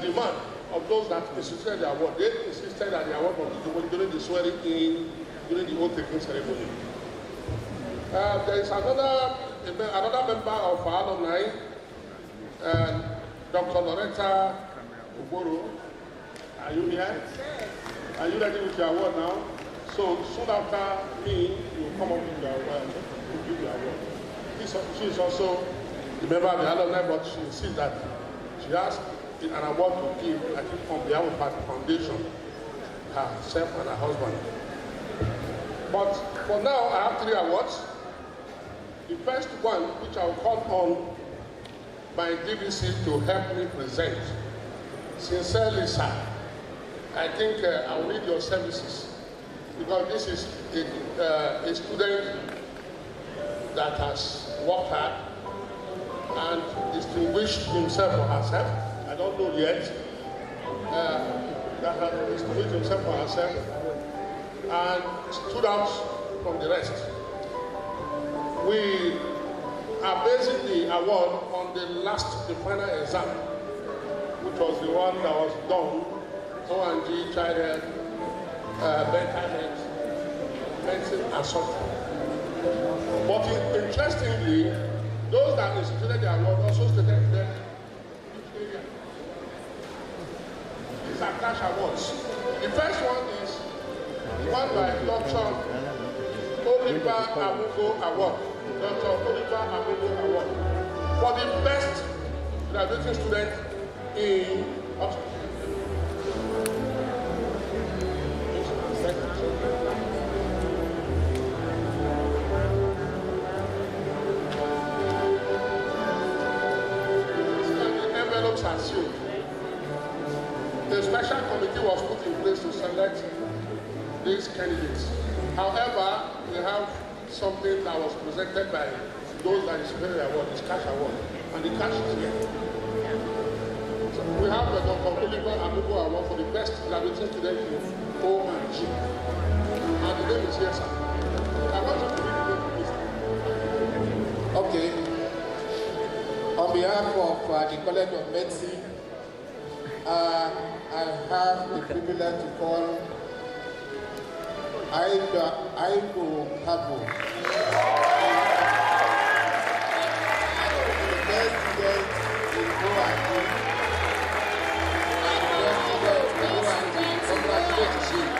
demand of those that instituted the award. They insisted that the award was given during the swearing in, during the oath-taking ceremony. There is another member of our alumni, Dr. Loretta Uboro. Are you here? Are you ready with your award now? So soon after me, you will come up with your award, to give your award. She is also a member of the alumni, but she insists that she has an award to give, I think, on behalf of her foundation, herself and her husband. But for now, I have 3 awards. The first one, which I will call on my DVC to help me present. Sincerely, sir, I think I will need your services, because this is a student that has worked hard and distinguished himself or herself. I don't know yet. That has distinguished himself or herself and stood out from the rest. We are basing the award on the final exam, which was the one that was done, O&G, child health, mental health, medicine, and so on. But interestingly, Those that instituted the award also stated them which area. These are cash awards. The first one is won by Dr. Oliver Amugo Award. Dr. Oliver Amugo Award for the best graduating student in Oxford. Are sealed. The special committee was put in place to select these candidates. However, we have something that was presented by those that received the award, this cash award, and the cash is here. So we have the Dr. Oliver Amugo Award for the best graduating student in O&G. And the name is here, sir. I want you to read the name, please. Okay. On behalf of the College of Medicine, I have the privilege to call Aibo Habo, the best student in O&G, and the best student in O&G. Congratulations.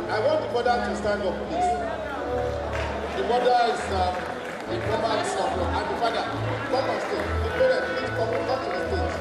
I want the mother to stand up, please. The mother is the woman of and the father. Come on stage. The parents, please come to the stage.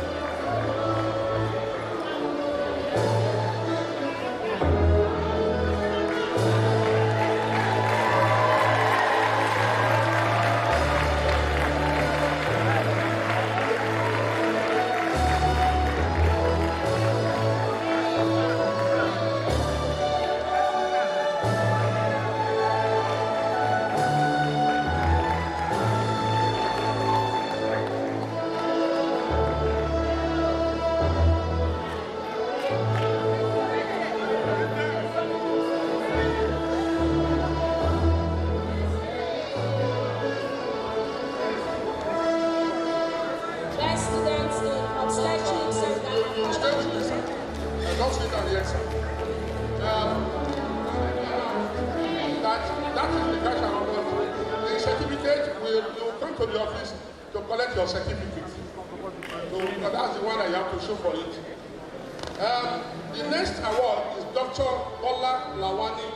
The next award is Dr. Bola Lawani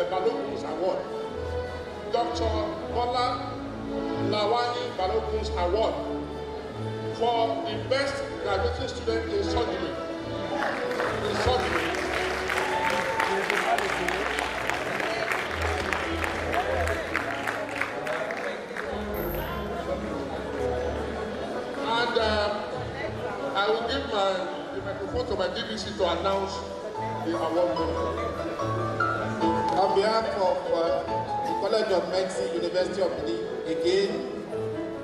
Balogun's Award. Dr. Bola Lawani Balogun's Award for the best graduating student in surgery. And I will give the microphone to my DVC to announce the award winner. On behalf of the College of Medicine, University of Benin, again,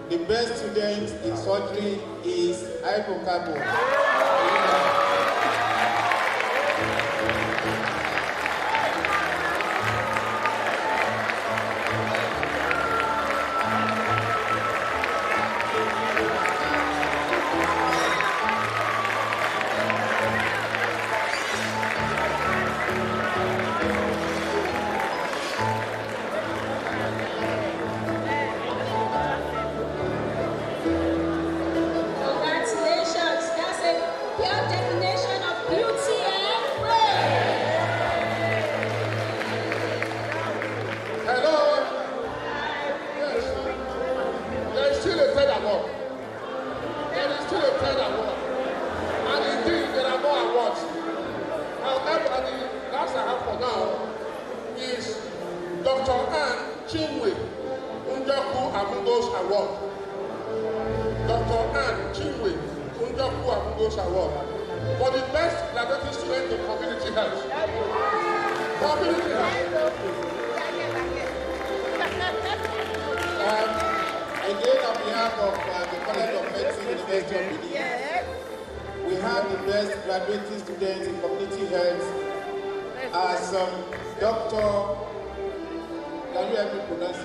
the best student in surgery is Aibo Habo. For the best graduate student in community health. Community health. Again, on behalf of the College of Medicine, University of Benin, we have the best graduating students in community health as Dr. Can you help me pronounce it?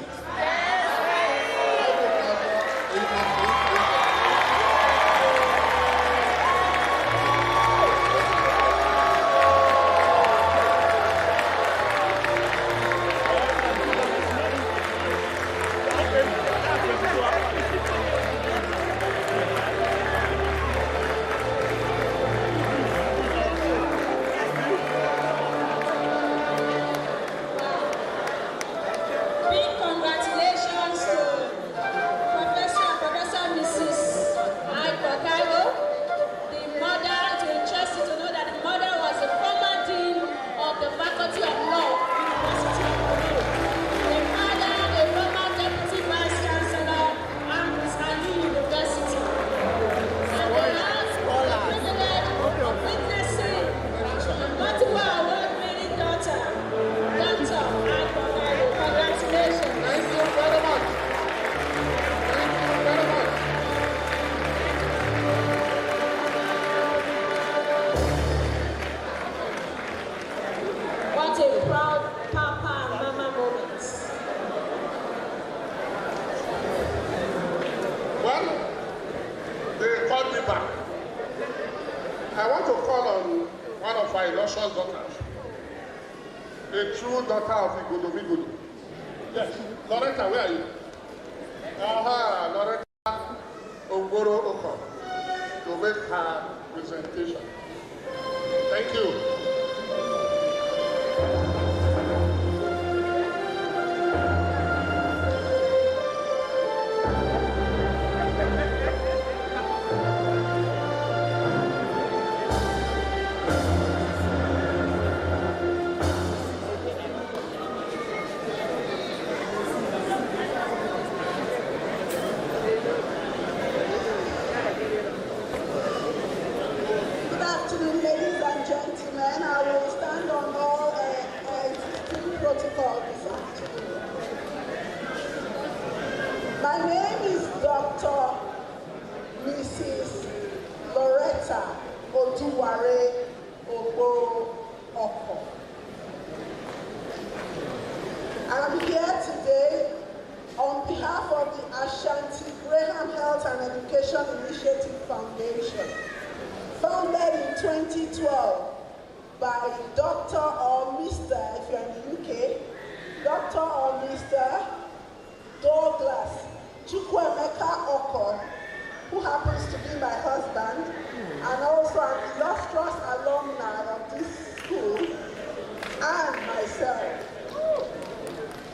precious daughter. A true daughter of Igodomigodo. Yes. Loretta, where are you? Aha, Loretta Ogboro Oko to make her presentation. Thank you. My name is Dr. Mrs. Loretta Oduware Ogboro Oko. I'm here today on behalf of the Ashanti Graham Health and Education Initiative Foundation, founded in 2012 by Dr. or Mr. if you're in the UK, Dr. or Mr. Douglas Chukwuemeka Oko, who happens to be my husband and also an illustrious alumni of this school, and myself.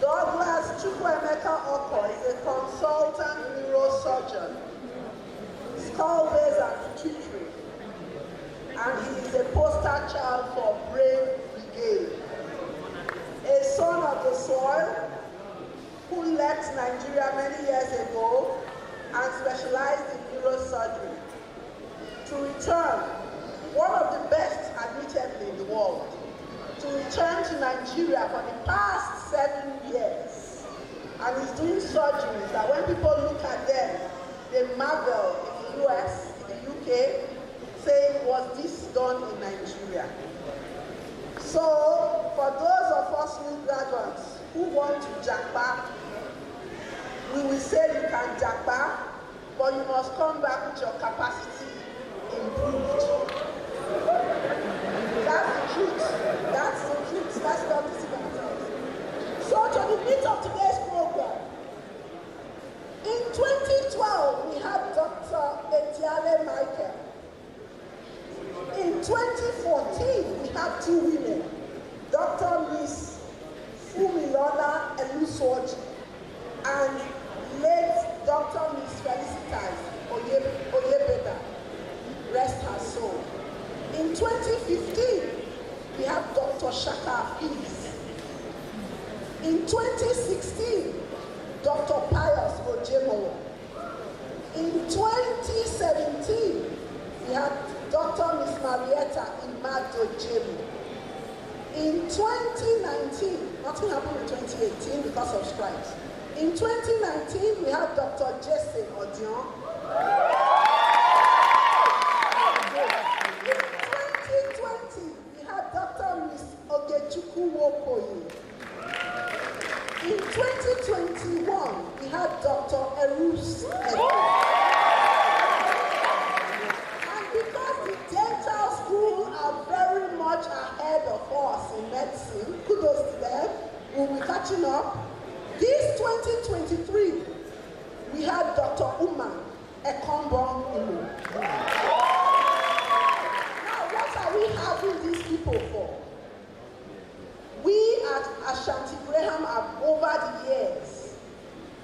Douglas Chukwuemeka Oko is a consultant neurosurgeon, skull base and pituitary, and he is a poster child for Brain Brigade. A son of the soil who left Nigeria many years ago and specialized in neurosurgery to return, one of the best admittedly in the world, to return to Nigeria for the past 7 years. And he's doing surgeries that when people look at them, they marvel in the US, in the UK, saying, was this done in Nigeria? So, for those of us new graduates who want to japa, we will say you can japa, but you must come back with your capacity improved. That's the truth. That's the truth. That's not the secret. So, to the meat of today's program, in 2012, we had Dr. Etiale Michael. In 2014, we had 2 women, Dr. Miss Fumilola Elusoji and late Dr. Miss Felicitas Oyebeda, rest her soul. In 2015, we have Dr. Shaka Hafiz. In 2016, Dr. Pius Ojemowo. In 2017, we had Dr. Miss Marietta Imado Jemu. In 2019, nothing happened in 2018 because of strikes. In 2019, we had Dr. Jesse Odion. In 2020, we had Dr. Miss Ogechukwu Wokoyi. In 2021, we had Dr. Erus Eko. And because the dental school are very much ahead of us in medicine, kudos to them, we'll be catching up. This 2023, we had Dr. Uma Ekombong Imu. Now, what are we having these people for? We at Ashanti Graham have, over the years,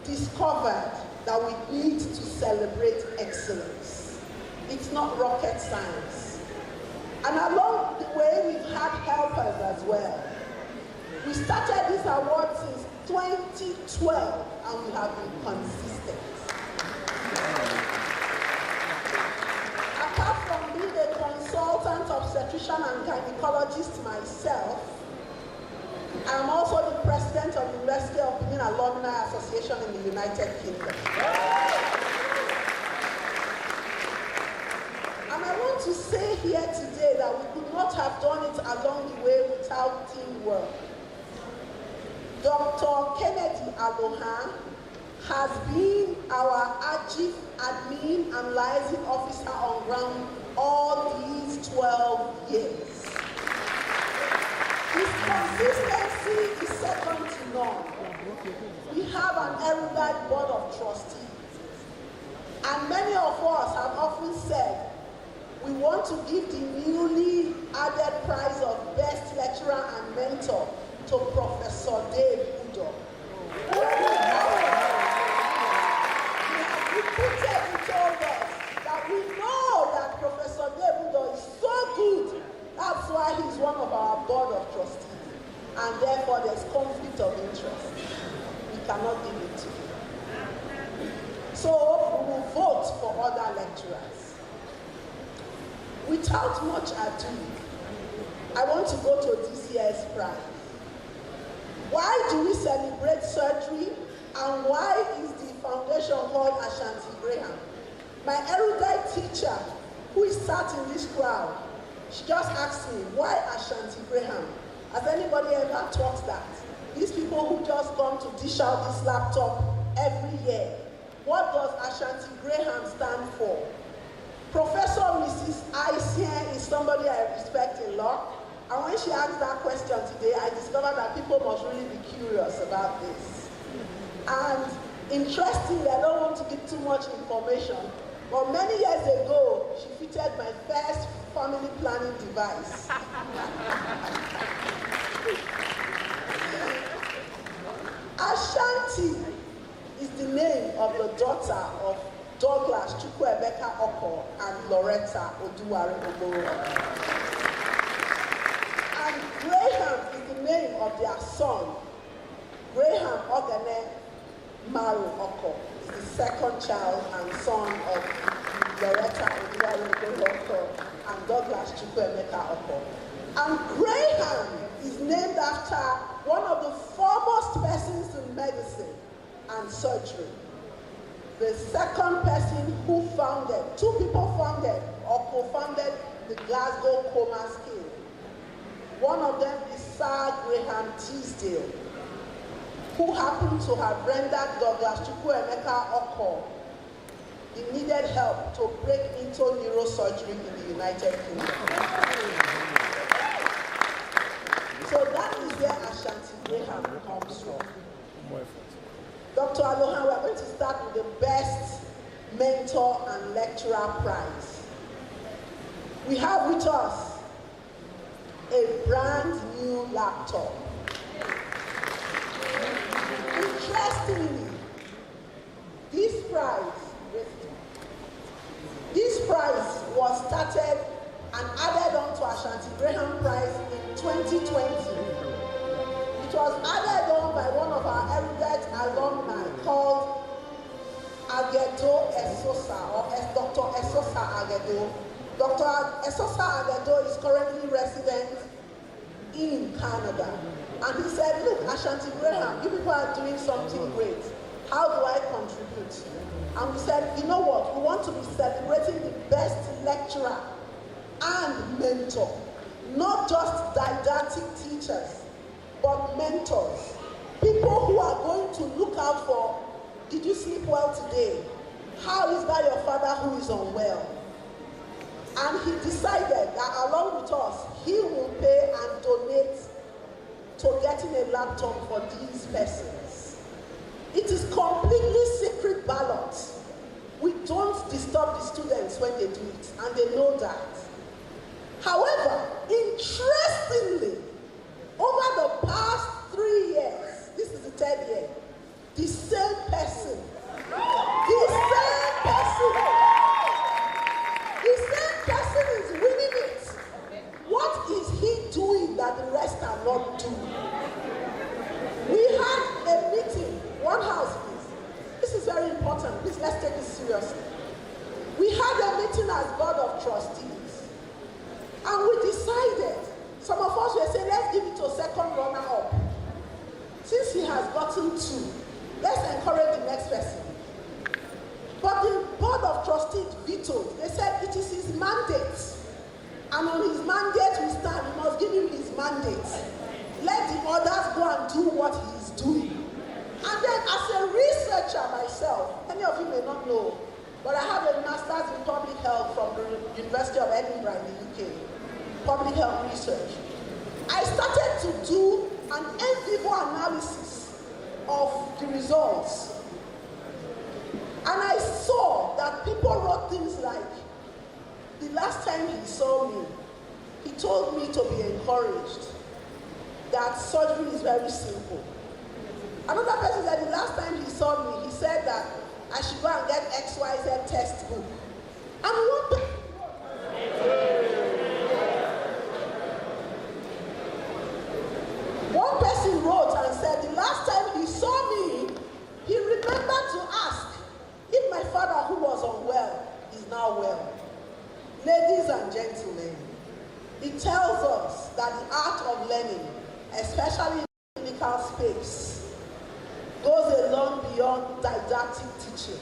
discovered that we need to celebrate excellence. It's not rocket science. And along the way, we've had helpers as well. We started this award since 2012, and we have been consistent. Apart from being a consultant obstetrician and gynecologist myself, I'm also the president of the University of Benin Alumni Association in the United Kingdom. And I want to say here today that we could not have done it along the way without teamwork. Dr. Kennedy Alohan has been our chief admin and liaison officer on ground all these 12 years. Consistency is second to none. We have an erudite board of trustees. And many of us have often said, we want to give the newly added prize of Best Lecturer and Mentor to Professor Dave Udoh. He repeatedly told us that we know that Professor Dave Udoh is so good, that's why he's one of our board of trustees. And therefore there's conflict of interest. We cannot give it to him. So we will vote for other lecturers. Without much ado, I want to go to this year's prize. Why do we celebrate surgery, and why is the foundation called Ashanti Graham? My erudite teacher, who is sat in this crowd, she just asked me, why Ashanti Graham? Has anybody ever taught that? These people who just come to dish out this laptop every year, what does Ashanti Graham stand for? Professor Mrs. Aisien is somebody I respect a lot. And when she asked that question today, I discovered that people must really be curious about this. And interestingly, I don't want to give too much information, but many years ago, she fitted my first family planning device. Ashanti is the name of the daughter of Douglas Chukwuemeka Oko and Loretta Oduwari Oboro. And Graham is the name of their son, Graham Ogene Maru Oko, is the second child and son of Loretta Oduwari Oboro and Douglas Chukwuemeka Oko. And Graham is named after one of the foremost persons in medicine and surgery. The second person who founded, two people founded or co-founded the Glasgow Coma Scale. One of them is Sir Graham Teasdale, who happened to have rendered Douglas Chukwuemeka Oko the needed help to break into neurosurgery in the United Kingdom. So that is where Ashanti Graham comes from. Dr. Alohan, we are going to start with the Best Mentor and Lecturer Prize. We have with us a brand new laptop. Interestingly, this prize was started and added on to Ashanti Graham Prize in 2020. It was added on by one of our erudite alumni called Agedo Esosa, or Dr. Esosa Agedo. Dr. Esosa Agedo is currently resident in Canada. And he said, look, Ashanti Graham, you people are doing something great. How do I contribute? And we said, you know what? We want to be celebrating the best lecturer and mentor. Not just didactic teachers, but mentors. People who are going to look out for, did you sleep well today? How is that your father who is unwell? And he decided that along with us, he will pay and donate to getting a laptop for these persons. It is completely secret ballot. We don't disturb the students when they do it, and they know that. However, interestingly, over the past 3 years, this is the 3rd year, the same person is winning it. What is he doing that the rest are not doing? We had a meeting, one house please. This is very important, please let's take it seriously. We had a meeting as board of trustees, and we decided, some of us were saying, let's give it to a second runner-up. Since he has gotten 2, let's encourage the next person. But the board of trustees vetoed. They said it is his mandate. And on his mandate we stand. We must give him his mandate. Let the others go and do what he is doing. And then as a researcher myself, many of you may not know, but I have a master's in public health from the University of Edinburgh in the UK. Public health research. I started to do an in vivo analysis of the results. And I saw that people wrote things like, the last time he saw me, he told me to be encouraged, that surgery is very simple. Another person said the last time he saw me, he said that I should go and get XYZ textbook. And one person wrote and said the last time he saw me, he remembered to ask if my father, who was unwell, is now well. Ladies and gentlemen, it tells us that the art of learning, especially in the clinical space, goes a long beyond didactic teaching.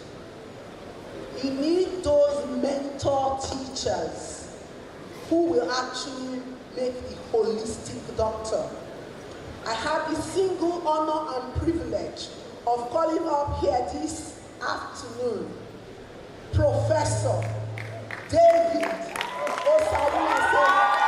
You need those mentor teachers who will actually make a holistic doctor. I have the single honor and privilege of calling up here this afternoon Professor David Osawumise.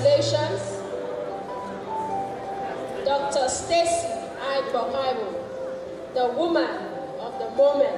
Congratulations, Dr. Stacy Aibokaibu, the woman of the moment.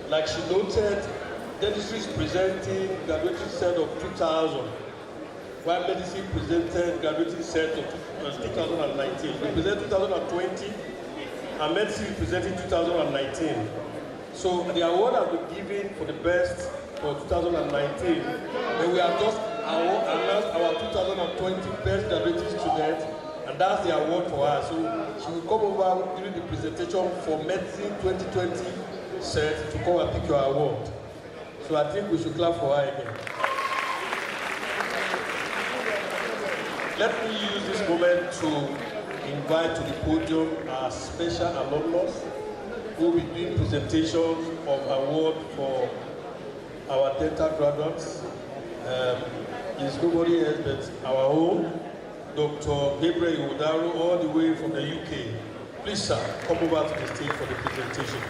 Like she noted, dentistry is presenting graduating set of 2000, while medicine presented graduating set of 2019. We present 2020, and medicine is presenting 2019. So the award has been given for the best for 2019, and we have just announced our 2020 best graduating student, and that's the award for her. So she will come over during the presentation for medicine 2020 set to come and pick your award. So I think we should clap for her again. Let me use this moment to invite to the podium our special alumnus who will be doing presentations of award for our dental graduates. It's nobody else but our own Dr. Gabriel Udaro, all the way from the UK. Please, sir, come over to the stage for the presentation.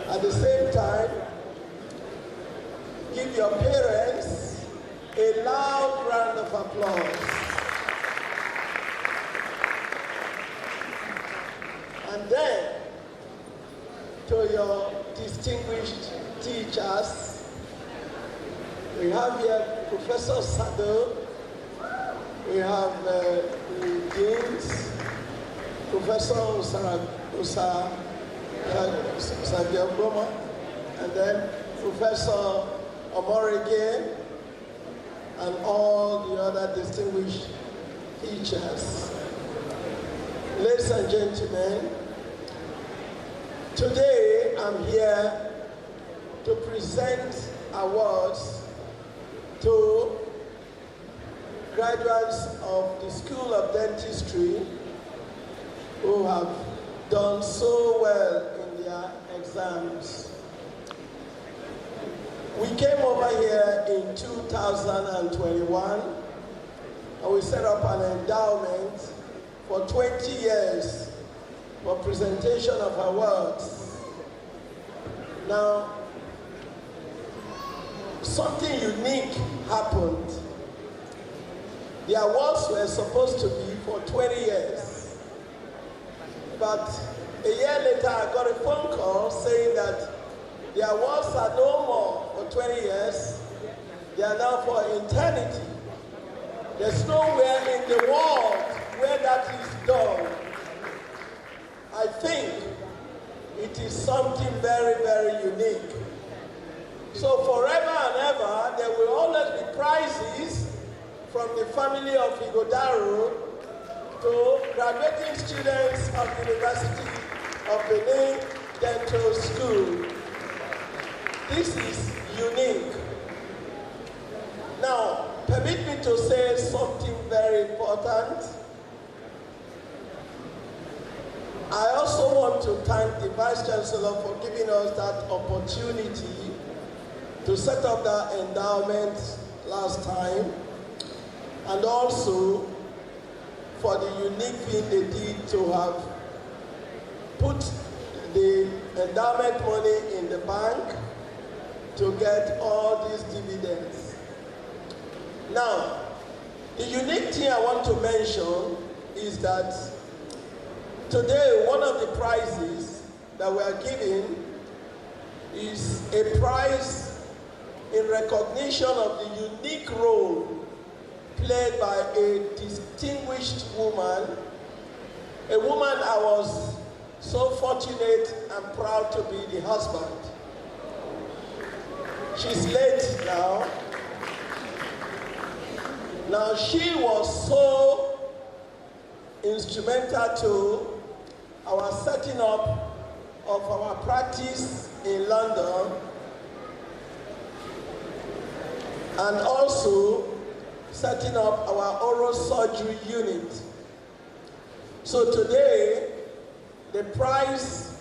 At the same time, give your parents a loud round of applause. And then, to your distinguished teachers, we have here Professor Sado, we have the deans, Professor Sadio Broma, and then Professor Omorige, and all the other distinguished teachers. Ladies and gentlemen, today I'm here to present awards to graduates of the School of Dentistry who have done so well in their exams. We came over here in 2021 and we set up an endowment for 20 years for presentation of awards. Now, something unique happened. The awards were supposed to be for 20 years. But a year later, I got a phone call saying that the awards are no more for 20 years. They are now for eternity. There's nowhere in the world where that is done. I think it is something very, very unique. So forever and ever, there will always be prizes from the family of Ighodaro to graduating students of the University of Benin Dental School. This is unique. Now, permit me to say something very important. I also want to thank the Vice Chancellor for giving us that opportunity to set up that endowment last time, and also for the unique thing they did to have put the endowment money in the bank to get all these dividends. Now, the unique thing I want to mention is that today one of the prizes that we are giving is a prize in recognition of the unique role played by a distinguished woman, a woman I was so fortunate and proud to be the husband. She's late now. Now, she was so instrumental to our setting up of our practice in London, and also setting up our oral surgery unit. So today, the prize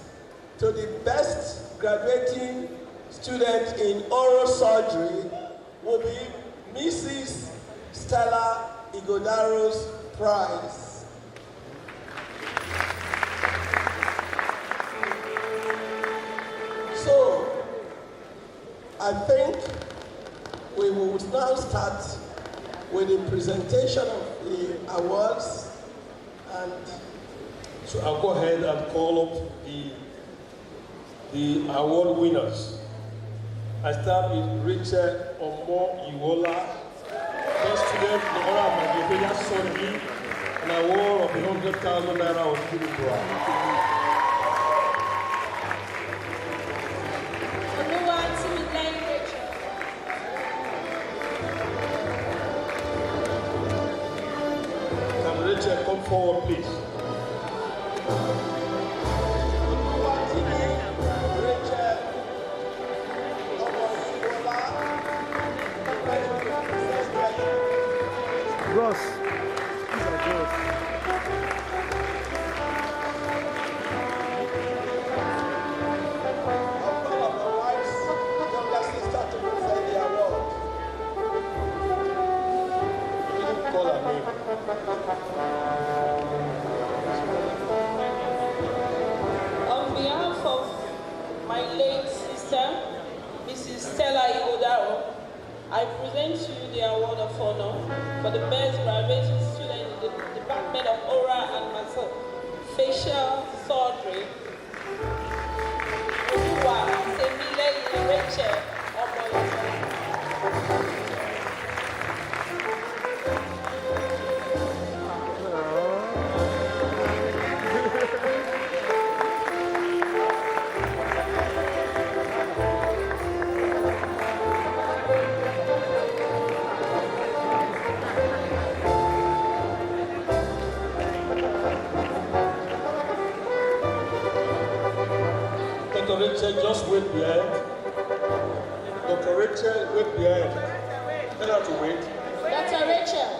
to the best graduating student in oral surgery will be Mrs. Stella Ighodaro's prize. So, I think we will now start with the presentation of the awards, and so I'll go ahead and call up the award winners. I start with Richard Omo Iwola, best student in the honor of Magdalena Sunday, an award of 100,000 naira was given to her. Come forward, please. Ross. On behalf of my late sister, Mrs. Stella Ighodaro, I present you the Award of Honor for the best graduating student in the Department of Oral and Maxillofacial Surgery. Oluwa Semile Rachel Omoyinka. Richard, just wait behind. The Dr. Rachel, wait behind. Tell her to wait. Dr. Rachel.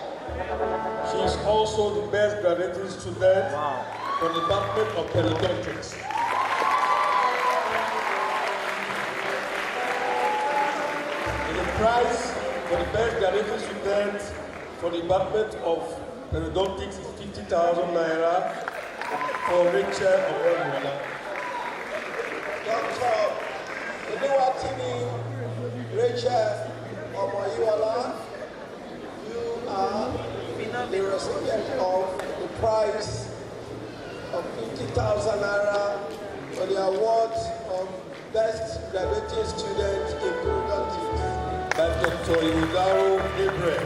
She is also the best graduating student from the Department of Periodontics. The prize for the best graduating student for the Department of Periodontics is 50,000 naira for Rachel Obenwala. Dr. Oluwatimi Rachel Omoyiwala, you are the recipient of the prize of 50,000 naira for the award of Best Graduating Student in Periodontics by Dr. Iwudaro Gabriel.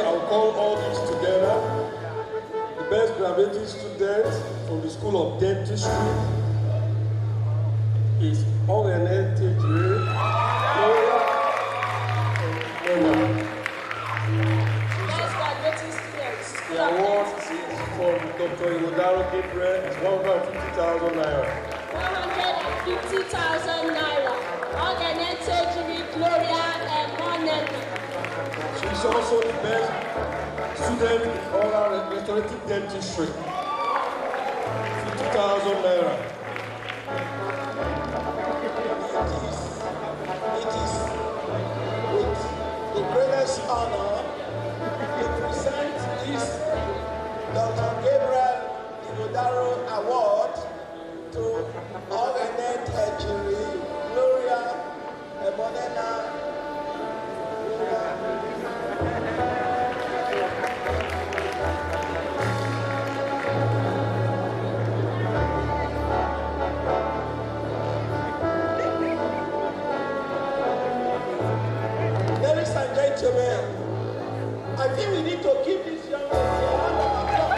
I'll call all these together. The best graduating student from the School of Dentistry is Ogene Tejire. Best graduating students. The award is from Dr. Iwudaro Gabriel. It's 150,000 naira. 150,000 naira. Ogene Tejire, Gloria, and Moneta. She is also the best student in oral restorative dentistry. 50,000 naira. It is with the greatest honor to present this Dr. Gabriel Iwudaro Award to Ogene Tejire, Gloria Ebonena. Ladies and gentlemen, I think we need to give this young lady a hand of applause.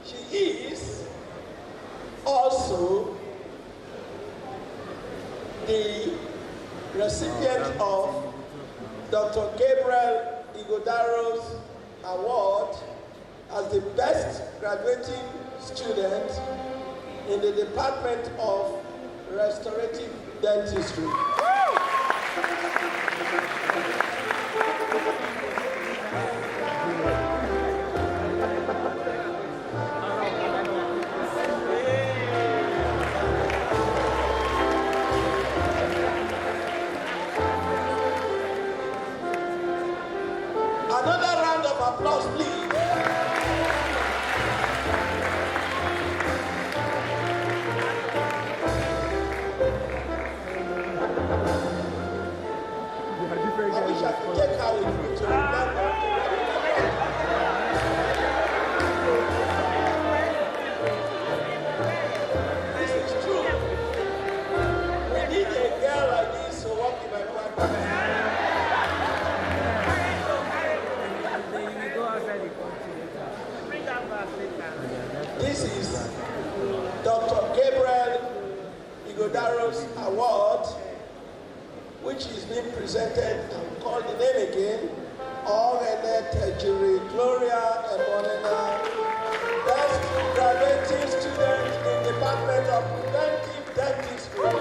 She is also the recipient of Dr. Gabriel Iwudaro's award as the best graduating student in the Department of Restorative Dentistry. Another round of applause, please. I wish I could take her with me to remember. This is true. We need a girl like this to walk in my practice. This is Dr. Gabriel Iwudaro's award, which is being presented, and call the name again, Ogene Tejire, Gloria Ebonena, best graduating student in the Department of Preventive Dentistry.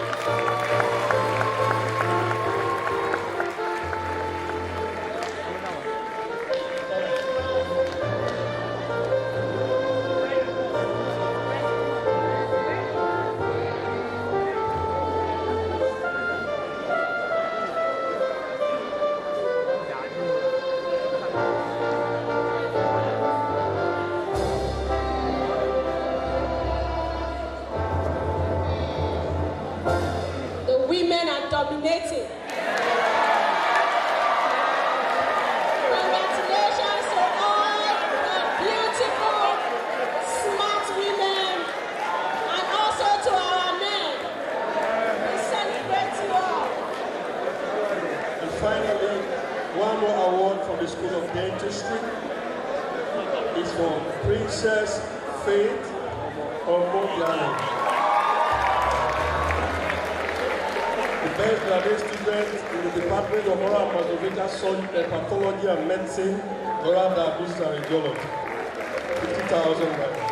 Women are dominating. Congratulations to all the beautiful School of Dentistry is for Princess Faith Omobiano. The best graduate student in the Department of Oral and Mastomatal Surgery, Pathology and Medicine, Oral Diabetes and Radiology, 50,000 naira.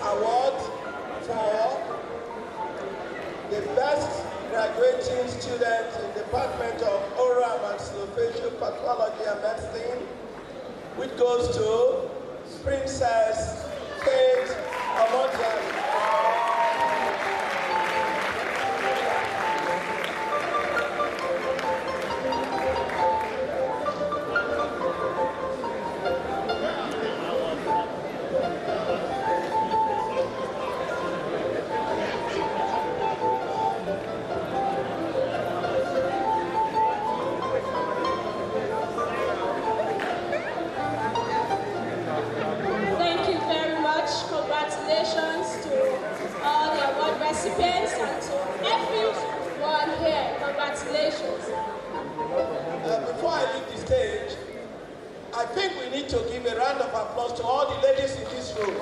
Award for the best graduating student in the Department of Oral and Maxillofacial Pathology and Medicine, which goes to Princess Faith Omobiano. Congratulations to all the award recipients and to everyone here. Congratulations. Before I leave the stage, I think we need to give a round of applause to all the ladies in this room.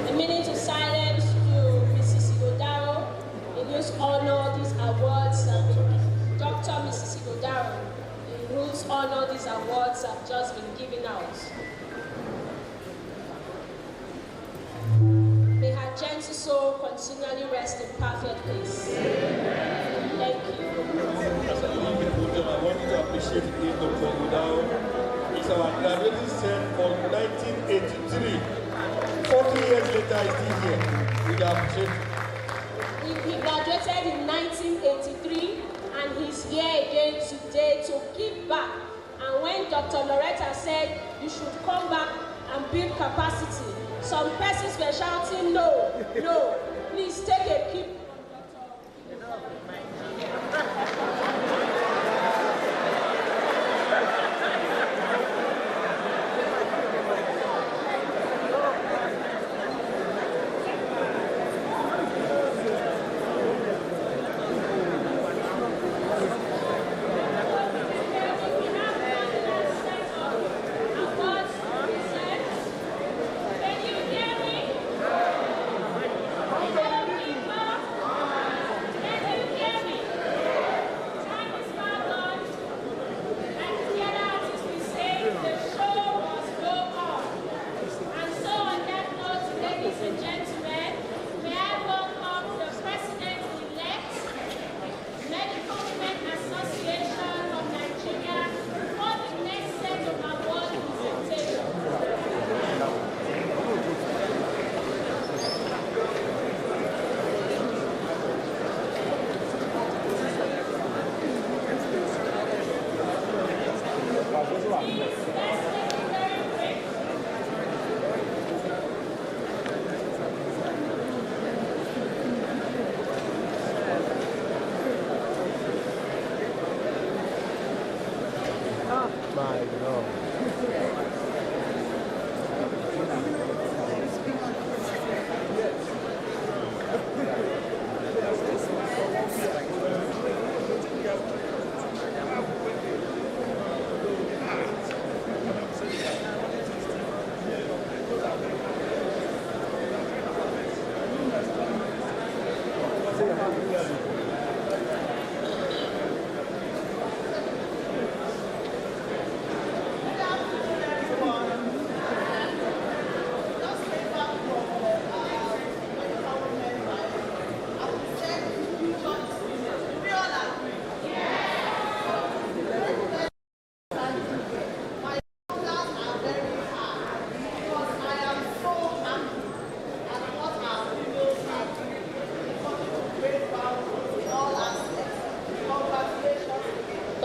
A minute of silence to Mrs. Ighodaro, in whose honor these awards have been, Dr. Mrs. Ighodaro, in whose honor these awards have just been given out. May her gentle soul continually rest in perfect peace. Thank you. As a young people, I want to appreciate Dr. Ighodaro. It's our graduating set for 1983. 40 years later, he's still here. We appreciate He graduated in 1983 and he's here again today to give back. And when Dr. Loretta said you should come back and build capacity, some persons were shouting, no, no, please take a keep.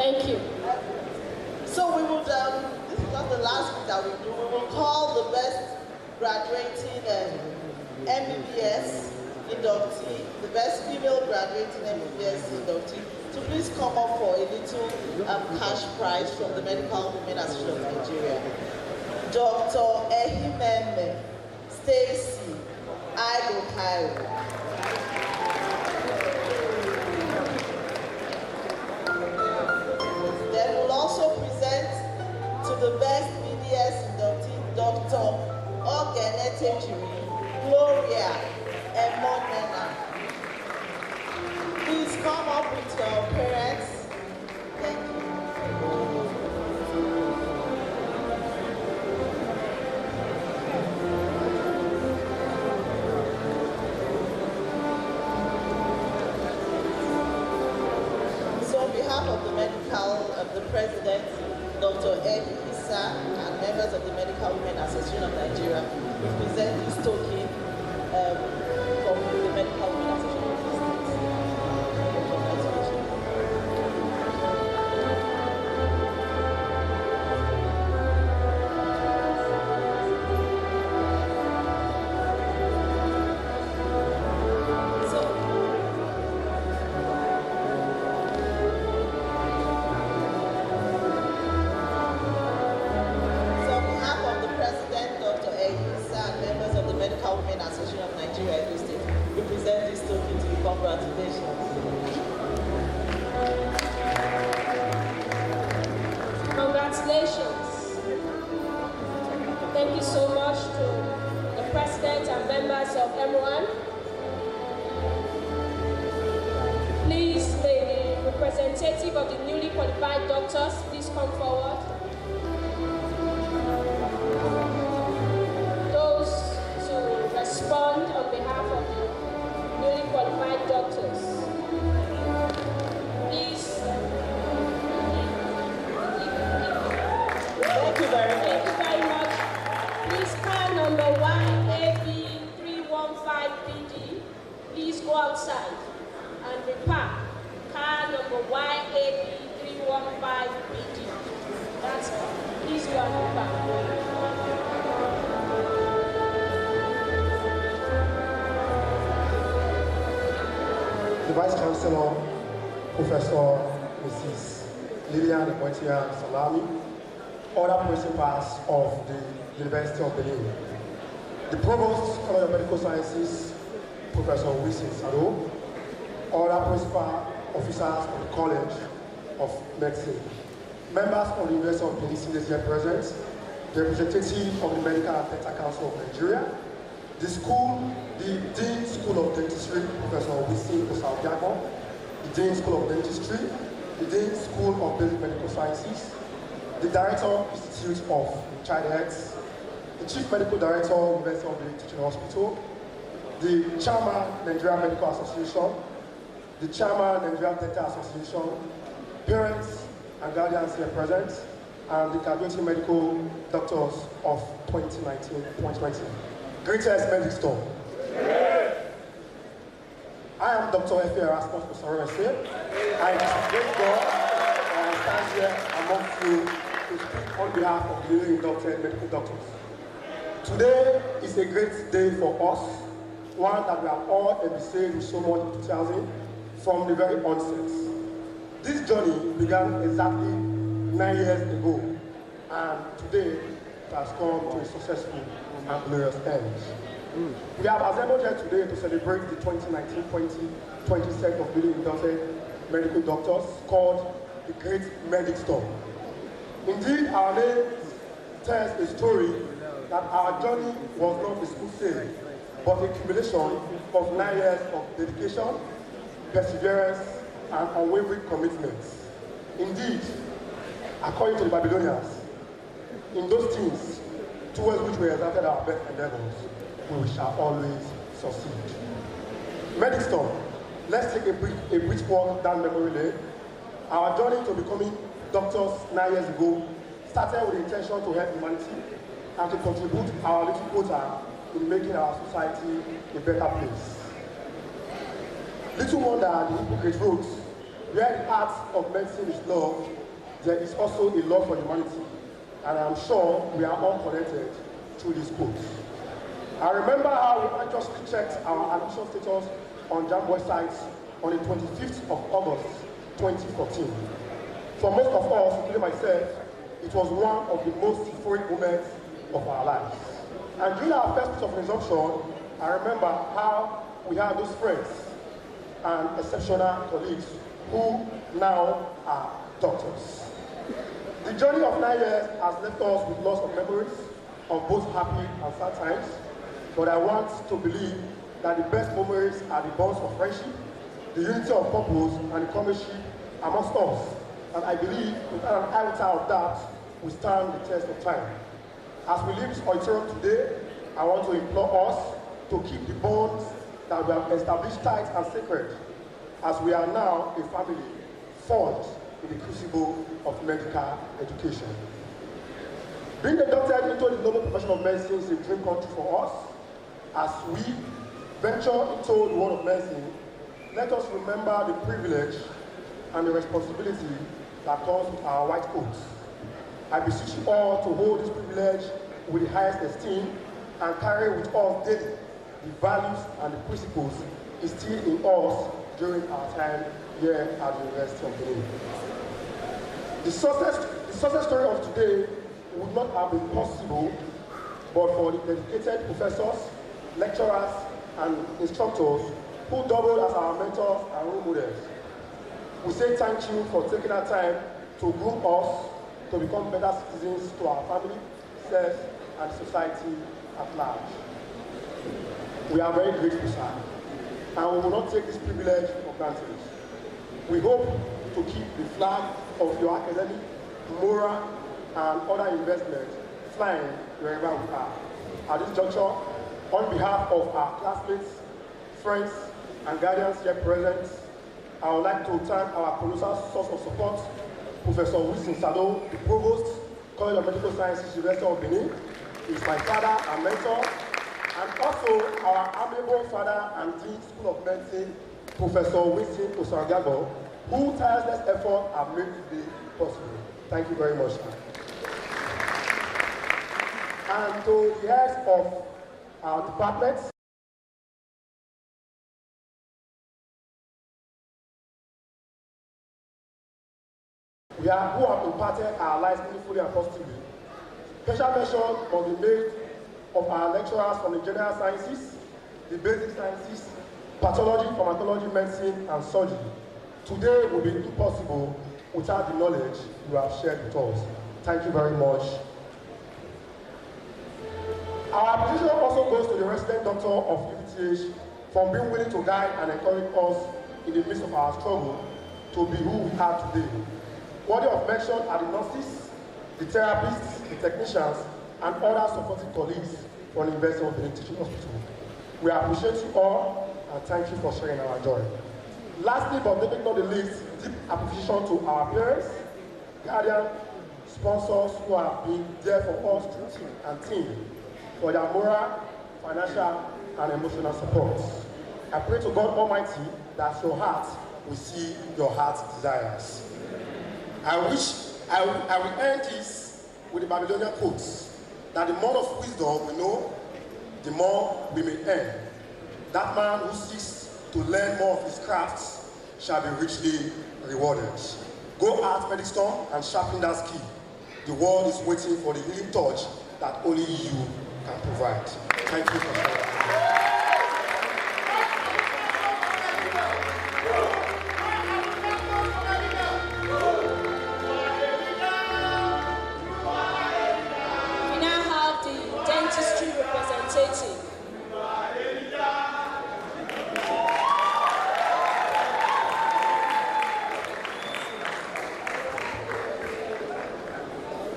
Thank you. So we would, this is not the last bit that we do, we will call the best graduating MBBS inductee, the best female graduating MBBS inductee, to please come up for a little cash prize from the Medical Women Association of Nigeria. Dr. Ehimeme Stacy Aigo-Cairo. Then we'll also present to the best BDS inductee, Dr. Ogenetejiri Gloria Emonena. Please come up with your parents. Thank you. So on behalf of the President, Dr. Ed Issa, and members of the Medical Women Association of Nigeria, we present this token from the Medical Women Association of the Congratulations. Thank you so much to the President and members of M1. Please, may the representative of the newly qualified doctors please come forward. Those to respond on behalf of the newly qualified doctors. Please. Thank you very much. Thank you very much. Please, car number YAB315BD, please go outside and repark. Car number YAB315BD. That's all. Please go and repark. The Vice Chancellor, Professor Mrs. Lilian Ebotia Salami, other principals of the University of Benin, the Provost, College of Medical Sciences, Professor Wisin Sado, other principal officers of the College of Medicine, members of the University of Benin seniors here present, the representative of the Medical and Dental Council of Nigeria, the Dean School of Dentistry, Professor Wisin Osaobiago, the Dean School of Dentistry, the Dean School of Basic Medical Sciences, the Director Institute of Child Health, the Chief Medical Director, University of Benin Teaching Hospital, the Chairman, Nigerian Medical Association, the Chairman, Nigerian Dental Association, parents and guardians here present, and the graduating medical doctors of 2019-2020. Greatest Medic Storm. I am Dr. F. Erasmus Osarowese. I am a great God and I stand here amongst you to speak on behalf of the newly inducted medical doctors. Today is a great day for us, one that we have all embraced with so much enthusiasm from the very onset. This journey began exactly 9 years ago, and today it has come to a successful and glorious end. We have assembled here today to celebrate the 2019-2020 set of newly inducted medical doctors called the Great Medic Storm. Indeed, our name tells a story that our journey was not a smooth sailing, but a accumulation of 9 years of dedication, perseverance, and unwavering commitments. Indeed, according to the Babylonians, in those things towards which we exerted our best endeavors, we shall always succeed. Medic Storm, let's take a brief walk down memory lane. Our journey to becoming doctors 9 years ago started with the intention to help humanity and to contribute our little quota in making our society a better place. Little wonder the hypocrite wrote, where the art of medicine is love, there is also a love for humanity. And I'm sure we are all connected through these quotes. I remember how we just checked our admission status on JAMB websites on the 25th of August, 2014. For most of us, including myself, it was one of the most euphoric moments of our lives. And during our first piece of resumption, I remember how we had those friends and exceptional colleagues who now are doctors. The journey of 9 years has left us with lots of memories of both happy and sad times, but I want to believe that the best memories are the bonds of friendship, the unity of purpose, and the comradeship amongst us. And I believe without an iota of that, we stand the test of time. As we leave this auditorium today, I want to implore us to keep the bonds that we have established tight and sacred, as we are now a family forged in the crucible of medical education. Being inducted into the noble profession of medicine is a dream country for us. As we venture into the world of medicine, let us remember the privilege and the responsibility that comes with our white coats. I beseech you all to hold this privilege with the highest esteem and carry with us daily the values and the principles instilled in us during our time here at the University of Benin. The success story of today would not have been possible but for the dedicated professors, lecturers, and instructors who doubled as our mentors and role models. We say thank you for taking our time to groom us to become better citizens to our family, self, and society at large. We are very grateful, sir, and we will not take this privilege for granted. We hope to keep the flag of your academic, moral, and other investment flying wherever we are. At this juncture, on behalf of our classmates, friends, and guardians here present, I would like to thank our colossal source of support, Professor Wilson Sado, the Provost, College of Medical Sciences, University of Benin. He is my father and mentor, and also our amiable father and Dean School of Medicine, Professor Wilson Osargago, whose tireless efforts have made today possible. Thank you very much, sir. And to the heads of our departments, who have imparted our lives meaningfully and positively. Special mention must be made of our lecturers from the general sciences, the basic sciences, pathology, pharmacology, medicine, and surgery. Today will be impossible without the knowledge you have shared with us. Thank you very much. Our appreciation also goes to the resident doctor of UPTH for being willing to guide and encourage us in the midst of our struggle to be who we are today. Worthy of mention are the nurses, the therapists, the technicians, and other supporting colleagues from the University of Benin Teaching Hospital. We appreciate you all and thank you for sharing our joy. Lastly, but definitely not the least, deep appreciation to our parents, guardians, sponsors who have been there for us through thick and thin for their moral, financial, and emotional support. I pray to God Almighty that your heart will see your heart's desires. I will end this with the Babylonian quotes that the more of wisdom we know, the more we may earn. That man who seeks to learn more of his crafts shall be richly rewarded. Go out, Medistone, and sharpen that skill. The world is waiting for the healing touch that only you can provide. Thank you for that.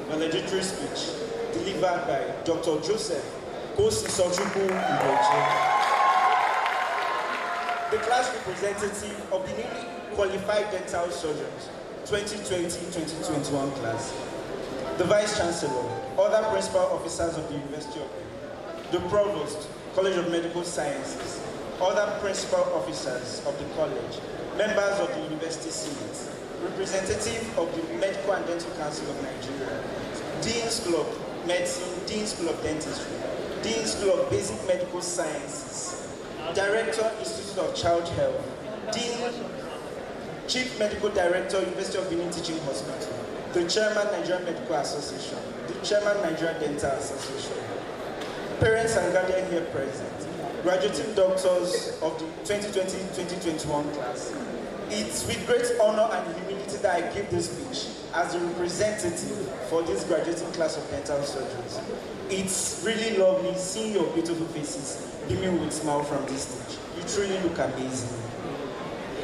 Valedictory speech delivered by Dr. Joseph Kosi-Sochukwu Ugochi, the class representative of the newly qualified dental surgeons 2020-2021 class, the Vice Chancellor, other principal officers of the University of Benin, the Provost, College of Medical Sciences, other principal officers of the college, members of the University Senate, representative of the Medical and Dental Council of Nigeria, Dean School of Medicine, Dean School of Dentistry, Dean School of Basic Medical Sciences, Director, Institute of Child Health, Dean, Chief Medical Director, University of Benin Teaching Hospital, the Chairman, Nigerian Medical Association, the Chairman, Nigerian Dental Association, parents and guardians here present, graduating doctors of the 2020-2021 class. It's with great honor and humility that I give this speech as the representative for this graduating class of dental surgeons. It's really lovely seeing your beautiful faces beaming with smile from this stage. You truly look amazing.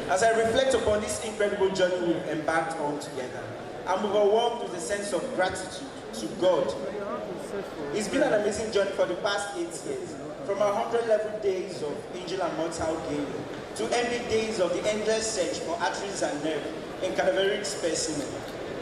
As I reflect upon this incredible journey we've embarked on together, I'm overwhelmed with a sense of gratitude to God. It's been an amazing journey for the past 8 years, from our 100-level days of angel and mortal game to envy days of the endless search for arteries and nerve in cadaveric specimen.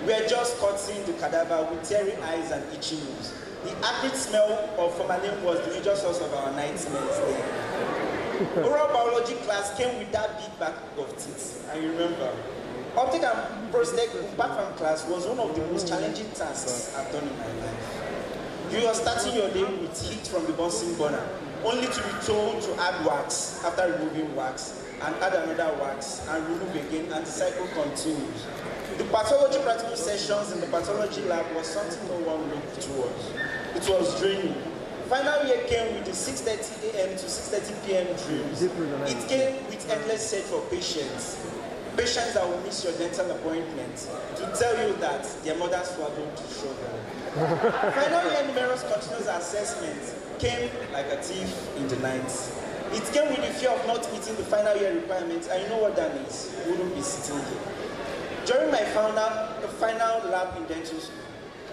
We are just cutting the cadaver with teary eyes and itchy nose. The acrid smell of formalin was the major source of our nightmares then. Oral biology class came with that big bag of teeth, I remember. Optic and prosthetic background class was one of the most challenging tasks I've done in my life. You are starting your day with heat from the Bunsen burner, only to be told to add wax after removing wax, and add another wax, and remove again, and the cycle continues. The pathology practical sessions in the pathology lab was something no one looked towards. It was draining. Final year came with the 6:30 a.m. to 6:30 p.m. drills. It came with endless search for patients. Patients that will miss your dental appointment to tell you that their mother swallowed to show them. Final year numerous continuous assessments came like a thief in the night. It came with the fear of not meeting the final year requirements, and you know what that means. You wouldn't be sitting here. During my final lab in dental school,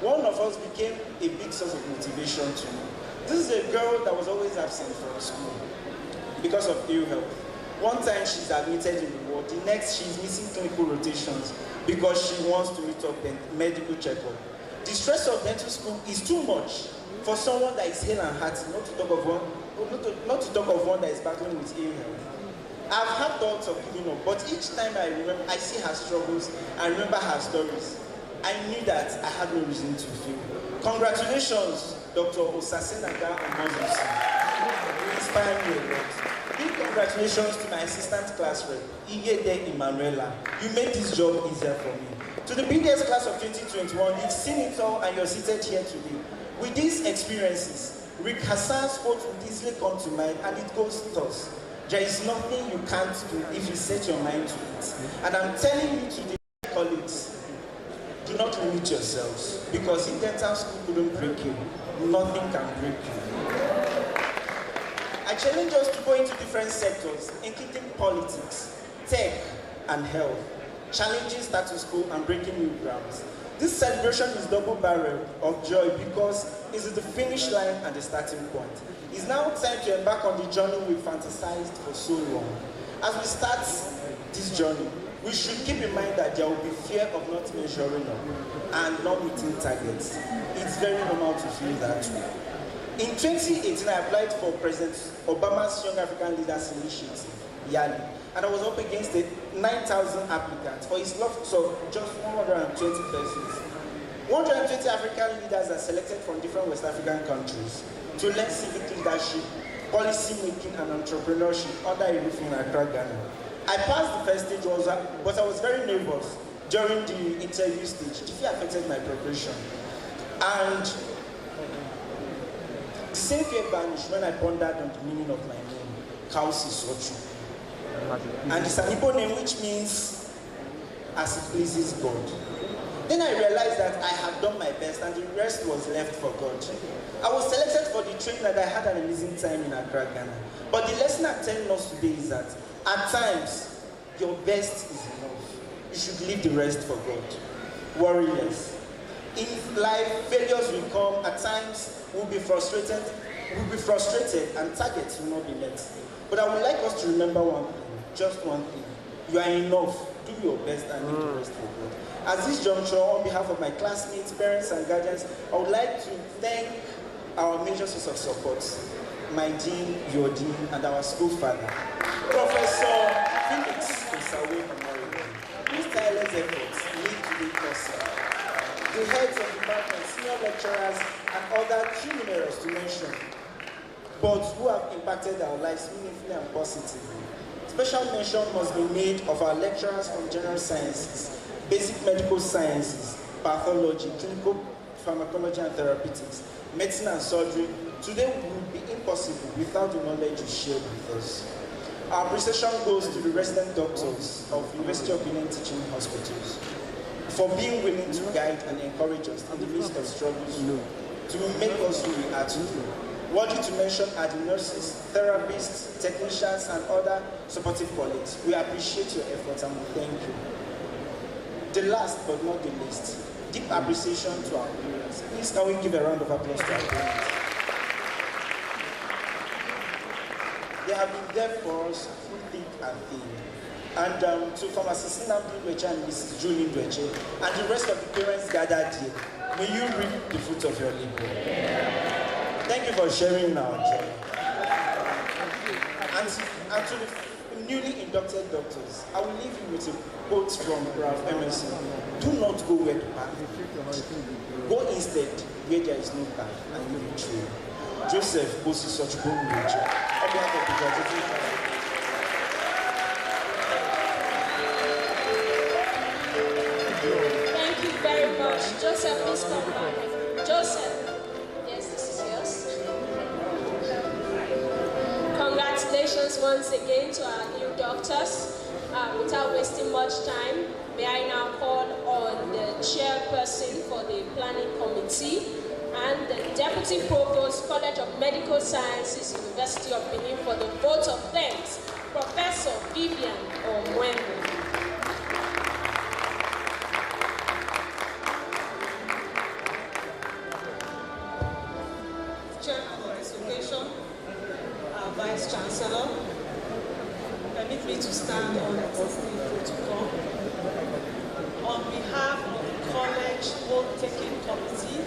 one of us became a big source of motivation to me. This is a girl that was always absent from school because of ill health. One time she's admitted in the ward, the next she's missing clinical rotations because she wants to meet up the medical checkup. The stress of dental school is too much for someone that is hale and hearty, not to talk of one that is battling with ill health. I've had thoughts of giving up, but each time I see her struggles, I remember her stories. I knew that I had no reason to feel. Congratulations, Dr. Osasenaga Omozusi. You inspire me a lot. Big congratulations to my assistant class rep, Igede Emanuela. You made this job easier for me. To the BDS class of 2021, you've seen it all and you're seated here today. With these experiences, Rick Hassan's quote would easily come to mind, and it goes thus: there is nothing you can't do if you set your mind to it. And I'm telling you today, colleagues, do not limit yourselves, because if dental school couldn't break you, nothing can break you. I challenge us to go into different sectors, including politics, tech, and health, challenging status quo and breaking new grounds. This celebration is double-barreled of joy because it is the finish line and the starting point. It's now time to embark on the journey we've fantasized for so long. As we start this journey, we should keep in mind that there will be fear of not measuring up and not meeting targets. It's very normal to feel that way. In 2018, I applied for President Obama's Young African Leaders Initiative, YALI, and I was up against the 9,000 applicants for his lot of just 120 persons. 120 African leaders are selected from different West African countries to learn civic leadership, policy making, and entrepreneurship under a roof in Accra, Ghana. I passed the first stage, but I was very nervous during the interview stage. The fear affected my preparation. And the same fear vanished when I pondered on the meaning of my name, Kausi Sochu. And it's an Igbo name which means as it pleases God. Then I realized that I had done my best and the rest was left for God. I was selected for the training and I had an amazing time in Accra, Ghana. But the lesson I'm telling us today is that at times, your best is enough. You should leave the rest for God. Worry less. In life, failures will come. At times, we'll be frustrated and targets will not be met. But I would like us to remember one thing, just one thing. You are enough. Do your best and leave the rest for God. At this juncture, on behalf of my classmates, parents, and guardians, I would like to thank our major source of support, my dean, your dean, and our school father, Professor Felix Sawe Memorial, whose tireless efforts lead to the possible. The heads of departments, senior lecturers, and other too numerous to mention, but who have impacted our lives meaningfully and positively. Special mention must be made of our lecturers from general sciences, basic medical sciences, pathology, clinical pharmacology and therapeutics, medicine and surgery. Today would be impossible without the knowledge you shared with us. Our appreciation goes to the resident doctors of University of Benin Teaching Hospitals for being willing to guide and encourage us in the midst of struggles to make us who we are today. Worthy to mention are the nurses, therapists, technicians, and other supportive colleagues. We appreciate your efforts and we thank you. The last but not the least, deep appreciation to our parents. Please can we give a round of applause to our parents? They have been there for us through thick and thin. And to Pharmacist Nnamdi Dweche and Mrs. Julie Dweche, and the rest of the parents gathered here, may you reap the fruits of your labor. Thank you for sharing our joy. And to the newly inducted doctors, I will leave you with a quote from Ralph Emerson. Do not go where the path leads. Go instead where there is no path and no trail. Joseph Bosisochukwu Ureche, on behalf of the graduating class. Thank you very much. Joseph, please come back. Joseph. Yes, this is yours. Congratulations once again to our new doctors. Without wasting much time, may I now call on the chairperson for the planning committee and the Deputy Provost, College of Medical Sciences, University of Benin, for the vote of thanks, Professor Vivian Omwembe. Chairman of this occasion, our Vice Chancellor, permit me to stand on the protocol. On behalf of the College Vote-Taking Committee,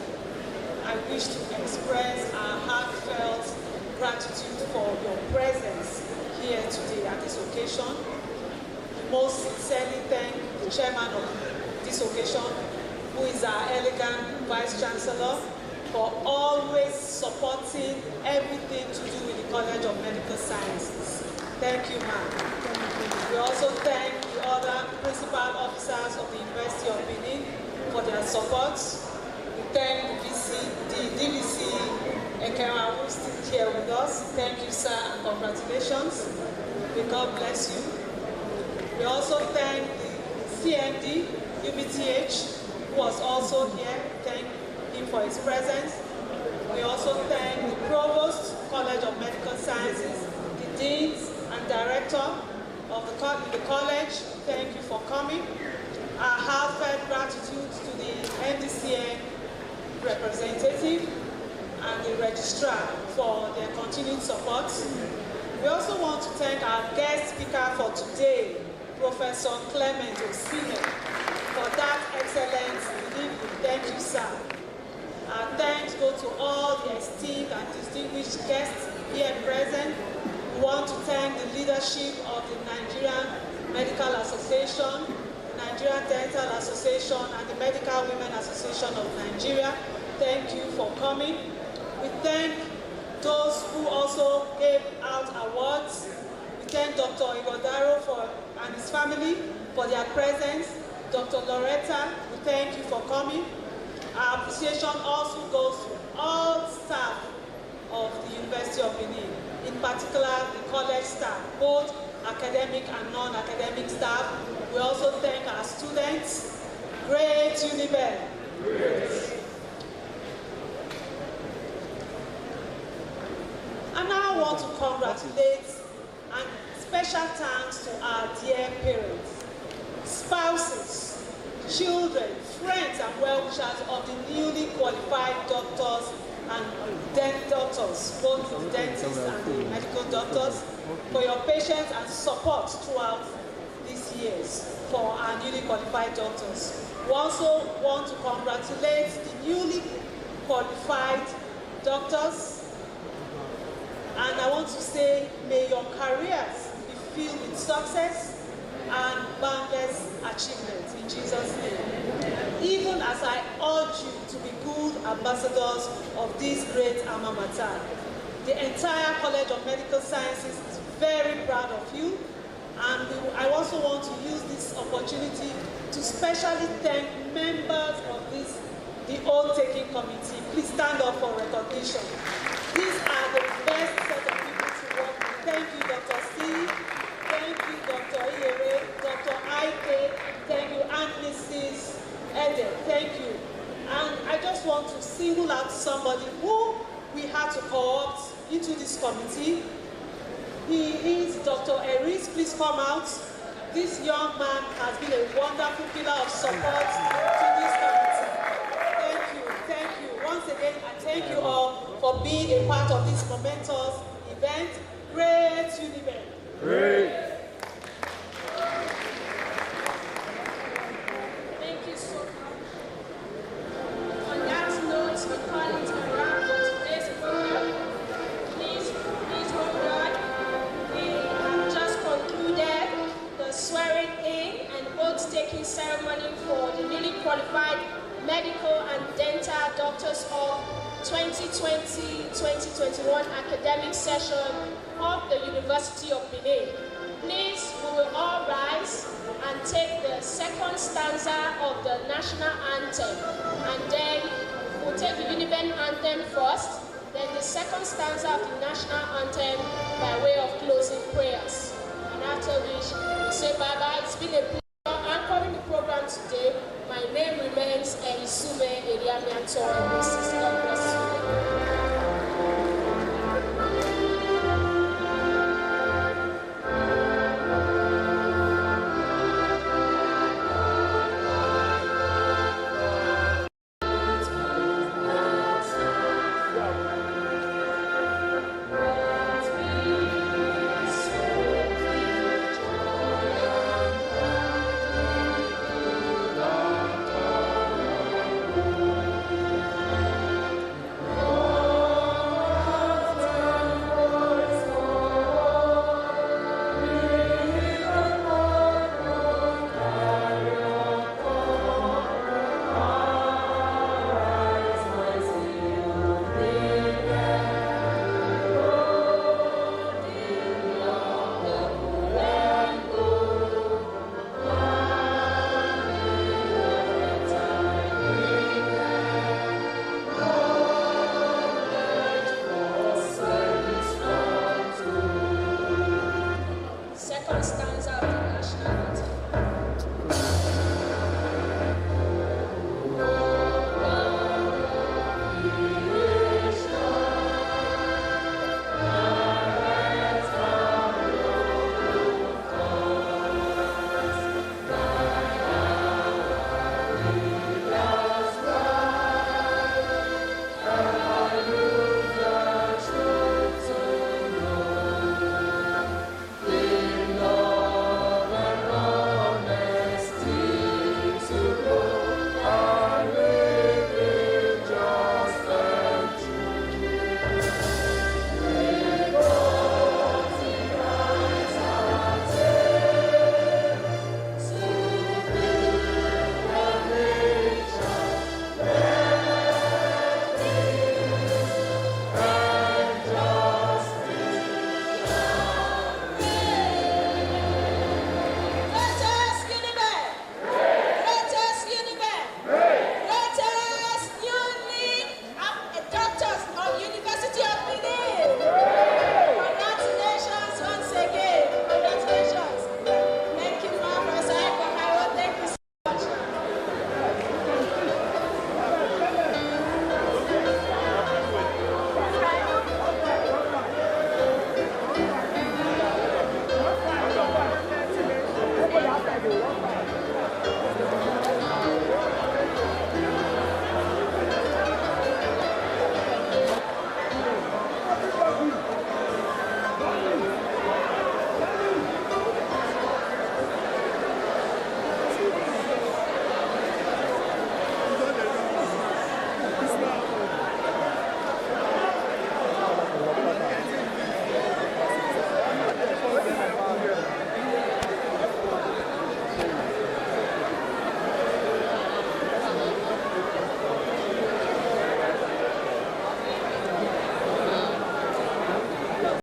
I wish to express our heartfelt gratitude for your presence here today at this occasion. We most sincerely thank the chairman of this occasion, who is our elegant Vice Chancellor, for always supporting everything to do with the College of Medical Sciences. Thank you, ma'am. We also thank the other principal officers of the University of Benin for their support. We thank the DVC, Ekema, who is still here with us. Thank you, sir, and congratulations. May God bless you. We also thank the CMD, UBTH, who was also here. Thank him for his presence. We also thank the Provost, College of Medical Sciences, the Deans and Director of the college. Thank you for coming. Our heartfelt gratitude to the NDCN representative and the registrar for their continued support. We also want to thank our guest speaker for today, Professor Clement Osime, for that excellent delivery. Thank you, sir. Our thanks go to all the esteemed and distinguished guests here present. We want to thank the leadership of the Nigerian Medical Association, the Nigerian Dental Association, and the Medical Women Association of Nigeria. Thank you for coming. We thank those who also gave out awards. We thank Dr. Igodaro and his family for their presence. Dr. Loretta, we thank you for coming. Our appreciation also goes to all staff of the University of Benin, in particular the college staff, both academic and non-academic staff. We also thank our students. Great Uniben. Great. And now I want to congratulate and special thanks to our dear parents, spouses, children, friends, and well-wishers of the newly qualified doctors and doctors, both the dentists and the medical doctors, for your patience and support throughout these years for our newly qualified doctors. We also want to congratulate the newly qualified doctors, and I want to say, may your careers be filled with success and boundless achievements in Jesus' name. Even as I urge you to be good ambassadors of this great alma mater, the entire College of Medical Sciences is very proud of you, and I also want to use this opportunity to specially thank members of the oath-taking committee. Please stand up for recognition. These are the best set of people to work with. Thank you, Dr. C. Thank you, Dr. Iyere, Dr. Ike. Thank you, and Mrs. Ede. Thank you. And I just want to single out somebody who we had to co-opt into this committee. He is Dr. Eris. Please come out. This young man has been a wonderful pillar of support to this committee. Thank you. Once again, I thank you all for being a part of this momentous event. Great Univen. Great. Thank you so much. On that note, we call it a wrap for today's program. Please hold on. We have just concluded the swearing in and oath-taking ceremony for the newly qualified medical and dental doctors of 2020-2021 academic session of the University of Benin. Please, we will all rise and take the second stanza of the national anthem, and then we'll take the Univen anthem first, then the second stanza of the national anthem by way of closing prayers. And after which, we'll say bye-bye. It's been a pleasure anchoring the program today. My name remains Elisume Eliamiato, and this is